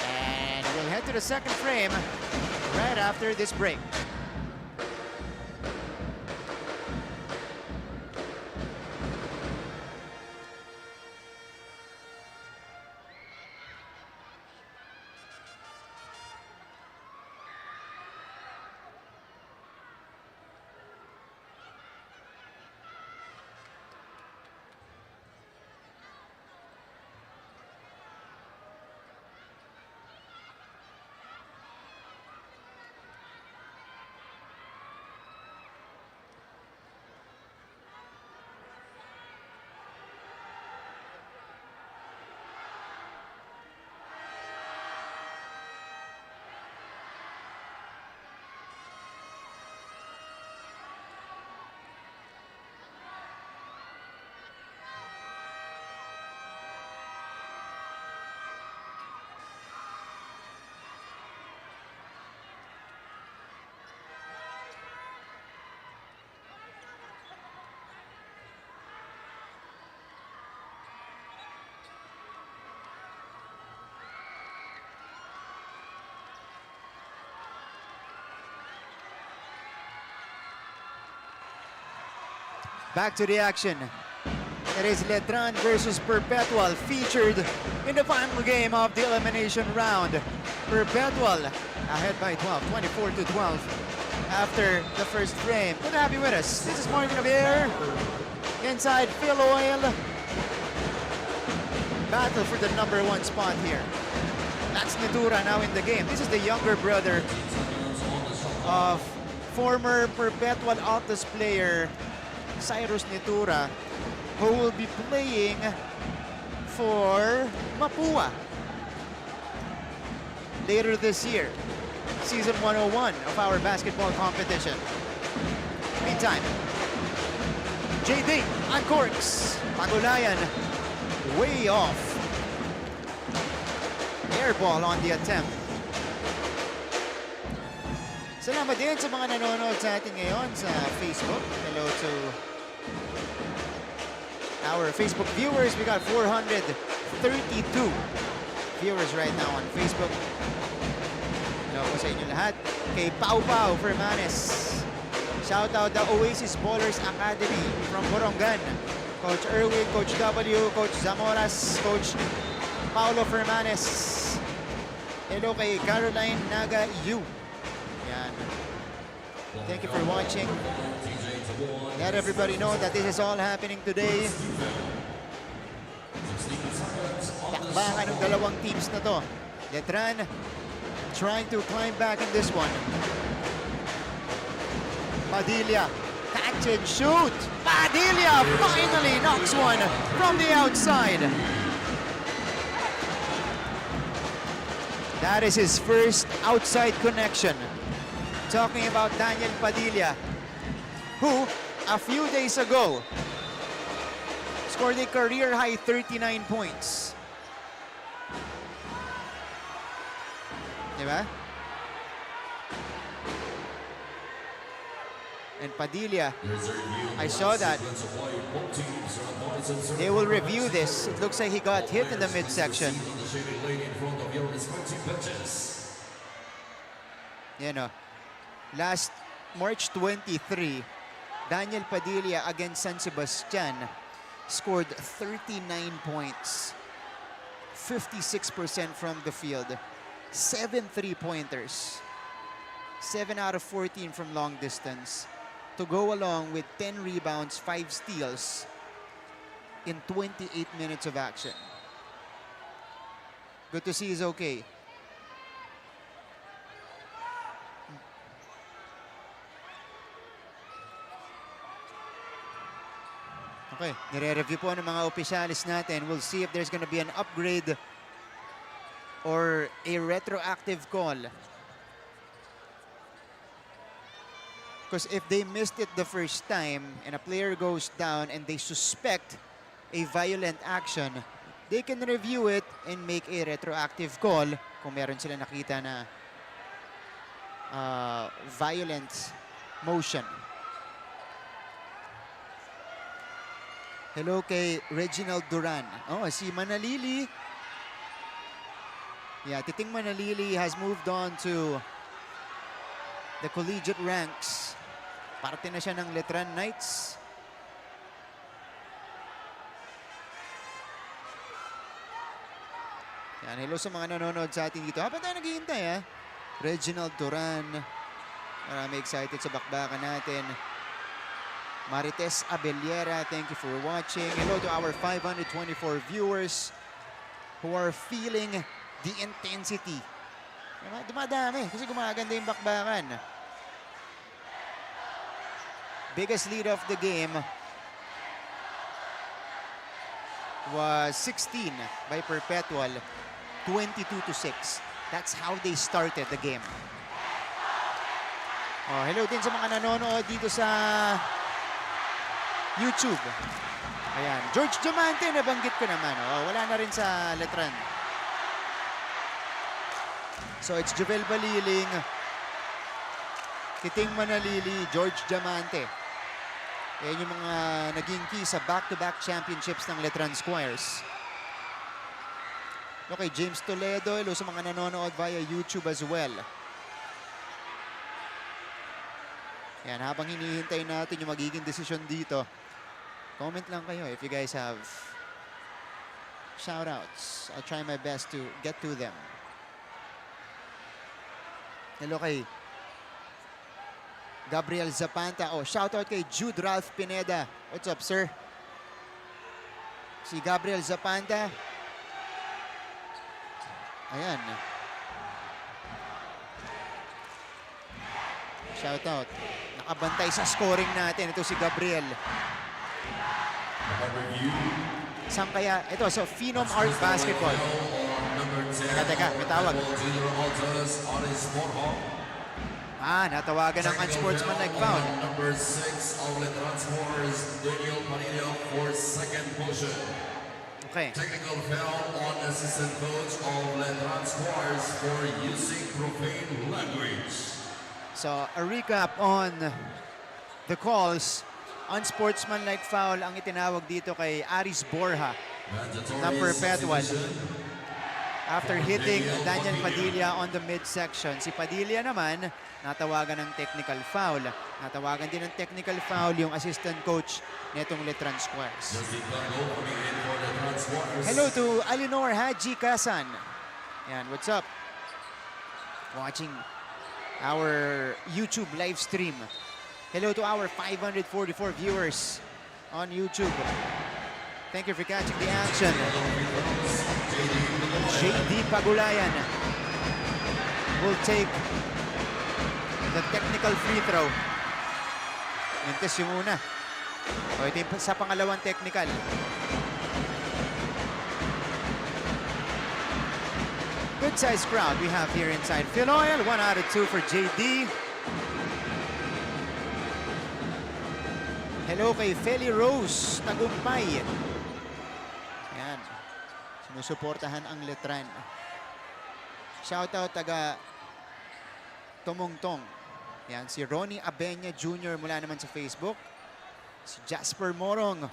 And we'll head to the second frame right after this break. Back to the action. It is Letran versus Perpetual, featured in the final game of the elimination round. Perpetual ahead by 12, 24-12 after the first frame. Good to have you with us. This is Morgan Javier inside Phil Oil. Battle for the #1 spot here. That's Nitura now in the game. This is the younger brother of former Perpetual Altus player Cyrus Nitura, who will be playing for Mapua later this year, season 101 of our basketball competition. Meantime, JD on corks. Pagulayan way off. Air ball on the attempt. Salamat din sa mga nanonood sa atin ngayon sa Facebook. Hello to our Facebook viewers. We got 432 viewers right now on Facebook. Hello po sa inyo lahat. Kay Pau Pau Fermanes. Shout out the Oasis Ballers Academy from Borongan. Coach Erwin, Coach W, Coach Zamoras, Coach Paulo Fermanes. Hello kay Caroline Naga Yu. Thank you for watching. Let everybody know that this is all happening today. Takbakan ng dalawang teams na to. Letran trying to climb back in this one. Padilla, catch and shoot. Padilla finally knocks one from the outside. That is his first outside connection. Talking about Daniel Padilla, who a few days ago scored a career-high 39 points. Diba? And Padilla, I saw that. They will review this. It looks like he got hit in the midsection. You know. Last March 23, Daniel Padilla against San Sebastian scored 39 points, 56% from the field, 7 3-pointers, 7 out of 14 from long distance, to go along with 10 rebounds, 5 steals in 28 minutes of action. Good to see he's okay. Okay, nire-review po ng mga opisyalis natin. We'll see if there's gonna be an upgrade or a retroactive call. Because if they missed it the first time and a player goes down and they suspect a violent action, they can review it and make a retroactive call kung meron sila nakita na violent motion. Hello kay Reginald Duran. Oh, si Manalili. Yeah, Titing Manalili has moved on to the collegiate ranks. Parte na siya ng Letran Knights. Yan, hello sa mga nanonood sa atin dito. Habang tayo naghihintay, ha? Reginald Duran. Marami excited sa bakbakan natin. Marites Abellera, thank you for watching. Hello to our 524 viewers who are feeling the intensity. Dumadami kasi gumaganda yung bakbakan. Biggest lead of the game was 16 by Perpetual, 22-6. That's how they started the game. Oh, hello din sa mga nanonood dito sa YouTube. Ayan, George Diamante, nabanggit ko naman. Oh, wala na rin sa Letran. So it's Jovel Baliling, Titing Manalili, George Diamante. Yan yung mga naging key sa back-to-back championships ng Letran Squires. Okay, James Toledo, hello sa mga nanonood via YouTube as well. Yan, habang hinihintay natin yung magiging desisyon dito, comment lang kayo if you guys have shoutouts. I'll try my best to get to them. Hello kay Gabriel Zapanta. Oh, shoutout kay Jude Ralph Pineda. What's up, sir? Si Gabriel Zapanta. Ayan. Shoutout. Nakabantay sa scoring natin. Ito si Gabriel. Saan kaya? Ito, so Phenom Art Basketball. Teka, may tawag. Ah, natawagan ng unsportsmanlike foul. Number 6 of Letran Squires, Daniel Panino for second motion. Okay. Technical foul on assistant coach of Letran Squires for using profane language. So, a recap on the calls. Unsportsmanlike foul ang itinawag dito kay Aris Borja ng Perpetual. After hitting Daniel Padilla on the midsection. Si Padilla naman, natawagan ng technical foul. Natawagan din ng technical foul yung assistant coach netong Letran Squires. Hello to Alinor Haji Kasan. Yan, what's up? Watching our YouTube live stream. Hello to our 544 viewers on YouTube. Thank you for catching the action. JD Pagulayan will take the technical free throw. Mintes yung una. O ito yung sa pangalawang technical. Good size crowd we have here inside Phil Oil. 1 out of 2 for JD. Hello kay Feli Rose Tagumpay. Yan. Sinusuportahan ang Letran. Shoutout taga Tumungtong. Yan, si Ronnie Abenya Jr. mula naman sa Facebook. Si Jasper Morong,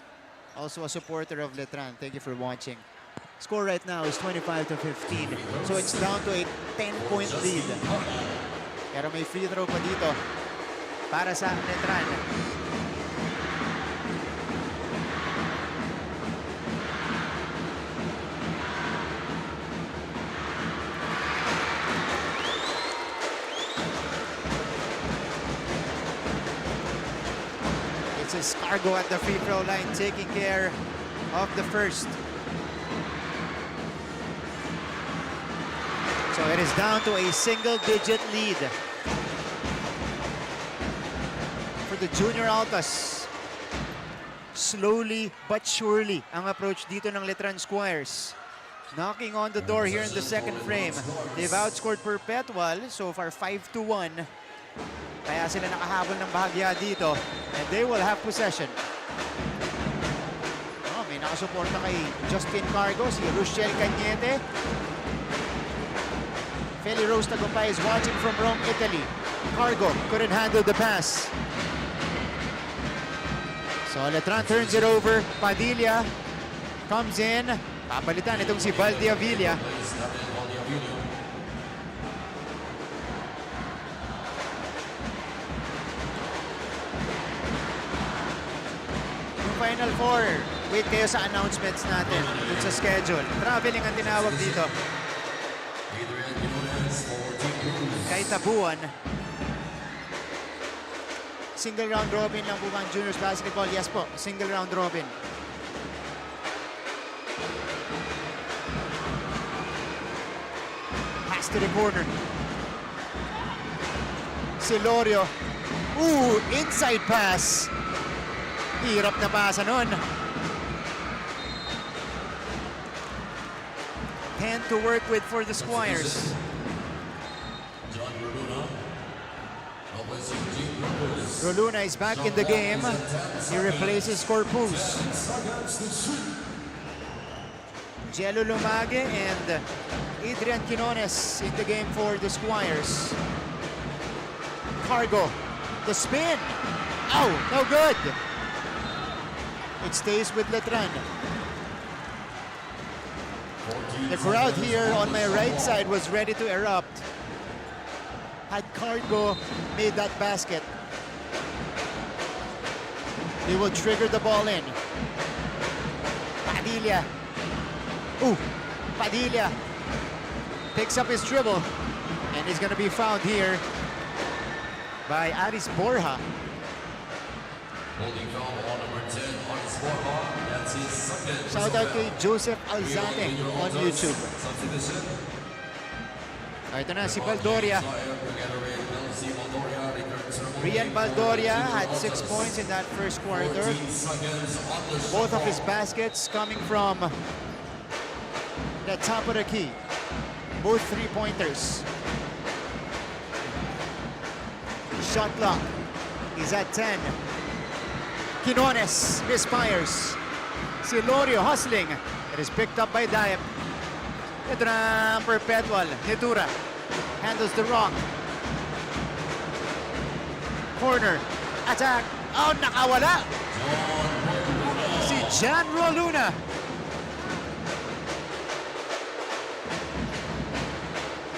also a supporter of Letran. Thank you for watching. Score right now is 25-15. So it's down to a 10-point lead. Pero may free throw pa dito para sa Letran. It's Cargo at the free throw line taking care of the first. So it is down to a single-digit lead for the Junior Altas. Slowly but surely ang approach dito ng Letran Squires. Knocking on the door here in the second frame. They've outscored Perpetual so far 5-1. Kaya sila nakahabol ng bahagya dito. And they will have possession. Oh, may nakasuporta kay Justin Cargo, si Rochelle Cañete. Feli Rose Tagumpay is watching from Rome, Italy. Cargo couldn't handle the pass. So Letran turns it over. Padilla comes in. Papalitan itong si Valdiavilla. Yung Final Four, wait kayo sa announcements natin dun sa schedule. Traveling ang tinawag dito. Kay Tabuan. Single round robin lang po ang juniors basketball. Yes po, single round robin. Pass to the corner. Silorio. Ooh, inside pass. Hirap na pasa nun. 10 to work with for the Squires. Roluna is back in the game. He replaces Corpus. Jello Lumage and Adrian Quinones in the game for the Squires. Cargo, the spin. Oh, no good. It stays with Letran. The crowd here on my right side was ready to erupt. Had Cargo made that basket, they will trigger the ball in. Padilla. Ooh, Padilla picks up his dribble and is going to be found here by Aris Borja. Holding foul on number 10, Aris Borja. That's his second. Shout out kay Joseph Alzate on YouTube. Ito na si Baldoria. Rian Baldoria had 6 points in that first quarter. Both of his baskets coming from the top of the key. Both 3-pointers. Shot clock is at 10. Quinones misfires. Silorio hustling. It is picked up by Diep. Ito na ang Perpetual. Netura handles the rock. Corner. Attack. Oh, nakawala. Si Jan Roluna.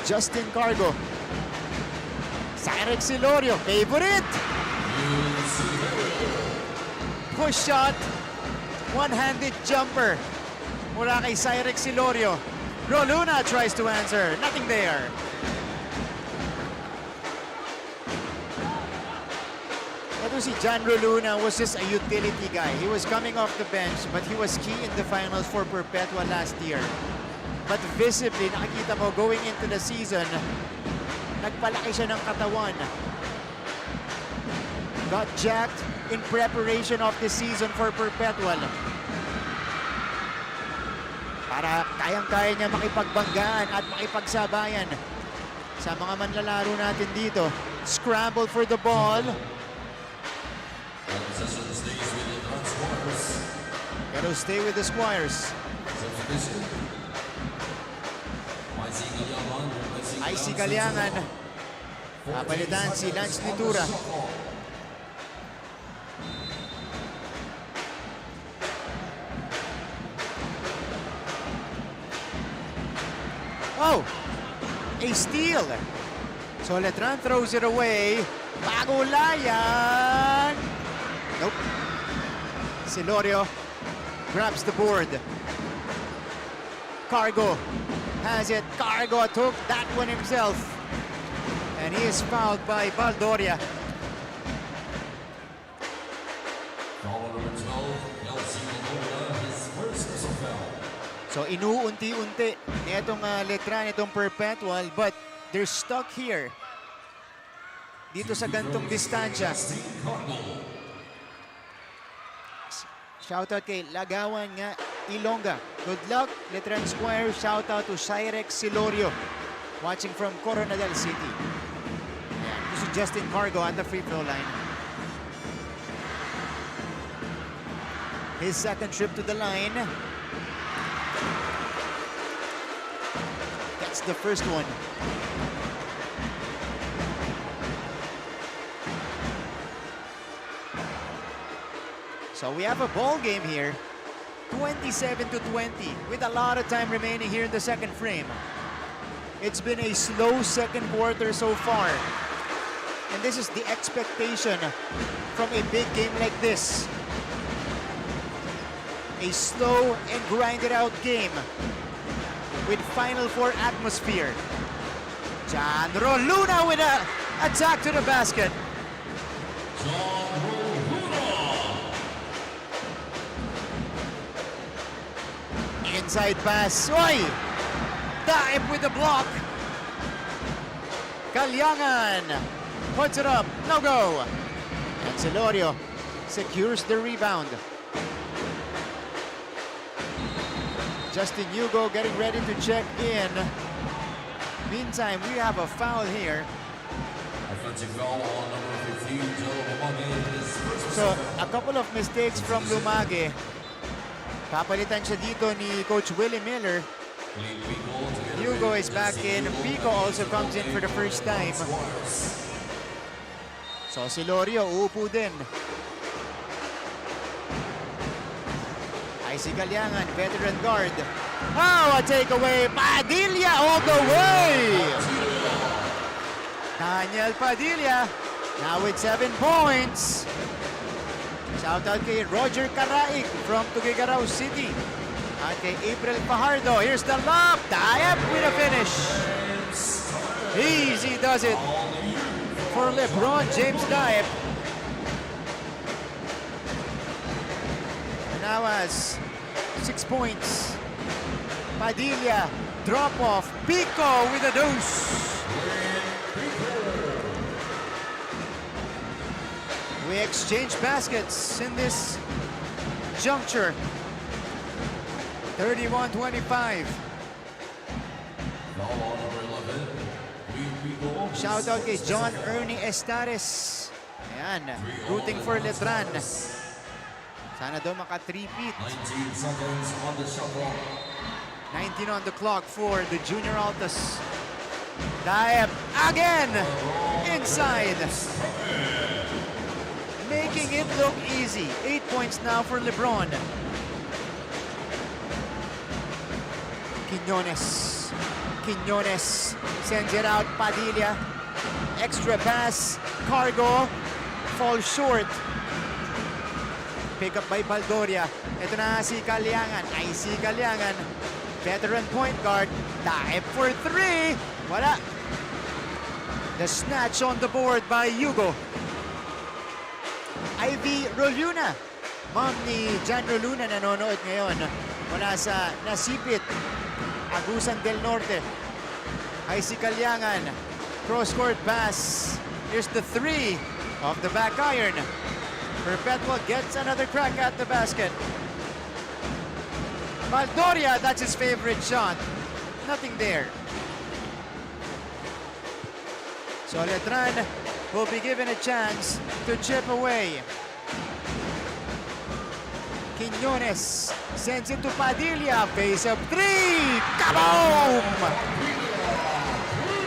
Justin Cargo. Cyrek Silorio. Favorite. Push shot. One-handed jumper. Mula kay Cyrek Silorio. Roluna tries to answer. Nothing there. Ito si Jan Roluna was just a utility guy. He was coming off the bench, but he was key in the finals for Perpetual last year. But visibly, nakikita mo going into the season, nagpalaki siya ng katawan. Got jacked in preparation of the season for Perpetual. Para kayang-kaya niya makipagbanggaan at makipagsabayan sa mga manlalaro natin dito. Scramble for the ball. Gotta stay with the Squires. Icy Galiangan. Papalitan si Lance Nitura. Oh! A steal! So Letran throws it away. Pagulayan! Nope. Silorio grabs the board. Cargo has it. Cargo took that one himself. And he is fouled by Baldoria. Foul number 12, LC Baldoria, his first personal foul. So inuunti-unti nitong Letran, itong Perpetual, but they're stuck here. Dito sa gantong distansya. Shoutout kay Lagawan nga Ilongga. Good luck, Letran Squire. Shoutout to Cyrek Silorio, watching from Coronadal City. Ayan, ito si Justin Cargo at the free throw line. His second trip to the line. That's the first one. So we have a ball game here. 27-20 with a lot of time remaining here in the second frame. It's been a slow second quarter so far. And this is the expectation from a big game like this. A slow and grinded out game with Final Four atmosphere. John Roluna with a attack to the basket. Inside pass. Oy! Dive with the block. Calyangan puts it up. No go. And Celorio secures the rebound. Justin Hugo getting ready to check in. Meantime, we have a foul here. Offensive foul on number 15, Joe Lumage. So, a couple of mistakes from Lumage. Papalitan siya dito ni Coach Willie Miller. Hugo is back in. Pico also comes in for the first time. So, si Lorio uupo din. Ay si Calyangan, veteran guard. Oh, a takeaway. Padilla all the way. Daniel Padilla now with 7 points. Shout out kay Roger Caraig from Tuguegarao City. At kay April Fajardo. Here's the lob. Diep with a finish. Easy does it for LeBron James Diep. And now has 6 points. Padilla, drop off. Pico with a deuce. We exchange baskets in this juncture. 31-25. Shout out kay John Ernie Estares. Ayan, rooting for Letran. Sana daw maka-3-peat. 19 seconds on the shot clock. 19 on the clock for the Junior Altas. Diep again inside. Making it look easy. 8 points now for LeBron. Quiñones sends it out. Padilla. Extra pass. Cargo. Falls short. Pick up by Baldoria. Ito na si Calyangan. Ay si Calyangan. Veteran point guard. Dive for 3. Wala. The snatch on the board by Hugo. Ivy Roluna. Mom ni Jan Roluna nanonood ngayon mula sa Nasipit, Agusan del Norte. Ay si Calyangan. Cross-court pass. Here's the 3 off the back iron. Perpetual gets another crack at the basket. Baldoria, that's his favorite shot. Nothing there. So Letran will be given a chance to chip away. Quiñones sends it to Padilla. Face up 3. Kaboom!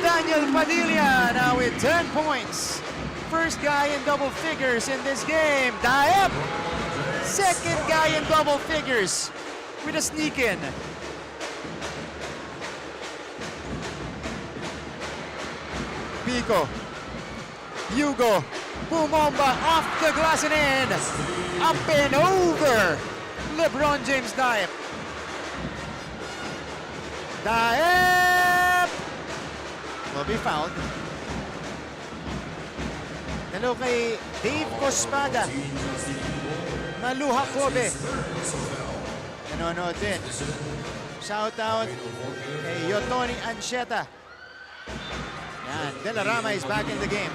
Daniel Padilla now with 10 points. First guy in double figures in this game. Diep. Second guy in double figures with a sneak in. Pico. Hugo. Bumomba off the glass and in. Up and over. LeBron James Diep. Diep will be fouled. Hello kay Dave Cospada. Maluha Kobe. Nanonood din. Shout out kay Yotoni Ancheta. Yan, Delarama is back in the game.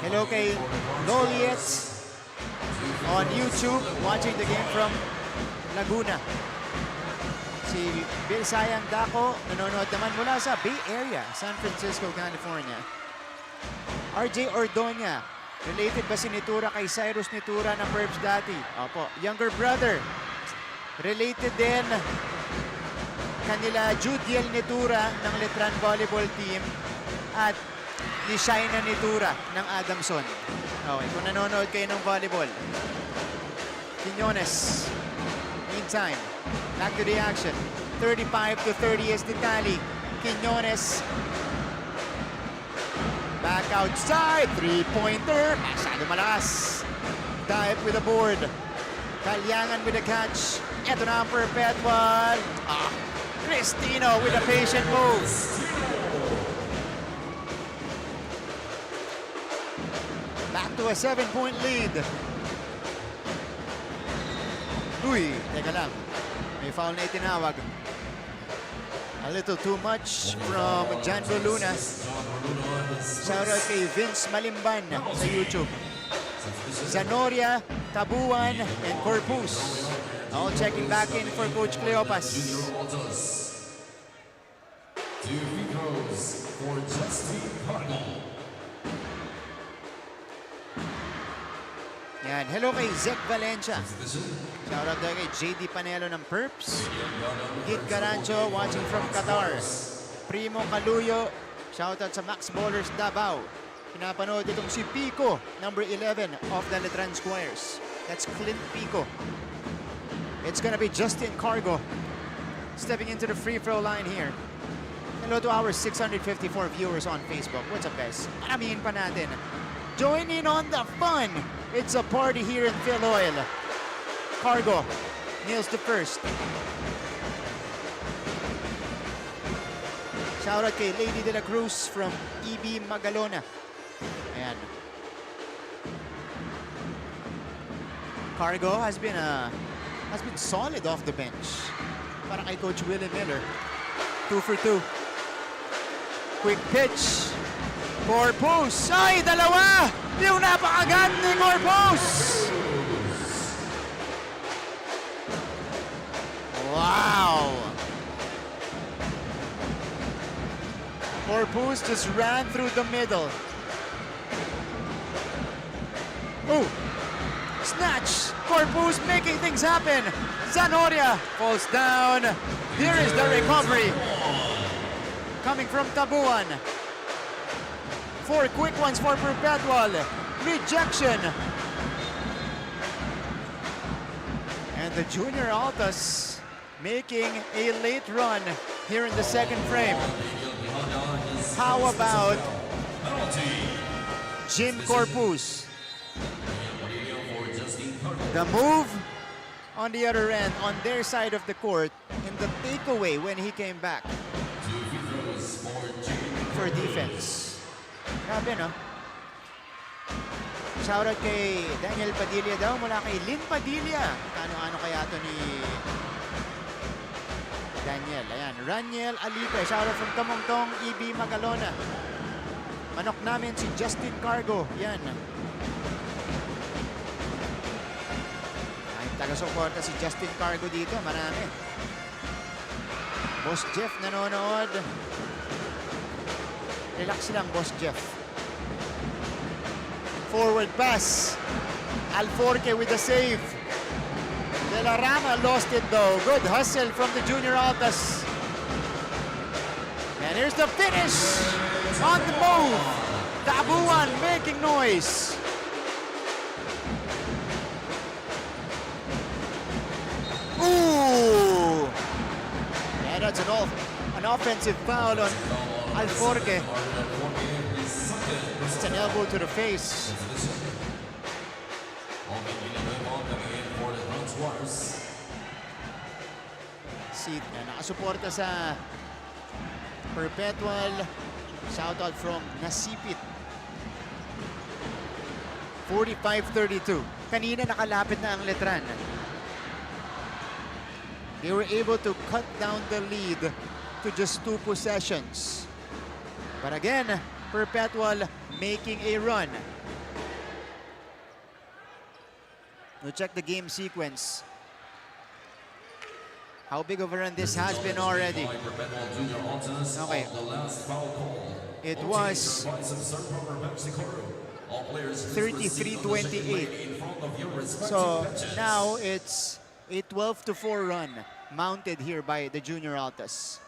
Hello kay Loliets on YouTube, watching the game from Laguna. Si Bill Sayang Daco, nanonood naman mula sa Bay Area, San Francisco, California. RJ Ordoña, related ba si Nitura kay Cyrus Nitura na Perbs dati? Opo, younger brother. Related din kanila Judiel Nitura ng Letran Volleyball Team at ni Shaina Nitura ng Adamson. Okay, kung nanonood kayo ng volleyball, Quiñones. Meantime, back to the action. 35-30 is the tally. Quiñones. Back outside. Three-pointer. Masyado malakas. Dive with the board. Kalyangan with the catch. Ito na ang Perpetual. Cristino with a patient move. Back to a 7-point lead. Uy, teka lang. May foul na itinawag. A little too much from Janro Luna. Shoutout kay Vince Malimban sa YouTube. Zanoria, Tabuan, and Corpus. All checking back in for Coach Cleopas. Two free throws for Justin Cargo. Yan, hello kay Zek Valencia. Shoutout daw kay JD Panelo ng Perps. Git Garancho watching from Qatar. Primo Caluyo, shoutout sa Max Bowlers Davao. Pinapanood itong si Pico, number 11 of the Letran Squires. That's Clint Pico. It's gonna be Justin Cargo stepping into the free throw line here. Hello to our 654 viewers on Facebook. What's up, guys? Maramihin pa natin. Join in on the fun. It's a party here in Phil Oil. Cargo nails the first. Shout out kay Lady de la Cruz from EB Magalona. Ayan. Cargo has been solid off the bench. Para kay Coach Willie Miller. 2 for 2. Quick pitch. Corpus. Ay, dalawa! Yung napakagat ni Corpus! Wow! Corpus just ran through the middle. Oh! Snatch! Corpus making things happen. Zanoria falls down. Here is the recovery. Coming from Tabuan. 4 quick ones for Perpetual. Rejection. And the Junior Altas making a late run here in the second frame. How about Jim Corpus? The move on the other end, on their side of the court, in the takeaway when he came back for defense. Grabe, no? Shoutout kay Daniel Padilla daw mula kay Lynn Padilla. Ano kaya to ni Daniel. Ayan, Raniel Alipe. Shoutout from Tamongtong, EB Magalona. Manok namin si Justin Cargo. Yan. Ay, taga-suporta si Justin Cargo dito. Marami. Boss Jeff nanonood. Relax lang, Boss Jeff. Forward pass. Alforque with the save. De La Rama lost it though. Good hustle from the Junior Altas. And here's the finish. On the move. Tabuan making noise. Ooh! Yeah, that's an offensive foul on Alforque. It's an elbow to the face. See, nakasuporta sa Perpetual. Shoutout from Nasipit. 45-32. Kanina nakalapit na ang Letran. They were able to cut down the lead to just 2 possessions. But again, Perpetual making a run. We'll check the game sequence. How big of a run this has been already. Okay. It was 33-28. So now it's a 12-4 run mounted here by the Junior Altas.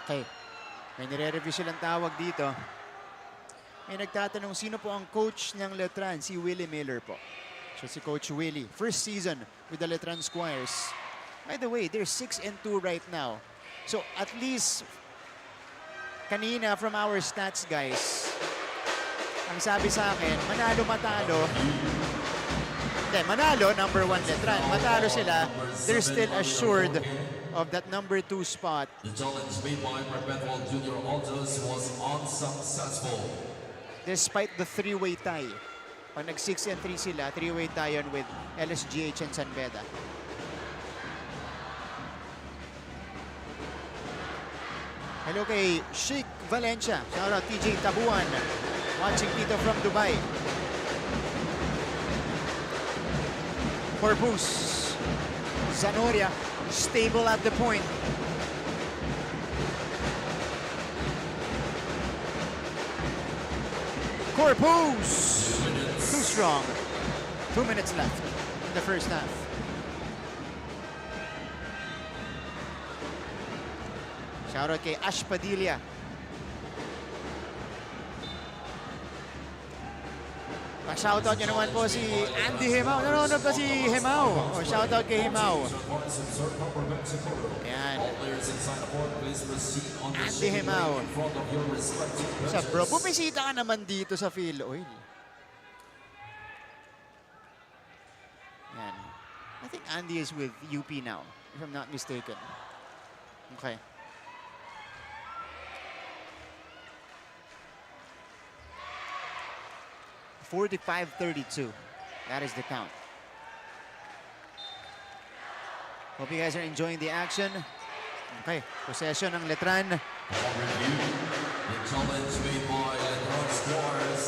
Okay. May nire-review silang tawag dito. May nagtatanong, sino po ang coach ng Letran? Si Willie Miller po. So si Coach Willie. First season with the Letran Squires. By the way, they're 6-2 right now. So at least kanina from our stats guys, ang sabi sa akin, manalo matalo. Hindi, manalo, number 1 Letran. Matalo sila, they're still assured of that number 2 spot. The challenge made by Perpetual Junior Altos was unsuccessful. Despite the 3-way tie. Pag nag 6-3 sila, 3-way tie on with LSGH and San Beda. Hello kay Sheikh Valencia. Shout out TJ Tabuan. Watching dito from Dubai. Corpus. Zanoria. Stable at the point. Corpus! Too strong. 2 minutes left in the first half. Shoutout kay Ash Padilla. Pa-shoutout nyo naman po si Andy Himao. Nanonood pa si Himao. O, shoutout kay Himao. Ayan. Andy Himao. Sa bro, bumisita ka naman dito sa Phil Oil. Ayan. I think Andy is with UP now, if I'm not mistaken. Okay. (45-32). That is the count. Hope you guys are enjoying the action. Okay, possession ng Letran. The challenge made by Letran Squires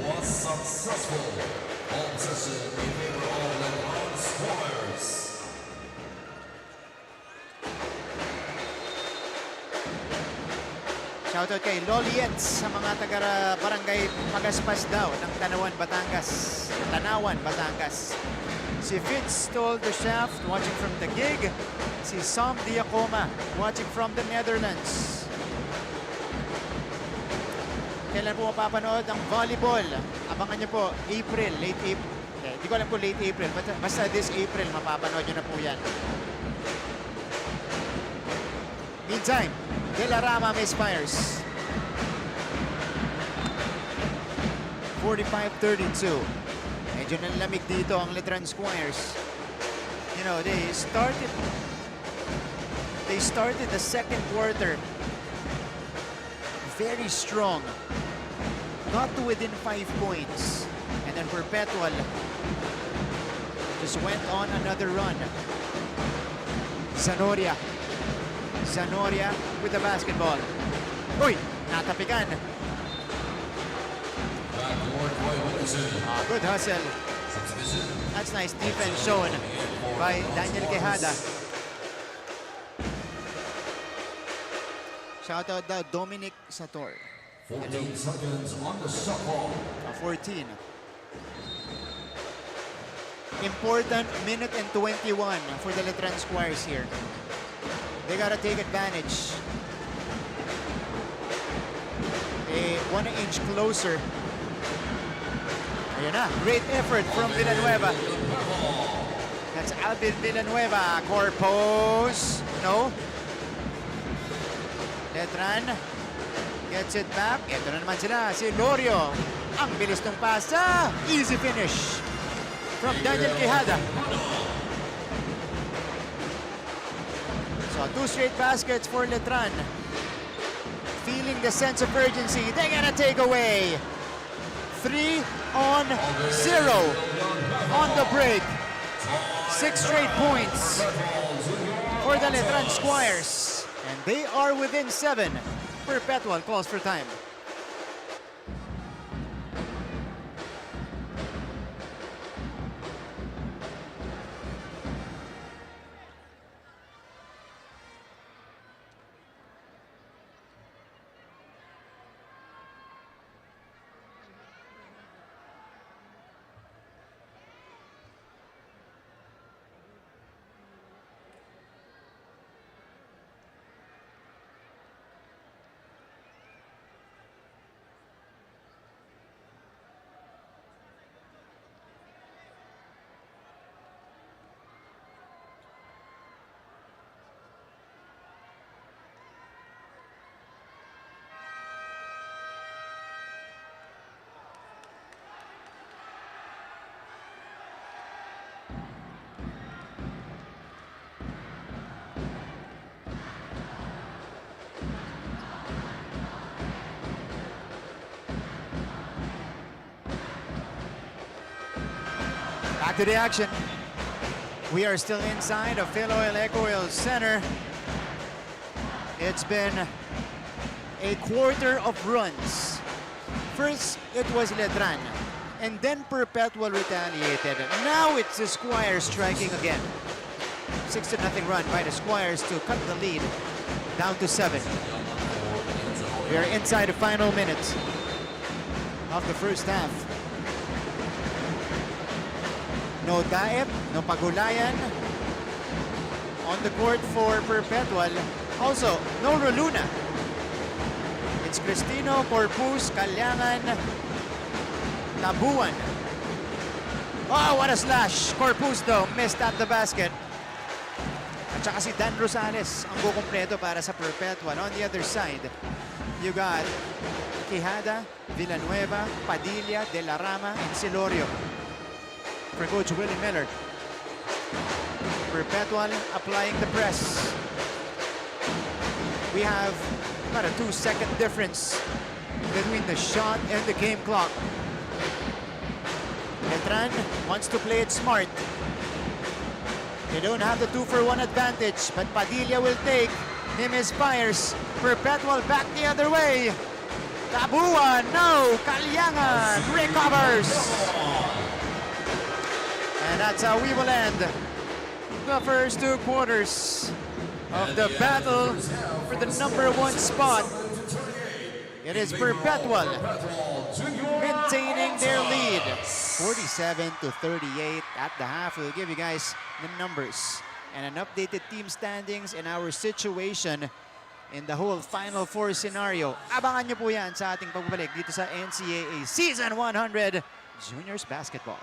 was successful. All possession in favor of Letran Squires. Shoutout kay Loliets sa mga taga-barangay Pagaspas daw ng Tanawan, Batangas. Tanawan, Batangas. Si Fitz stole the shaft, watching from the gig. Si Sam Diacoma, watching from the Netherlands. Kailan po mapapanood ang volleyball? Abangan nyo po, April, late April. Hindi ko alam po late April, basta this April, mapapanood nyo na po yan. Meantime, De La Rama may Squires. 45-32. Medyo nanlamig dito ang Letran Squires. You know, they started the second quarter very strong. Got to within 5 points. And then Perpetual just went on another run. Zanoria. Zanoria with the basketball. Uy, natapikan. Good hustle. That's nice defense shown by Daniel Quejada. Shout out daw Dominic Sator. 14 seconds on the shot clock. 14. Important minute and 21 for the Letran Squires here. They gotta take advantage. They want to inch closer. Ayun na, great effort from Villanueva. That's Alvin Villanueva. Corpus, no. Letran gets it back. Ito na naman sila, si Lorio. Ang bilis ng pasa. Easy finish from Daniel Quijada. So 2 straight baskets for Letran. Feeling the sense of urgency. They gotta take away. 3-0 on the break. 6 straight points for the Letran Squires. And they are within 7. Perpetual calls for time. Back to the action. We are still inside of Philoil Ecoil Center. It's been a quarter of runs. First, it was Letran, and then Perpetual retaliated. Now it's the Squires striking again. 6-0 run by the Squires to cut the lead down to 7. We are inside the final minutes of the first half. No Daep, no Pagulayan on the court for Perpetual. Also, no Roluna. It's Cristino, Corpus, Calyangan, Labuan. Oh, what a slash! Corpus though, missed at the basket. At saka si Dan Rosales ang kukumpleto para sa Perpetual. On the other side, you got Quijada, Villanueva, Padilla, De La Rama, and Silorio. For Coach Willie Miller. Perpetual applying the press. We have about a 2-second difference between the shot and the game clock. Letran wants to play it smart. They don't have the 2-for-1 advantage, but Padilla will take. Him is Squires. Perpetual back the other way. Tabuan, no! Calyangan recovers! And that's how we will end the first 2 quarters of the battle for the #1 spot. It is Perpetual maintaining their lead. 47-38 at the half. We'll give you guys the numbers and an updated team standings and our situation in the whole Final Four scenario. Abangan nyo po yan sa ating pagbabalik dito sa NCAA Season 100 Juniors Basketball.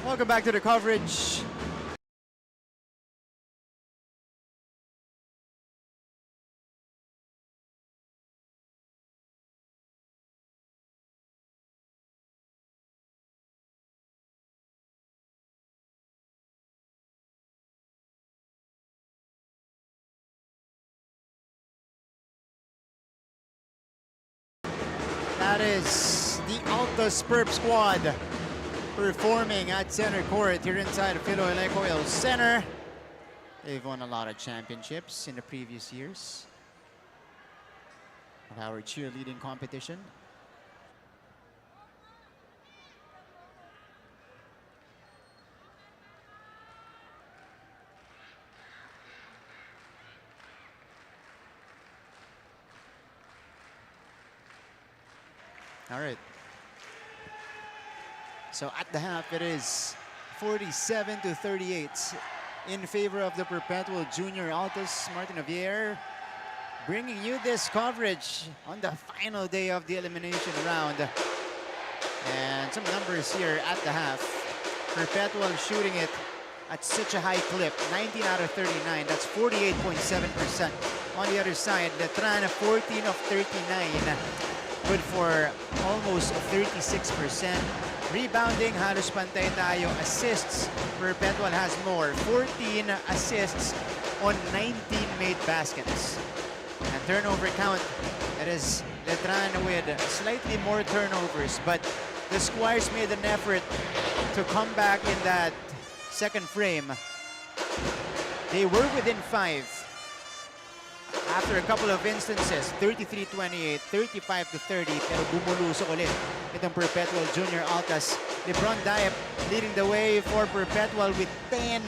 Welcome back to the coverage. That is the Altos Perp squad performing at center court here inside of Philoeleco El Center. They've won a lot of championships in the previous years of our cheerleading competition. All right. So at the half, it is 47-38 in favor of the Perpetual Junior Altos. Martin Javier bringing you this coverage on the final day of the elimination round. And some numbers here at the half. Perpetual shooting it at such a high clip, 19 out of 39. That's 48.7%. On the other side, Letran, 14 of 39. Good for almost 36%. Rebounding, halos pantay tayo. Assists, Perpetual has more. 14 assists on 19 made baskets. And turnover count, it is Letran with slightly more turnovers. But the Squires made an effort to come back in that second frame. They were within 5. After a couple of instances, 33-28, 35-30, pero bumulusok ulit itong Perpetual Junior Altas. LeBron Diep leading the way for Perpetual with 10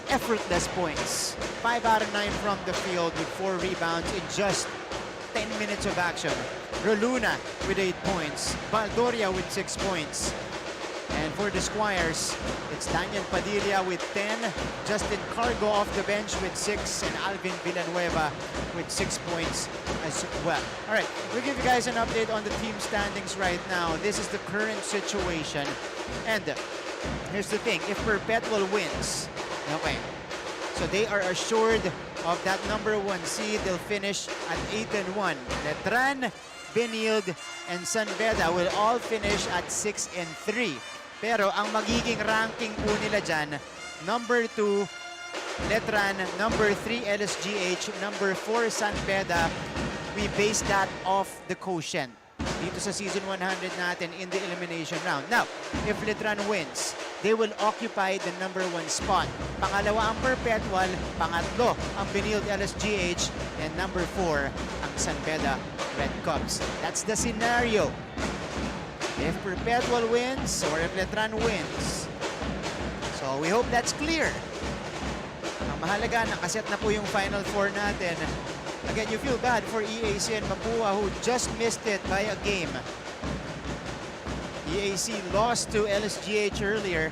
effortless points. 5 out of 9 from the field with 4 rebounds in just 10 minutes of action. Roluna with 8 points. Valdoria with 6 points. And for the Squires, it's Daniel Padilla with 10, Justin Cargo off the bench with 6, and Alvin Villanueva with 6 points as well. All right, we'll give you guys an update on the team standings right now. This is the current situation. And here's the thing, if Perpetual wins, okay, so they are assured of that number 1 seed. They'll finish at 8-1. Letran, Benild, and San Beda will all finish at 6-3. Pero ang magiging ranking po nila dyan, number 2, Letran, number 3, LSGH, number 4, San Beda. We base that off the quotient dito sa season 100 natin in the elimination round. Now, if Letran wins, they will occupy the number 1 spot. Pangalawa ang Perpetual, pangatlo ang Benild LSGH, and number 4 ang San Beda Red Cubs. That's the scenario. If Perpetual wins or if Letran wins. So we hope that's clear. Ang mahalaga, nakaset na po yung Final Four natin. Again, you feel bad for EAC and Mapua who just missed it by a game. EAC lost to LSGH earlier.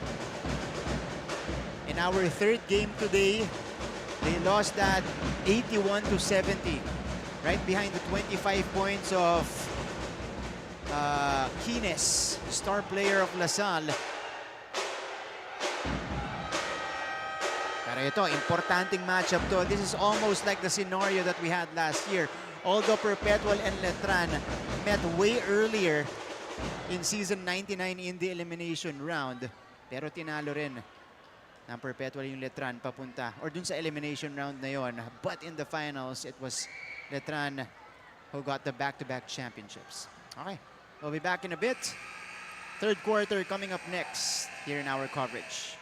In our 3rd game today, they lost that 81-70. Right behind the 25 points of Kines, star player of LaSalle. Pero ito, importanteng matchup to. This is almost like the scenario that we had last year. Although Perpetual and Letran met way earlier in season 99 in the elimination round. Pero tinalo rin ng Perpetual yung Letran papunta or dun sa elimination round na yon. But in the finals, it was Letran who got the back-to-back championships. Okay, we'll be back in a bit. 3rd quarter coming up next here in our coverage.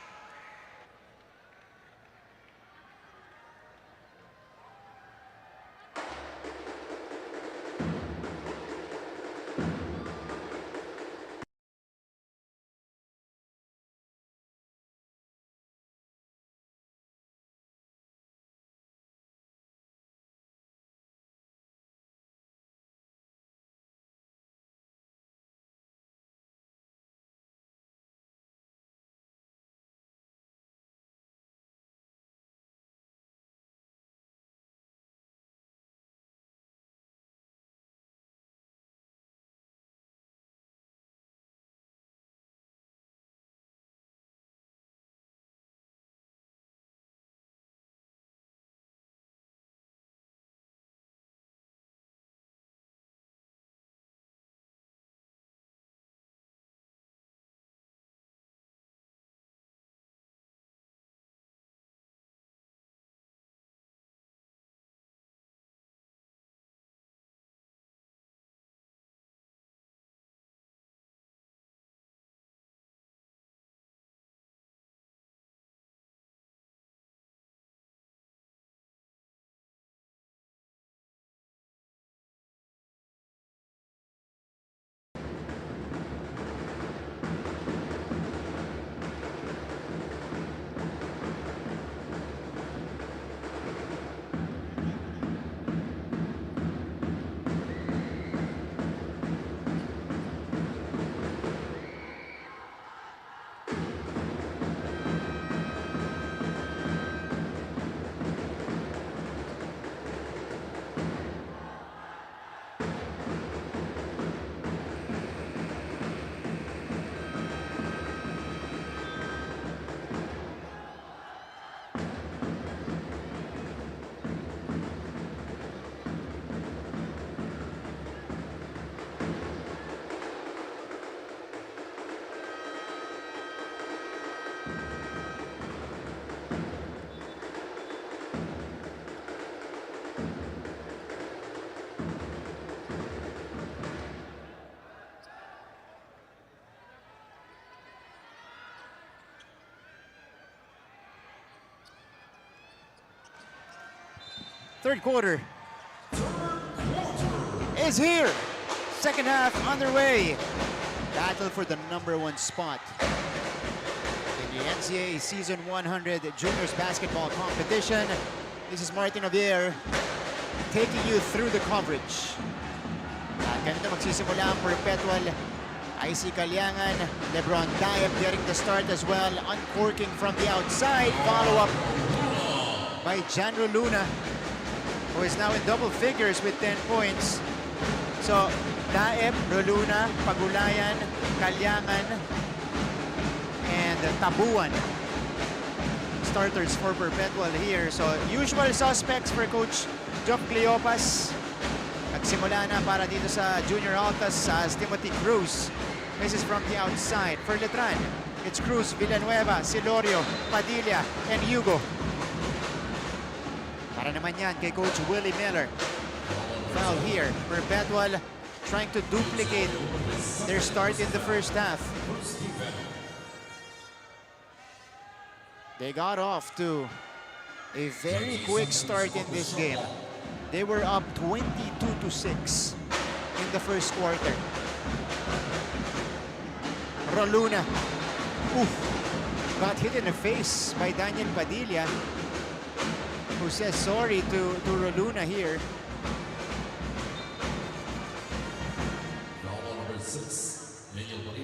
Third quarter is here. Second half underway. Battle for the #1 spot in the NCAA Season 100 Juniors Basketball Competition. This is Martin Javier taking you through the coverage. At ganito magsisimula ang Perpetual. IC Kalyangan, Lebron Diab getting the start as well, uncorking from the outside. Follow-up by Janro Luna, who is now in double figures with 10 points. So, Daep, Roluna, Pagulayan, Kalyangan, and Tabuan. Starters for Perpetual here. So, usual suspects for Coach Jock Cleopas. Nagsimula na para dito sa Junior Altas as Timothy Cruz. This is from the outside. For Letran, it's Cruz, Villanueva, Silorio, Padilla, and Hugo. Para naman yan kay Coach Willie Miller. Foul here. Perpetual trying to duplicate their start in the first half. They got off to a very quick start in this game. They were up 22-6 in the first quarter. Roluna, got hit in the face by Daniel Padilla, who says sorry to Roluna here.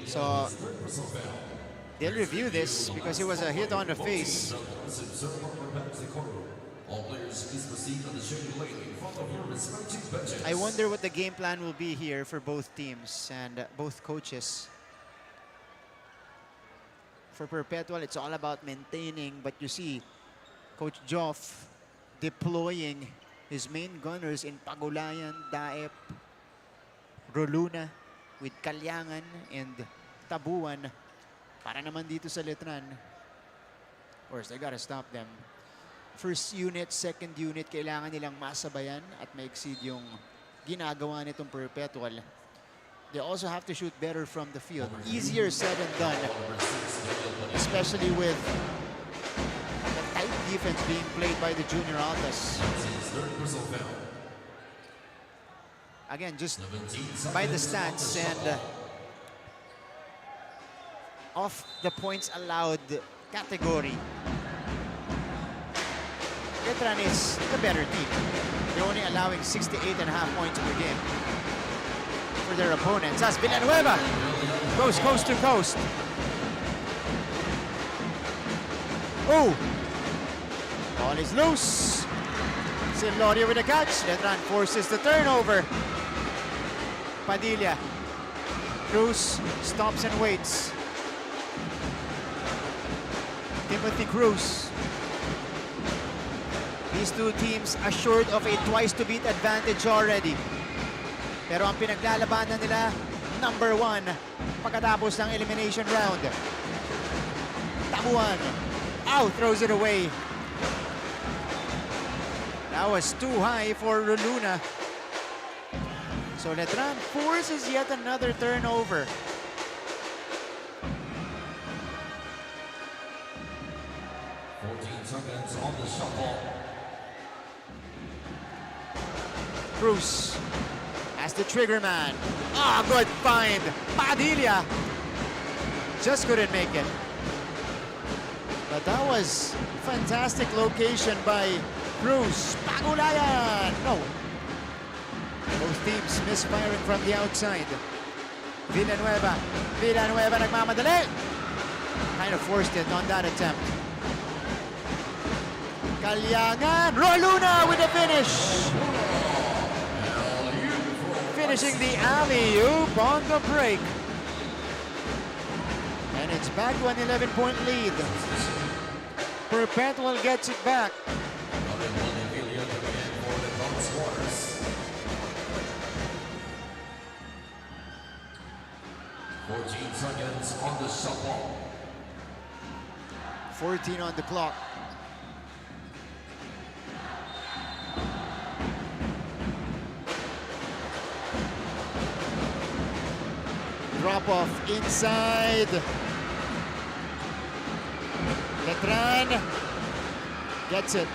So they'll review this because it was a hit on the face. I wonder what the game plan will be here for both teams and both coaches. For Perpetual, it's all about maintaining, but you see Coach Joff deploying his main gunners in Pagulayan, Daep, Roluna, with Kalyangan and Tabuan. Para naman dito sa Letran, of course, they gotta stop them. First unit, second unit, kailangan nilang masabayan at ma-exceed yung ginagawa nitong Perpetual. They also have to shoot better from the field. Easier said than done, especially with the tight defense being played by the Junior Altas. Again, just by the stats and off the points allowed category, Letran is the better team. They're only allowing 68.5 points per game for their opponents. As Villanueva goes coast to coast. Oh! Ball is loose. Silorio with a catch. Letran forces the turnover. Padilla. Cruz stops and waits. Timothy Cruz. These two teams assured of a twice-to-beat advantage already. Pero ang pinaglalabanan nila, #1 pagkatapos ng elimination round. Tabuan. Ow, throws it away. That was too high for Roluna. So Letran forces yet another turnover. Seconds on the shot clock. Cruz as the trigger man. Ah, good find. Padilla just couldn't make it. But that was fantastic location by Cruz. Pagulayan! No. Both teams misfiring from the outside. Villanueva. Villanueva nagmamadali. Kind of forced it on that attempt. Kalyangan. Roluna with the finish. Finishing the alley-oop on the break. And it's back to an 11-point lead. Perpetual gets it back. 14 seconds on the shot clock. 14 on the clock. Drop off inside. Letran gets it.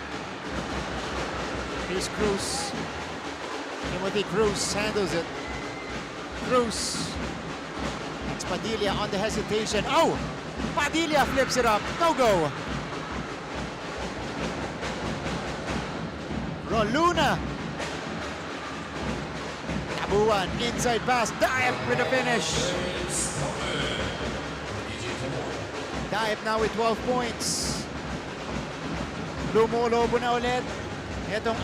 Here's Cruz. Timothy Cruz handles it. Cruz. It's Padilla on the hesitation. Oh! Padilla flips it up. No go. Roluna. Tabuan. Inside pass. Dive with the finish. Dive now with 12 points. Lumolobo na ulit. Itong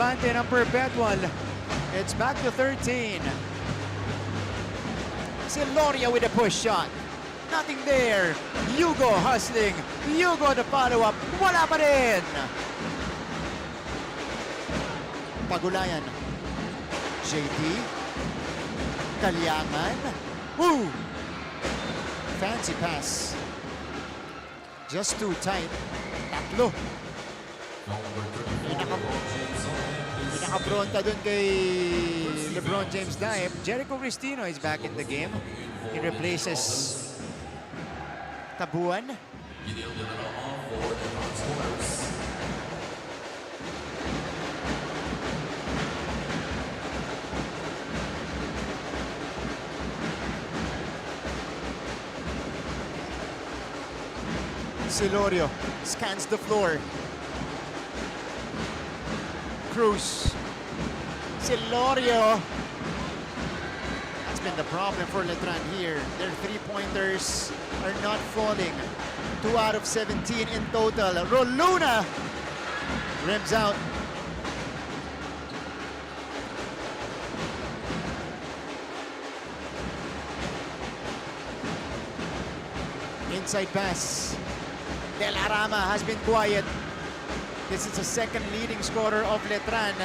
bante ng Perpetual. It's back to 13. Siloria with a push shot. Nothing there. Hugo hustling. Hugo the follow-up. Wala pa rin. Pagulayan. JT. Kalyangan. Woo! Fancy pass. Just too tight. Tatlo. Pinaka-bronta dun kay LeBron James Dive. Jericho Cristino is back in the game. He replaces Tabuan. Silorio scans the floor. Cruz. Silorio. That's been the problem for Letran here. Their three-pointers are not falling. 2 out of 17 in total. Roluna rims out. Inside pass. Del Arama has been quiet. This is the second leading scorer of Letran.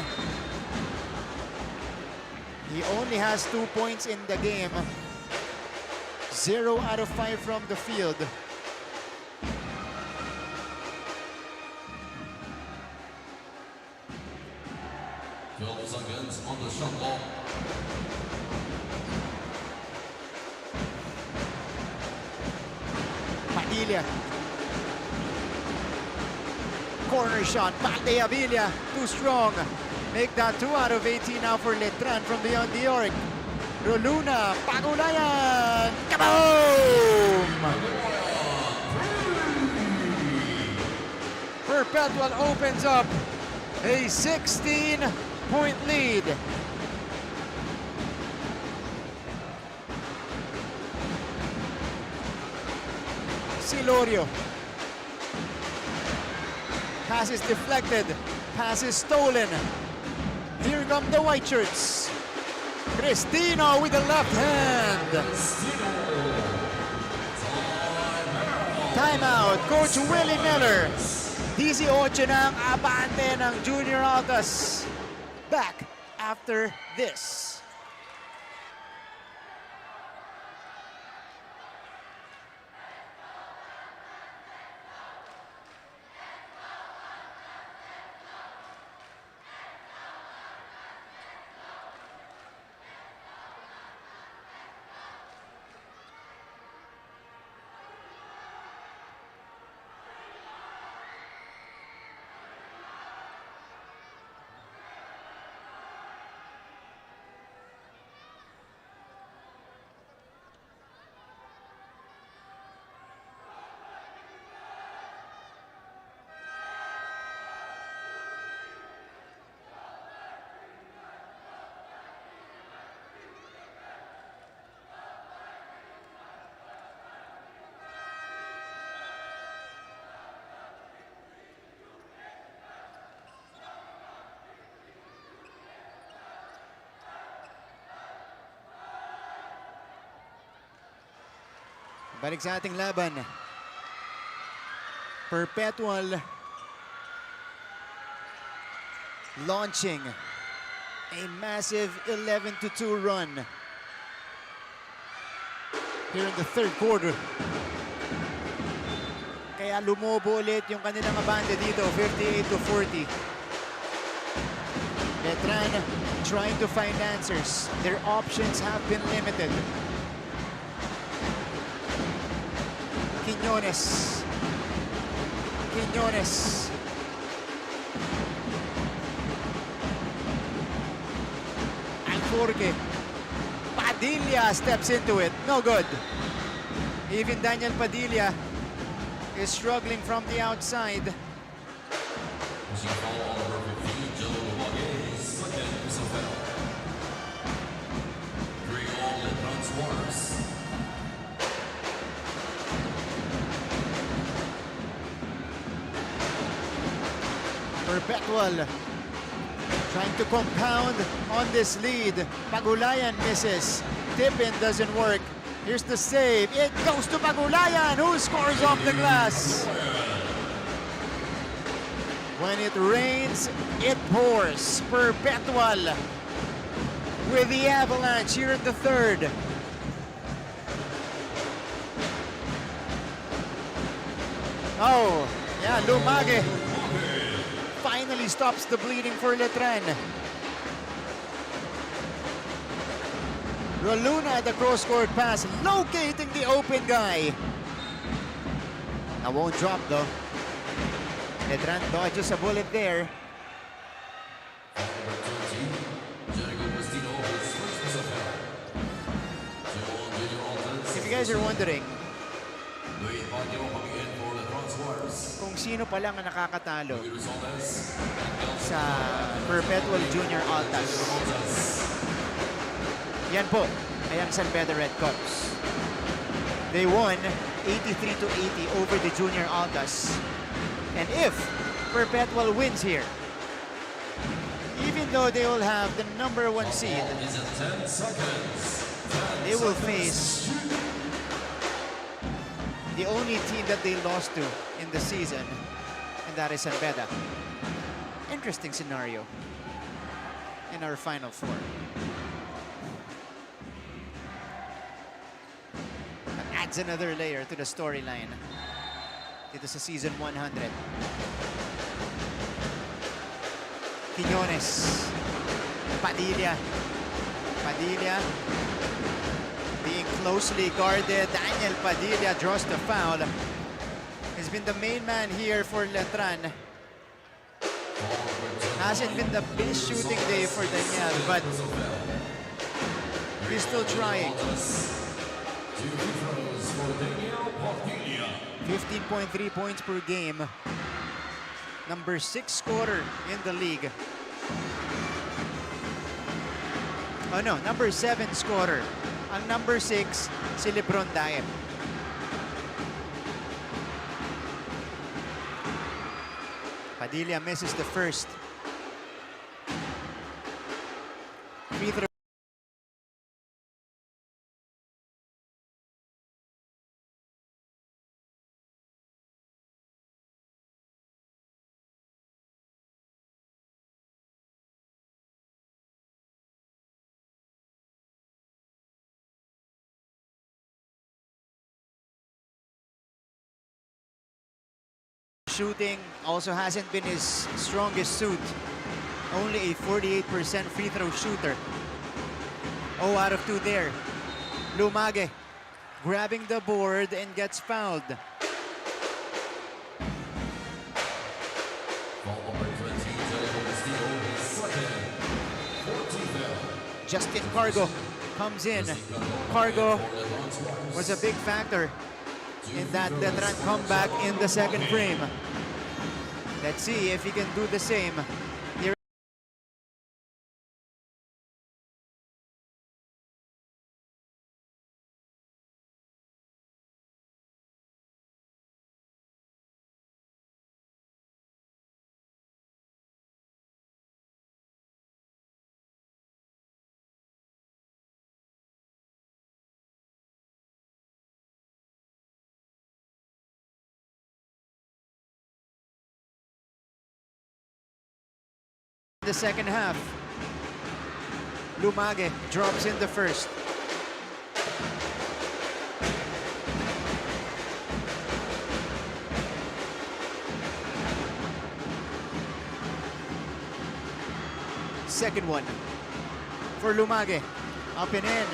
He only has 2 points in the game. 0 out of 5 from the field. On the shot clock. Padilla. Corner shot. Valdea Villa. Too strong. Make that 2 out of 18 now for Letran from beyond the arc. Roluna. Pagulayan. Kaboom! Perpetual opens up a 16-point lead. Silorio. Pass is deflected. Pass is stolen. Here come the white shirts. Cristino with the left hand. Timeout. Coach Willie Miller. 18 na ang abante ng Junior Altas. Back after this. Balik sa ating laban. Perpetual launching a massive 11-2 run here in the third quarter. Kaya lumobo ulit yung kanilang abante dito, 58-40. Letran trying to find answers. Their options have been limited. Quiñones. Alforque. Padilla steps into it. No good. Even Daniel Padilla is struggling from the outside. Perpetual trying to compound on this lead. Pagulayan misses. Tip-in doesn't work. Here's the save. It goes to Pagulayan, who scores off the glass. When it rains, it pours. Perpetual with the avalanche here in the third. Oh, yeah, Lumage finally stops the bleeding for Letran. Roluna at the cross-court pass, locating the open guy. Now won't drop though. Letran dodges a bullet there. If you guys are wondering kung sino pa lang ang nakakatalo sa Perpetual Junior Altas, yan po ay ang San Pedro Red Cups. They won 83-80 over the Junior Altas. And if Perpetual wins here, even though they will have the #1 seed, they will face the only team that they lost to in the season, and that is San Beda. Interesting scenario in our Final Four. That adds another layer to the storyline. Dito sa season 100. Quiñones. Padilla being closely guarded. Daniel Padilla draws the foul. He's been the main man here for Letran. Hasn't been the best shooting day for Daniel, but he's still trying. 15.3 points per game. #6 scorer in the league. Oh no, #7 scorer. Ang #6, si Lebron Daep. Padilla misses the first. Free throw. Shooting also hasn't been his strongest suit. Only a 48% free throw shooter. 0 out of 2 there. Lumage grabbing the board and gets fouled. Justin Cargo comes in. Cargo was a big factor in that Letran comeback in the second frame. Let's see if he can do the same here. the second half. Lumage drops in the first. Second one for Lumage. Up and in.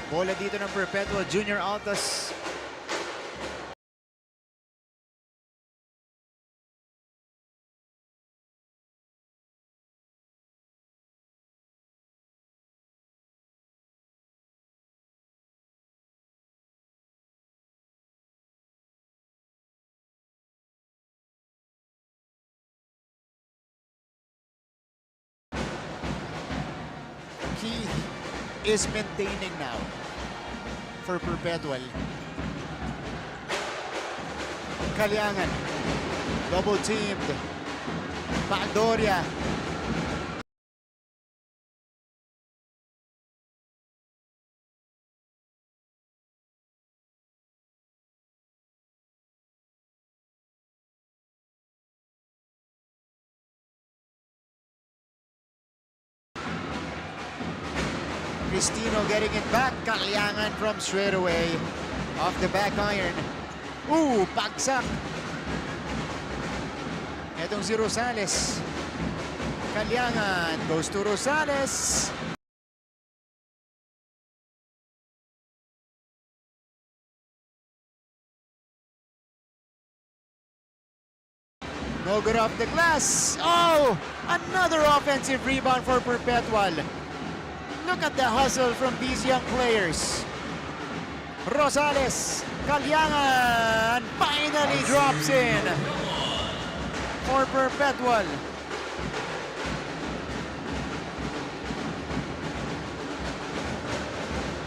Bola dito ng Perpetual Junior Altas. He is maintaining now for Perpetual. Kalyangan, double teamed. Baldoria. Cristino getting it back. Kalyangan from straight away. Off the back iron. Ooh, pagsak. Etong si Rosales. Kalyangan goes to Rosales. No good off the glass. Oh, another offensive rebound for Perpetual. Look at the hustle from these young players. Rosales, Kalyangan finally drops in for Perpetual.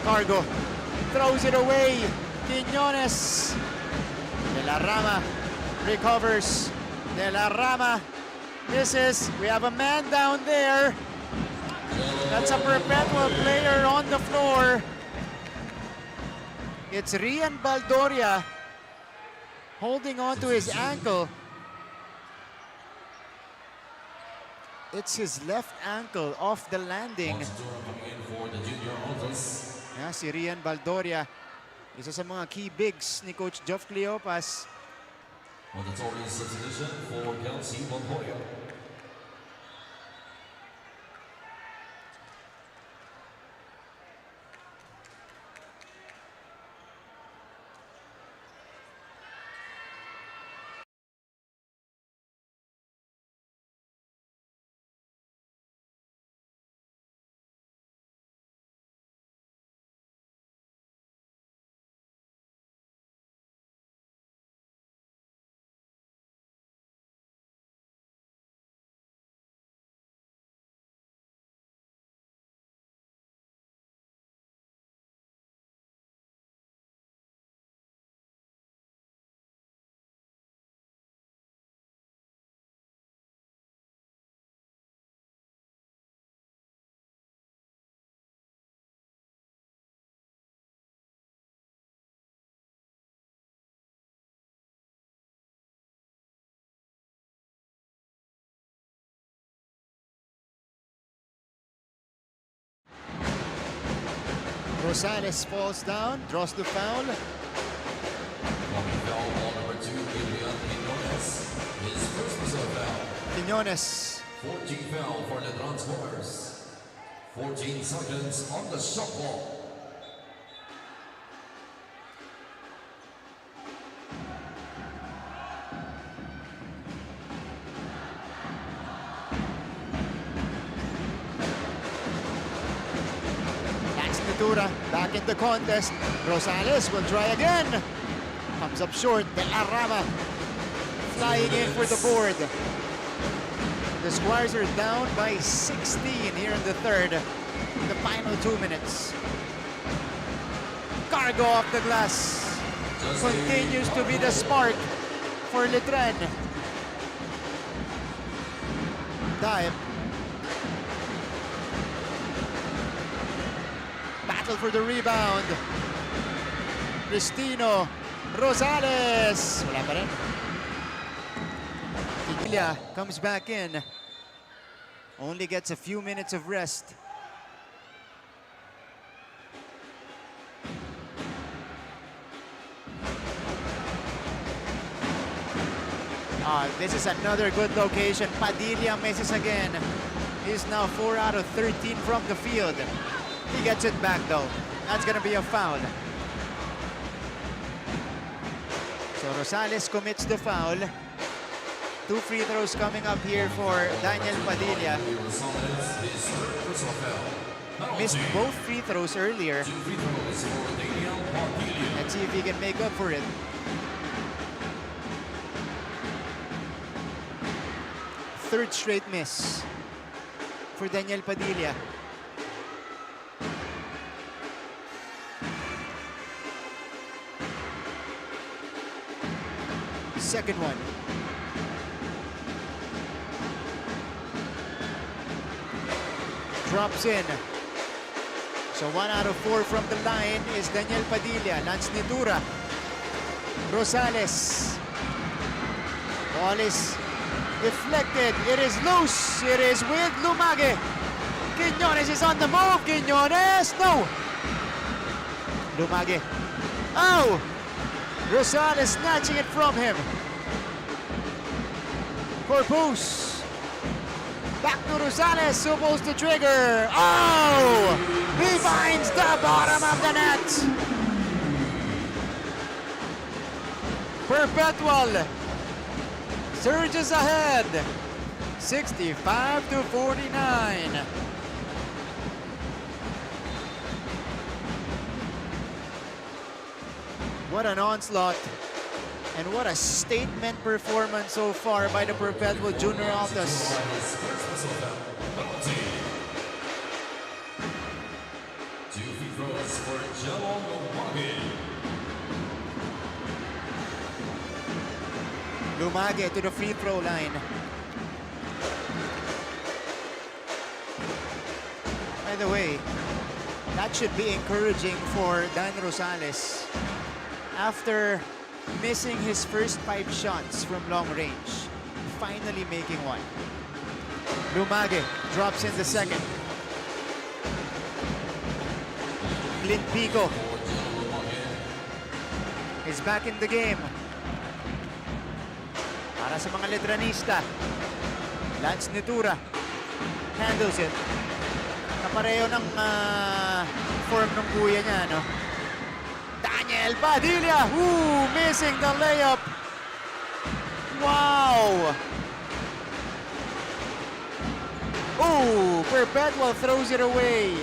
Cargo throws it away. Quiñones. De la Rama recovers. De la Rama misses. We have a man down there. That's a Perpetual player on the floor. It's Rian Baldoria holding on to his ankle. It's his left ankle off the landing. Yeah, si Rian Baldoria, isa sa mga key bigs ni Coach Geoff Cleopas. Mandatory substitution for Kelsey Montoya. Rosales falls down, draws the foul. Foul ball number 2, Adrian Quinones. His first personal foul. Quinones. 14 foul for Letran Squires. 14 seconds on the shot clock. Back in the contest. Rosales will try again. Comes up short. De La Rama flying in for the board. The Squires are down by 16 here in the third. The final 2 minutes. Cargo off the glass. Continues to be the spark for Letran. Dive. Battle for the rebound. Cristino. Rosales. Wala pa rin. Iglia comes back in. Only gets a few minutes of rest. This is another good location. Padilla misses again. He's now 4 out of 13 from the field. He gets it back though. That's gonna be a foul. So Rosales commits the foul. 2 free throws coming up here for Daniel Padilla. Missed both free throws earlier. Let's see if he can make up for it. Third straight miss for Daniel Padilla. Second one. Drops in. So 1 out of 4 from the line is Daniel Padilla. Lance Nitura. Rosales. Ball is deflected. It is loose. It is with Lumage. Quinones is on the move. Quinones. No. Lumage. Oh! Rosales snatching it from him. Corpus. Back to Rosales. Supposed to trigger. Oh! He finds the bottom of the net. Perpetual surges ahead, 65 to 49. What an onslaught and what a statement performance so far by the Perpetual Junior Altas. Lumage to the free throw line. By the way, that should be encouraging for Dan Rosales. After missing his first 5 shots from long range, finally making one. Lumage drops in the second. Clint Pico is back in the game. Para sa mga Letranista, Lance Nitura handles it. Kapareho ng form ng kuya niya, no? Daniel Padilla, missing the layup. Wow! Perpetual throws it away.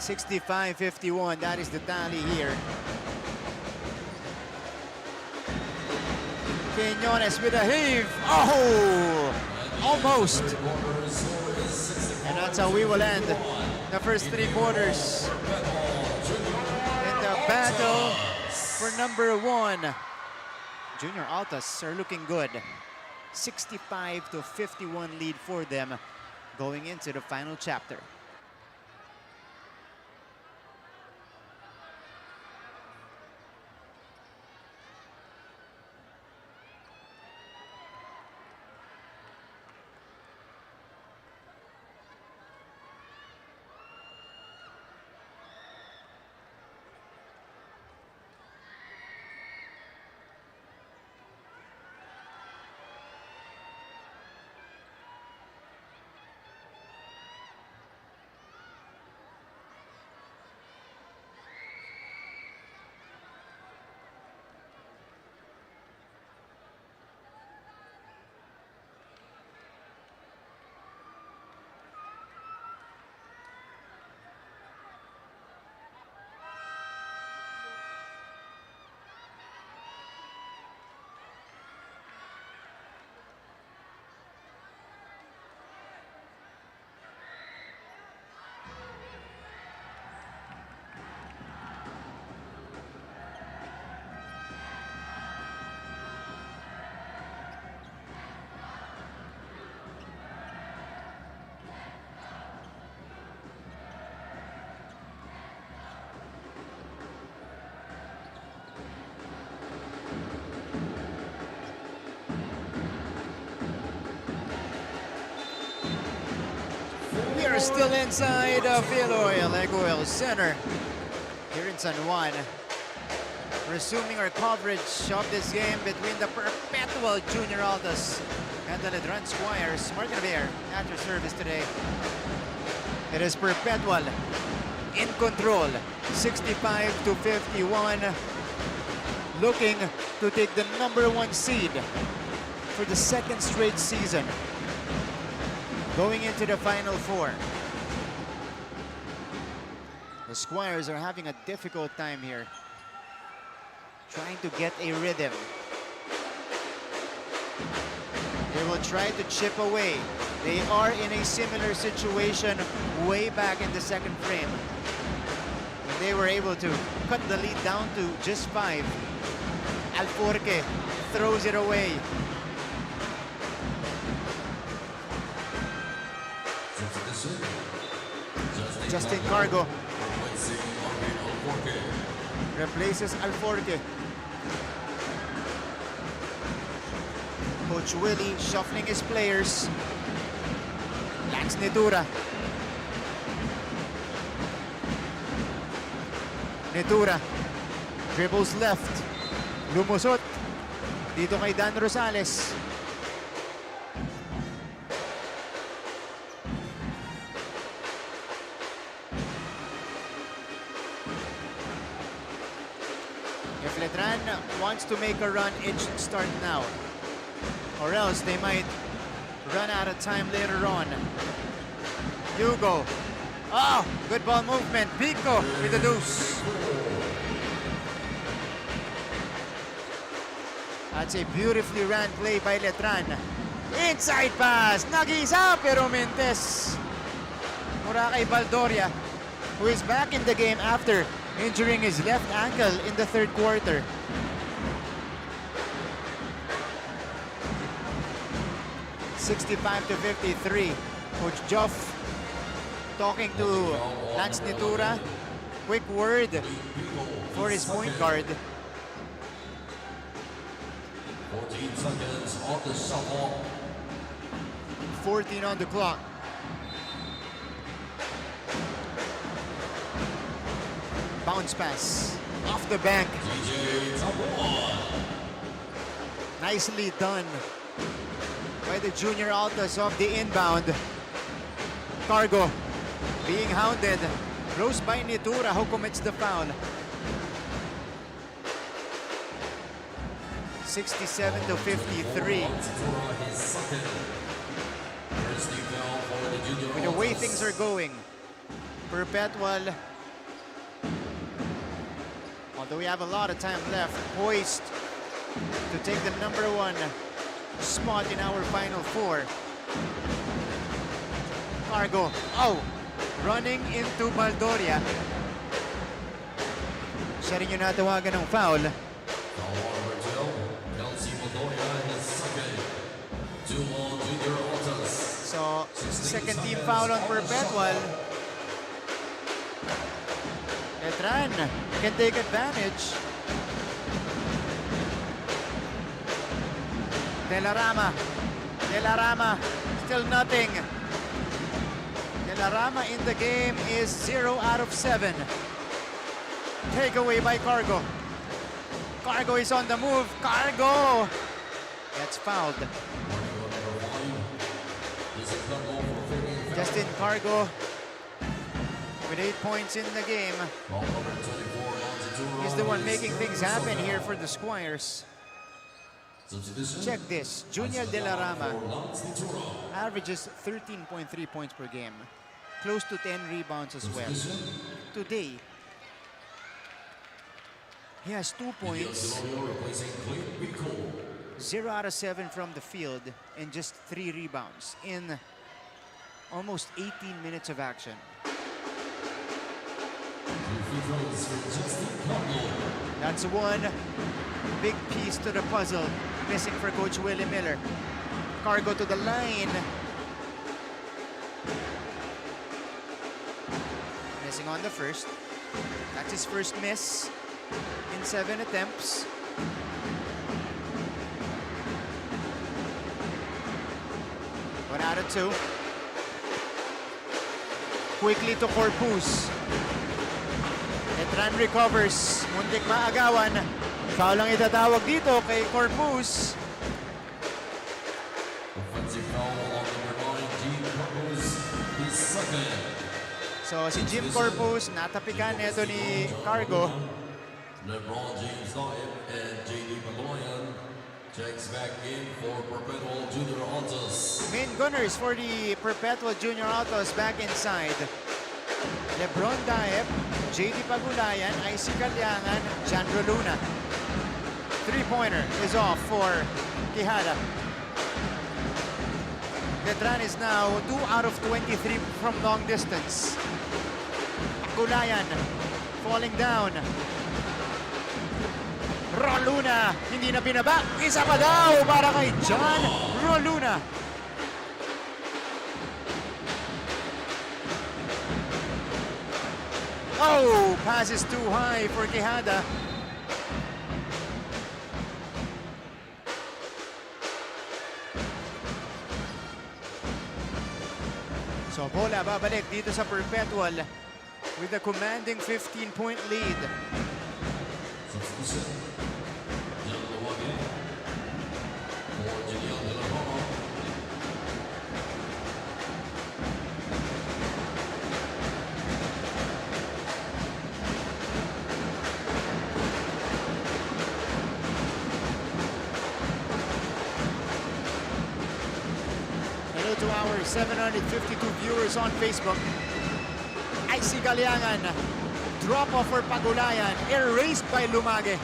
(65-51), that is the tally here. Quinones with a heave. Oh! Almost. And that's how we will end the first 3 quarters. In the battle for number 1. Junior Altas are looking good. 65 to 51 lead for them going into the final chapter. We are still inside Field Oil, Egg Oil Center here in San Juan. Resuming our coverage of this game between the Perpetual Junior Altas and the Letran Squires. Martin Bear at your service today. It is Perpetual in control, 65-51, looking to take the #1 seed for the second straight season, going into the Final Four. The Squires are having a difficult time here, trying to get a rhythm. They will try to chip away. They are in a similar situation way back in the second frame, when they were able to cut the lead down to just 5. Alforque throws it away. Justin Cargo replaces Alforque. Coach Willie shuffling his players. Lance Netura. Netura dribbles left. Lumusot dito kay Dan Rosales. If Letran wants to make a run, it should start now, or else they might run out of time later on. Hugo. Oh, good ball movement. Pico with the deuce. That's a beautifully ran play by Letran. Inside pass. Nag-isa pero Mentes. Mura kay Baldoria, who is back in the game after injuring his left ankle in the third quarter. (65-53). Coach Joff talking to Lance Netura. Quick word for his point guard. 14 seconds off the shot clock. 14 on the clock. Bounce pass off the bank. Nicely done by the Junior Altas of the inbound. Cargo being hounded. Close by Netura, who commits the foul. 67-53. With the way things are going, Perpetual, although we have a lot of time left, poised to take the #1 spot in our Final Four. Cargo, oh, running into Baldoria. Siya rin yung natawagan ng foul. So, second team foul on Perpetual. Letran can take advantage. De La Rama, still nothing. De La Rama in the game is 0 out of 7. Takeaway by Cargo. Cargo is on the move. Cargo gets fouled. Justin Cargo with 8 points in the game. He's the one making things happen here for the Squires. Check this. Junior De La Rama averages 13.3 points per game. Close to 10 rebounds as well. Today, he has 2 points, 0 out of 7 from the field, and just 3 rebounds in almost 18 minutes of action. That's one big piece to the puzzle missing for Coach Willie Miller. Cargo to the line. Missing on the first. That's his first miss in 7 attempts. 1 out of 2. Quickly to Corpus. Letran recovers. Muntik maagawan. Foul lang itatawag dito kay Corpus. Offensive foul on number 9, Jim Corpus, his second. So si Jim Corpus, natapikan ito ni Cargo. LeBron James Naib and J.D. Pagulayan checks back in for Perpetual Junior Altos. Main gunners for the Perpetual Junior Autos back inside. Lebron Daep, J.D. Pagulayan, IC Calyangan, Jan Roluna. Three-pointer is off for Quijada. Letran is now 2 out of 23 from long distance. Pagulayan falling down. Roluna, hindi na binaba. Isa pa daw para kay John Roluna. Oh, pass is too high for Quijada. So bola babalik dito sa Perpetual with a commanding 15-point lead. Substitution. Yang Lawagi for Junior De La Roma. Hello to our 752 viewers on Facebook. IC Calyangan, drop off for Pagulayan, erased by Lumage.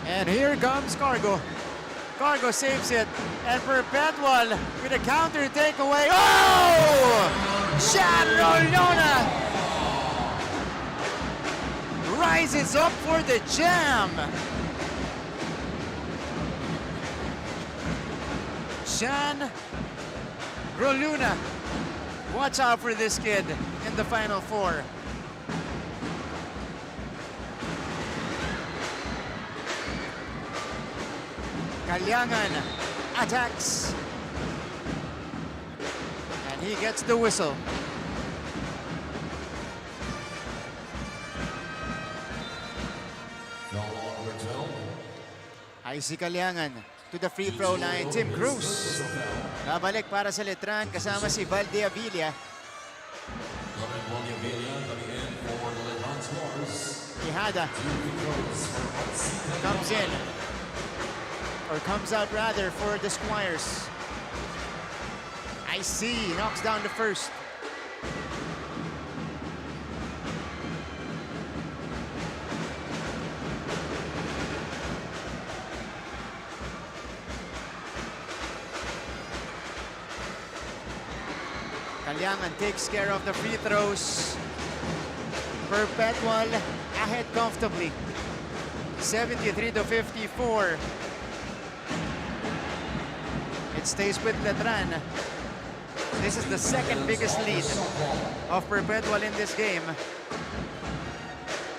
And here comes Cargo. Cargo saves it, and Perpetual with a counter takeaway. Oh! Jan Rolona rises up for the jam. Jan Roluna, watch out for this kid in the Final Four. Calyangan attacks. And he gets the whistle. Foul on Perpetual. IC Calyangan to the free throw line. Tim Cruz. Babalik para sa Letran kasama si Valde Avilla. Coming Valde Avilla coming in for the Letran Squires. Quijada comes in, or comes out rather, for the Squires. IC knocks down the first. Calyangan takes care of the free throws. Perpetual ahead comfortably. 73-54. It stays with Letran. This is the second biggest lead of Perpetual in this game.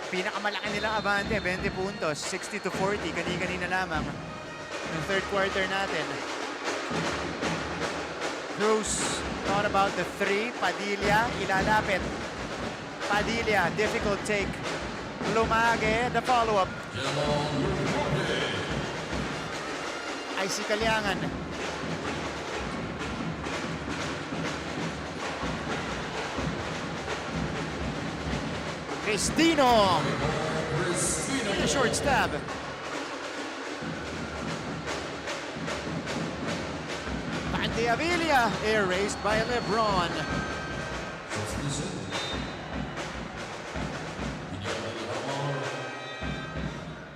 Pinakamalaki nila abante, 20 puntos, 60-40, kani-kanina lamang. Yung third quarter natin. Cruz thought about the three. Padilla, ilalapit. Padilla, difficult take. Lumage, the follow-up. IC Calyangan. Cristino. With a short stab. Valde Avilla, erased by LeBron. Substitution. Junior De La Roma.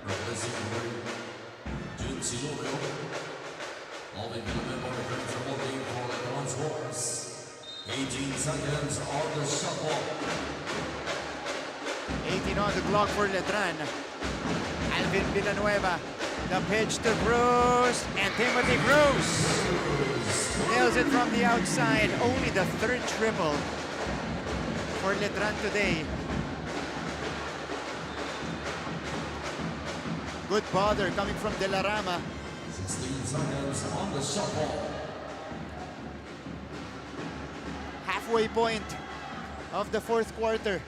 Replacing Jun Silorio. Only been a member of the principal game for the Letran Squires. 18 seconds on the shot clock. 18 on the clock for Letran. Alvin Villanueva. The pitch to Cruz. And Timothy Cruz nails it from the outside. Only the third triple for Letran today. Good bother coming from De La Rama. 16 seconds on the shot clock. halfway point of the fourth quarter.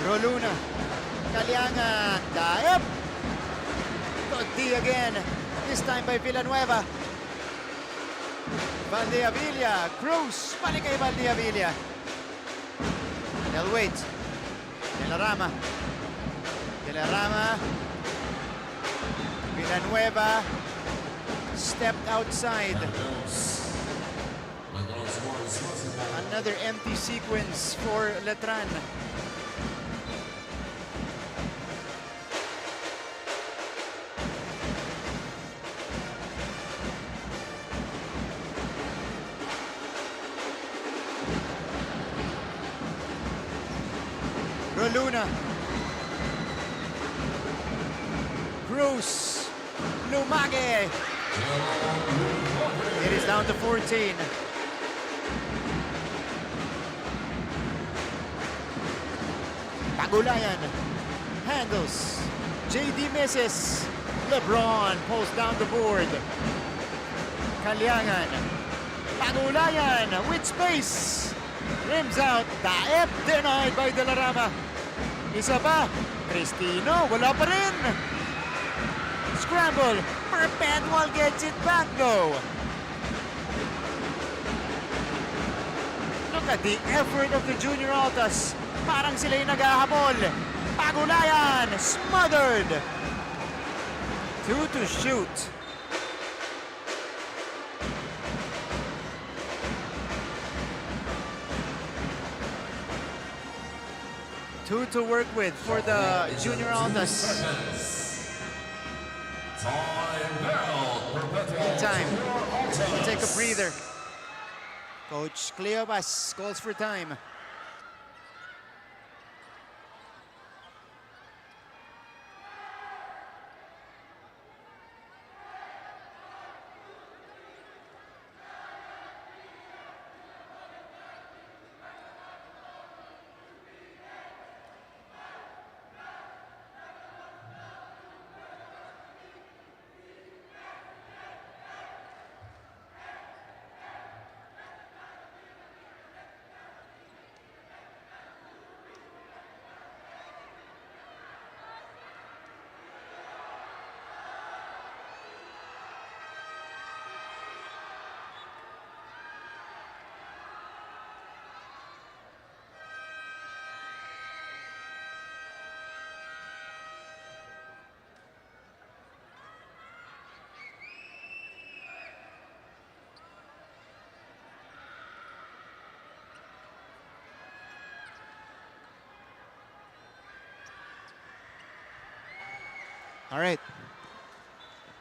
Roluna, Caliangan, Daep. Todi again, this time by Villanueva. Valdeavilla, Cruz, balik kay Valdeavilla. They'll wait. Delarama. Villanueva stepped outside. Another empty sequence for Letran. Roluna. Cruz. Lumage. It is down to 14. Pagulayan handles. JD misses. LeBron pulls down the board. Caliangan. Pagulayan with space. Rims out. Daep denied by Delarama. Isa pa. Cristino. Wala pa rin. Scramble. Perpetual gets it back though. Look at the effort of the Junior Altas. Parang sila'y naghahabol. Pagulayan. Smothered. 2 to shoot. Two to work with for the Junior Altas. Time. Take a breather. Coach Cleobas calls for time. All right.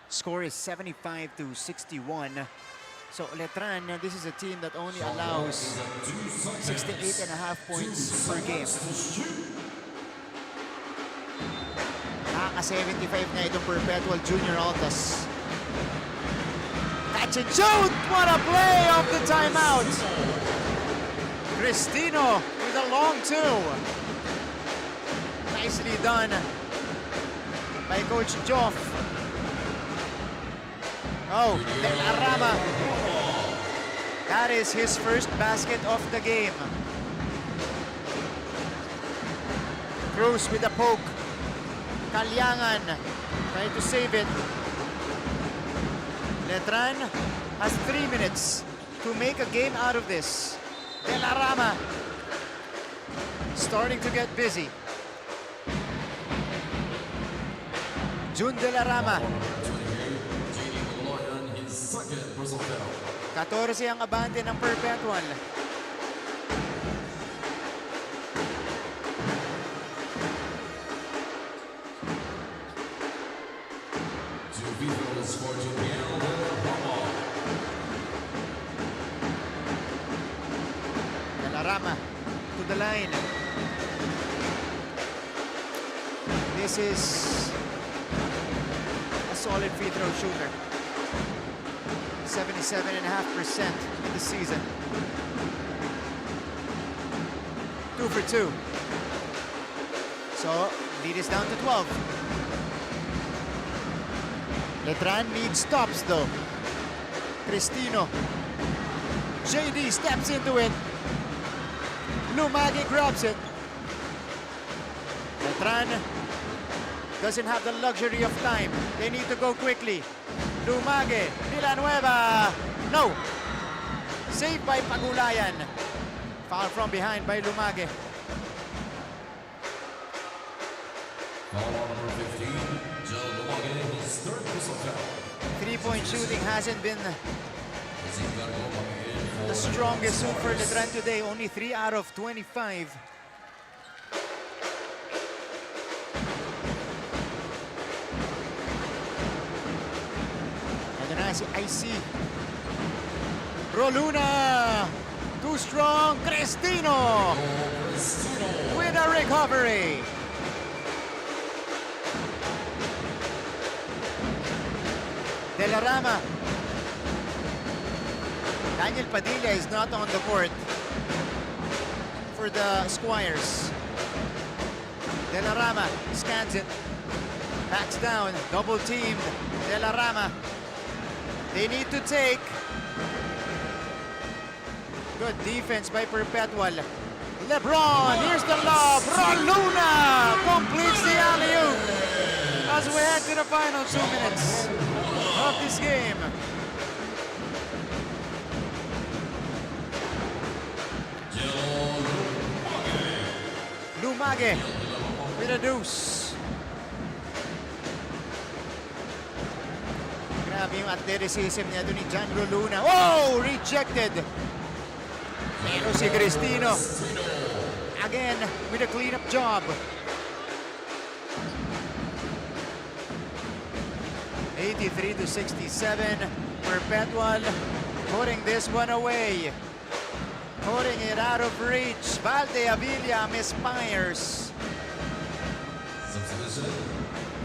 Score is 75 to 61. So Letran, this is a team that only allows 68.5 points per game. Nakaka-75 na itong Perpetual Junior Altas. Catch and shoot! What a play off the timeout! Cristino with a long two. Nicely done by Coach Joff. Oh, Delarama. That is his first basket of the game. Cruz with a poke. Caliangan trying to save it. Letran has 3 minutes to make a game out of this. Delarama starting to get busy. Jun Delarama. 14 ang abante ng Perpetual. Delarama to the line. This is solid free throw shooter. 77.5% in the season. 2 for 2. So, lead is down to 12. Letran needs stops though. Cristino. JD steps into it. Lumagi grabs it. Letran doesn't have the luxury of time. They need to go quickly. Lumagi, Villanueva. No. Saved by Pagulayan. Foul from behind by Lumagi. Foul on number 15, Joe Lumagi, his third personal foul. Three-point shooting hasn't been As he got Lumagi in for the strongest suit for Letran today. Only 3 out of 25. And then I see Roluna. Too strong. Cristino with a recovery. De la Rama. Daniel Padilla is not on the court for the Squires. De la Rama scans it. Backs down. Double teamed. De la Rama. They need to take. Good defense by Perpetual. LeBron, here's the lob. Roluna completes the alley-oop as we head to the final 2 minutes of this game. Lumagi with a deuce. Grabe yung athleticism niya doon ni John Roluna. Oh! Rejected! Pero si Cristino again with a cleanup job. 83-67. Perpetual putting this one away. Putting it out of reach. Valde Avila misfires. substitution.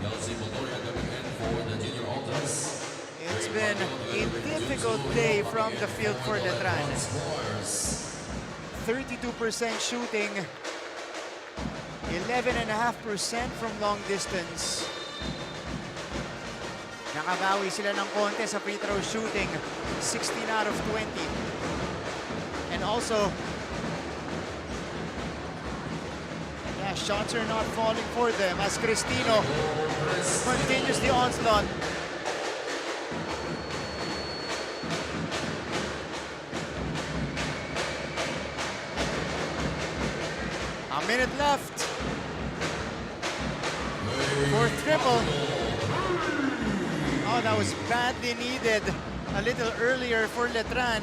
Yeltsin Montoya coming in for the junior Altas. It's been a difficult day from the field for Letran. 32% shooting, 11.5% from long distance. Nakabawi sila ng konti sa free throw shooting, 16 out of 20. And also, shots are not falling for them as Cristino continues the onslaught. A minute left. Fourth triple. Oh, that was badly needed a little earlier for Letran.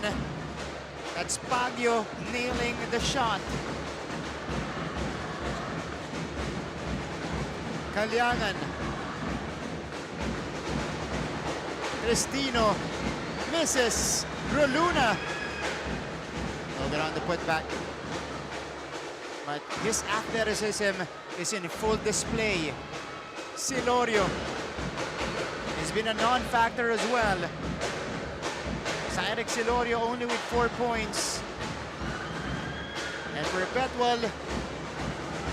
That's Baguio nailing the shot. Kalyangan. Cristino misses. Roluna. They'll get on the putback. But his athleticism is in full display. Silorio has been a non-factor as well. Cyrix Silorio only with 4 points. And Perpetual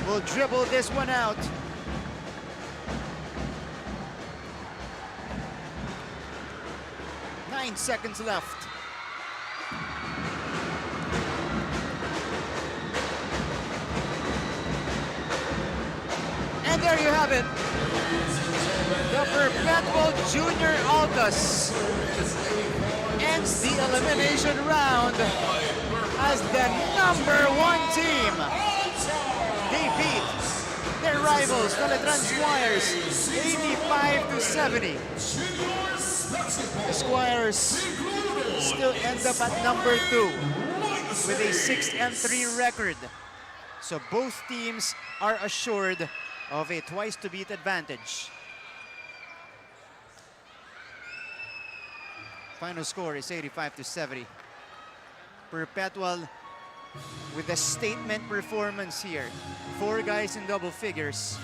will dribble this one out. Nine seconds left. And there you have it. The Perpetual Junior Altas ends the elimination round as the #1 team. They beat their rivals, the Letran Squires, 85-70. The Squires still end up at #2 with a 6-3 record. So both teams are assured of a twice-to-beat advantage. Final score is 85-70. Perpetual with a statement performance here. 4 guys in double figures,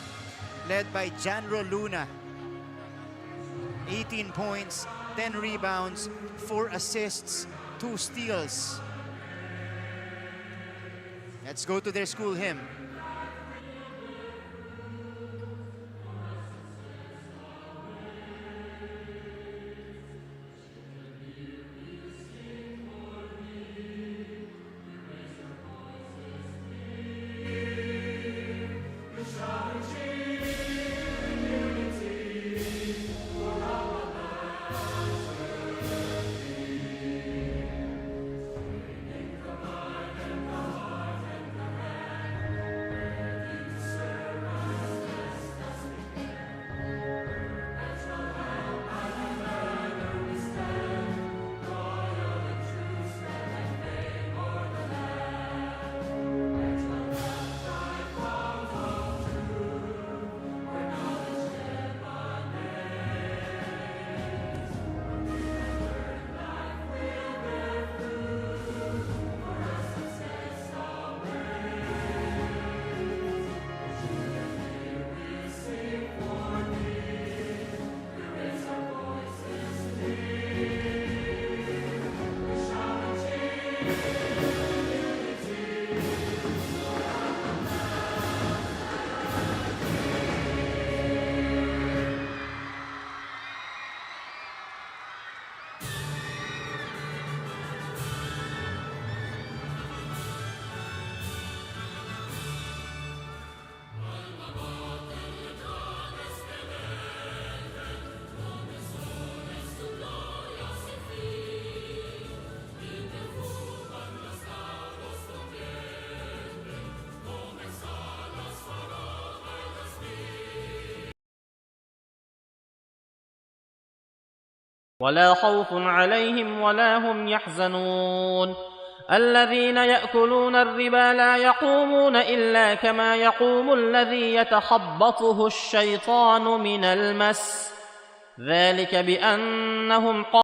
led by Jan Roluna. 18 points, 10 rebounds, 4 assists, 2 steals. Let's go to their school hymn. ولا خوف عليهم ولا هم يحزنون الذين يأكلون الربا لا يقومون إلا كما يقوم الذي يتخبطه الشيطان من المس ذلك بأنهم